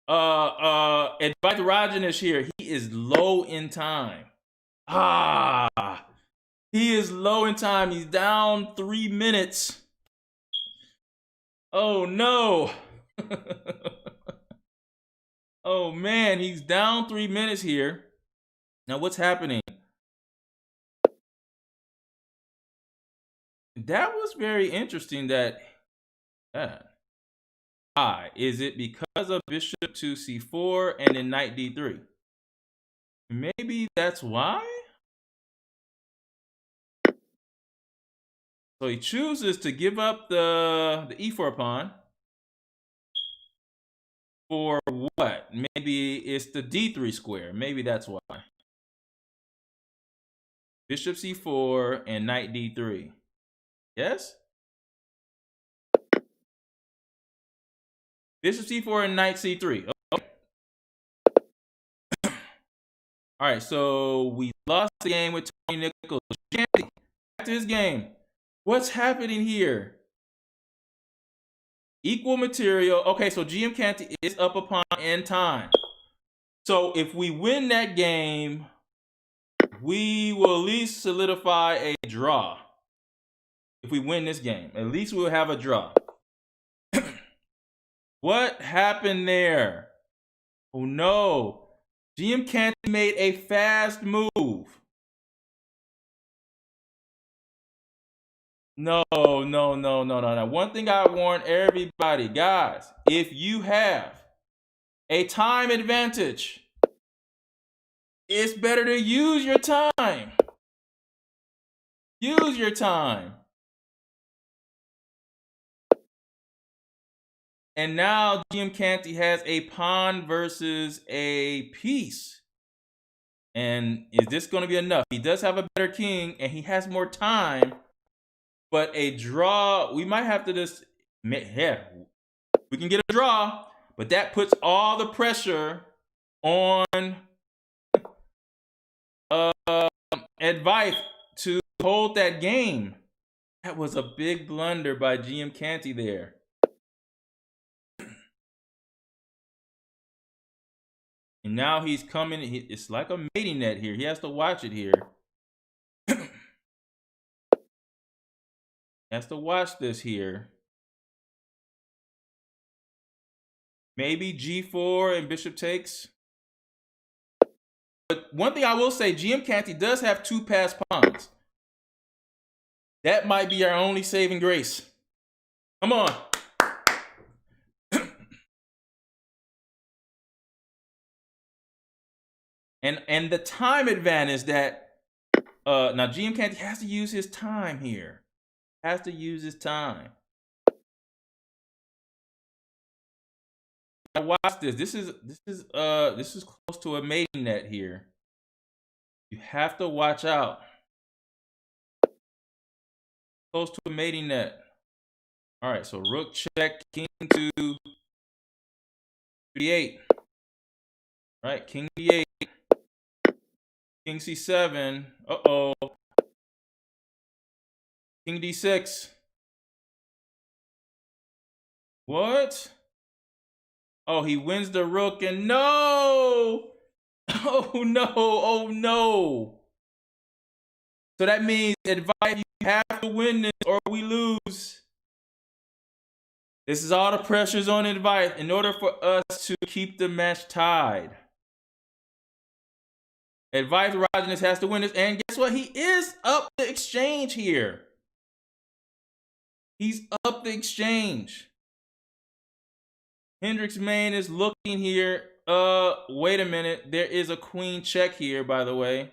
Advice Rajanesh here. He is low in time. He is low in time. He's down 3 minutes. Oh no. Oh man, he's down 3 minutes here. Now what's happening? That was very interesting that is it because of bishop to c4 and then knight d3? Maybe that's why? So he chooses to give up the e4 pawn. For what? Maybe it's the d3 square. Maybe that's why. Bishop c4 and knight d3. Yes? Bishop c4 and knight c3. Okay. All right, so we lost the game with Tony Nichols. Back to his game. What's happening here? Equal material. Okay, so GM Canty is up a pawn in time. So if we win that game, we will at least solidify a draw. If we win this game, at least we'll have a draw. What happened there? Oh no. GM Canty made a fast move. No. One thing I warn everybody, guys, if you have a time advantage, it's better to use your time. Use your time. And now GM Canty has a pawn versus a piece. And is this going to be enough? He does have a better king and he has more time. But a draw, we might have to just, yeah, we can get a draw, but that puts all the pressure on Advice to hold that game. That was a big blunder by GM Canty there. And now he's coming, it's like a mating net here. He has to watch it here. Has to watch this here. Maybe g4 and bishop takes. But one thing I will say, GM Canty does have 2 passed pawns. That might be our only saving grace. Come on. and the time advantage that now GM Canty has to use his time here. Has to use his time. Now watch this. This is close to a mating net here. You have to watch out. Close to a mating net. All right, so rook check, king to d8. Right, king d8. King c7. Uh-oh. King d6. What? Oh, he wins the rook and no! Oh no, oh no. So that means Advice, you have to win this or we lose. This is all the pressures on Advice in order for us to keep the match tied. Advice Rajanesh has to win this, and guess what? He is up the exchange here. He's up the exchange. Hendricks Main is looking here. Wait a minute. There is a queen check here, by the way.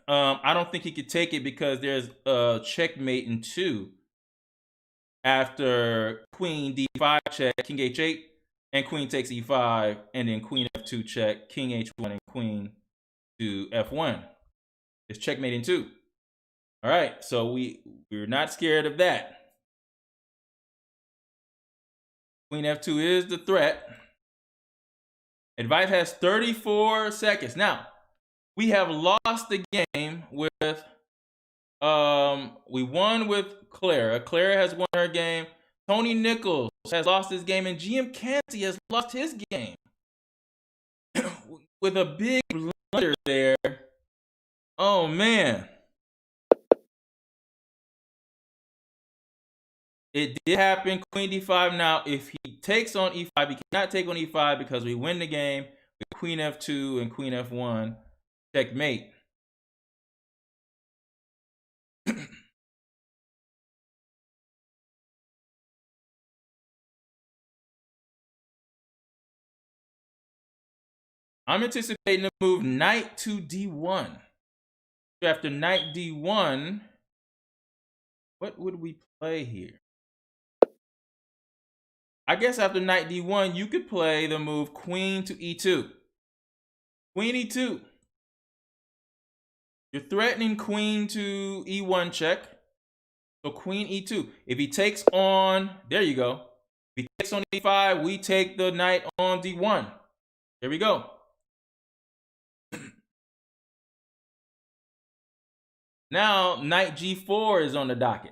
I don't think he could take it because there's a checkmate in 2. After queen d5 check, king h8, and queen takes e5, and then queen f2 check, king h1, and queen to f1. It's checkmate in 2. All right, so we're not scared of that. Queen f2 is the threat. Advice has 34 seconds. Now, we have lost the game with We won with Clara. Clara has won her game. Tony Nichols has lost his game, and GM Canty has lost his game with a big blunder there. Oh man. It did happen. Queen d5. Now, if he takes on e5, he cannot take on e5 because we win the game with queen f2 and queen f1. Checkmate. I'm anticipating the move knight to d1. After knight d1, what would we play here? I guess after knight d1, you could play the move queen to e2. Queen e2. You're threatening queen to e1 check. So queen e2. If he takes on, there you go. If he takes on e5, we take the knight on d1. There we go. Now, knight g4 is on the docket.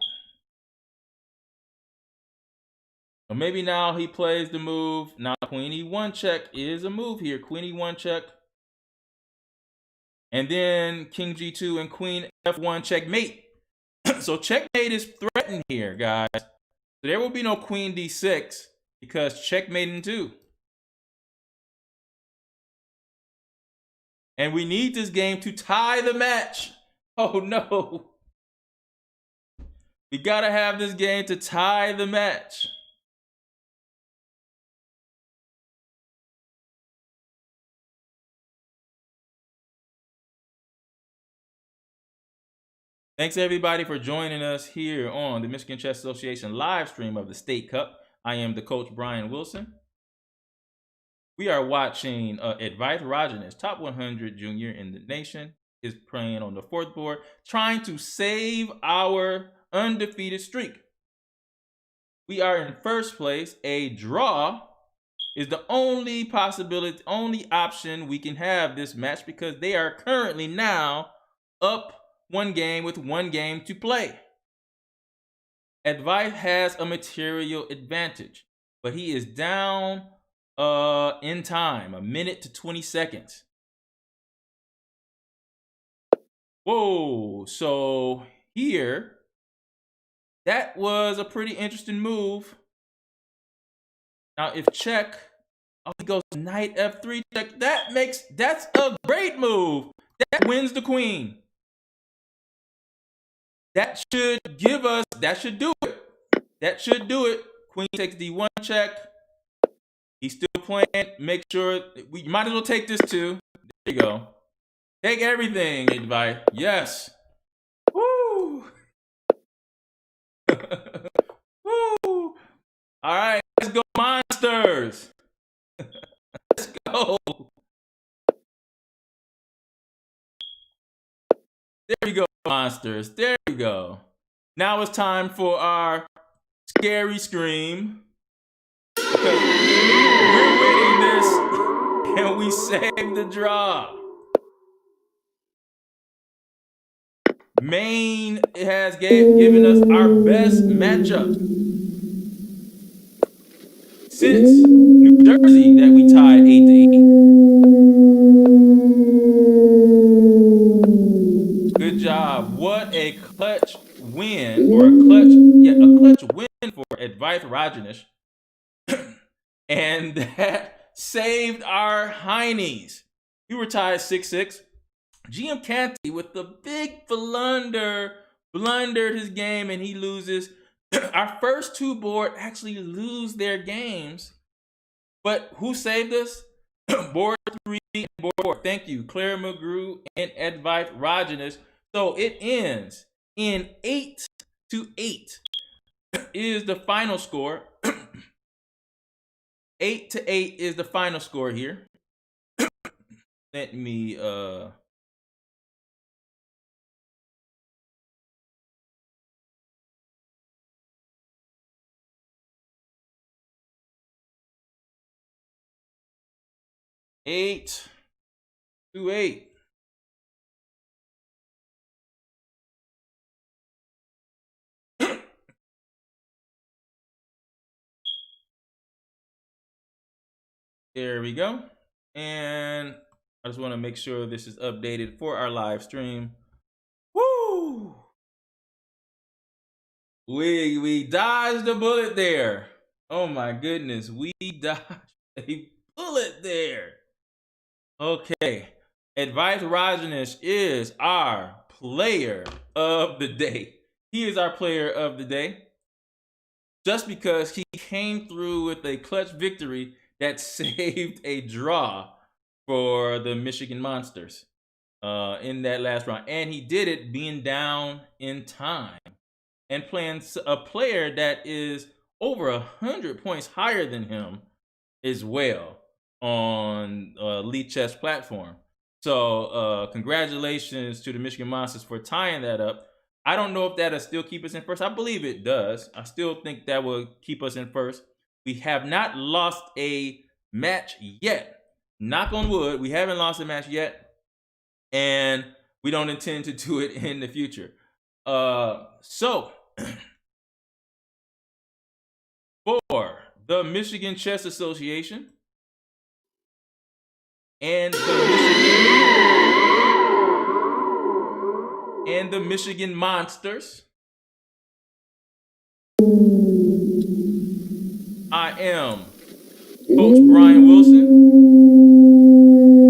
So maybe now he plays the move. Now, queen e1 check is a move here. Queen e1 check. And then king g2 and queen f1 checkmate. So checkmate is threatened here, guys. So there will be no queen d6 because checkmate in 2. And we need this game to tie the match. Oh no. We gotta have this game to tie the match. Thanks everybody for joining us here on the Michigan Chess Association live stream of the State Cup. I am the coach, Brian Wilson. We are watching Advice Rajanesh, top 100 junior in the nation, is playing on the 4th board, trying to save our undefeated streak. We are in 1st place. A draw is the only possibility, only option we can have this match because they are currently now up 1 game with 1 game to play. Advice has a material advantage, but he is down in time, 1 minute to 20 seconds. Whoa, so here, that was a pretty interesting move. Now if check, oh, he goes knight f3 check. That's a great move. That wins the queen. That should give us, that should do it. That should do it. Queen takes d1 check. He's still playing. Make sure, we might as well take this too. There you go. Take everything, Advice. Yes. Woo. Woo. All right, let's go monsters. Let's go. There we go, monsters. There we go. Now it's time for our scary scream. Because we're winning this and we saved the draw. Maine has given us our best matchup since New Jersey that we tied 8-8. Good job. What a clutch win, or a clutch win for Advice Rajanesh. And that saved our heinies. We were tied 6-6. GM Canty with the big blunder blundered his game and he loses. Our first 2 board actually lose their games. But who saved us? Board 3 and board 4. Thank you, Claire McGrew and Advice Rajanesh. So it ends in 8-8 is the final score. 8-8 is the final score here. Let me eight to 8. There we go. And I just want to make sure this is updated for our live stream. Woo! We dodged a bullet there. Oh my goodness, we dodged a bullet there. Okay, Advice Rajanish is our player of the day. He is our player of the day just because he came through with a clutch victory that saved a draw for the Michigan Monsters in that last round. And he did it being down in time and playing a player that is over 100 points higher than him as well on Elite Chess platform. So congratulations to the Michigan Monsters for tying that up. I don't know if that'll still keep us in first. I believe it does. I still think that will keep us in first. We have not lost a match yet. Knock on wood, we haven't lost a match yet. And we don't intend to do it in the future. So, for the Michigan Chess Association and the Michigan Monsters, I am Coach Brian Wilson.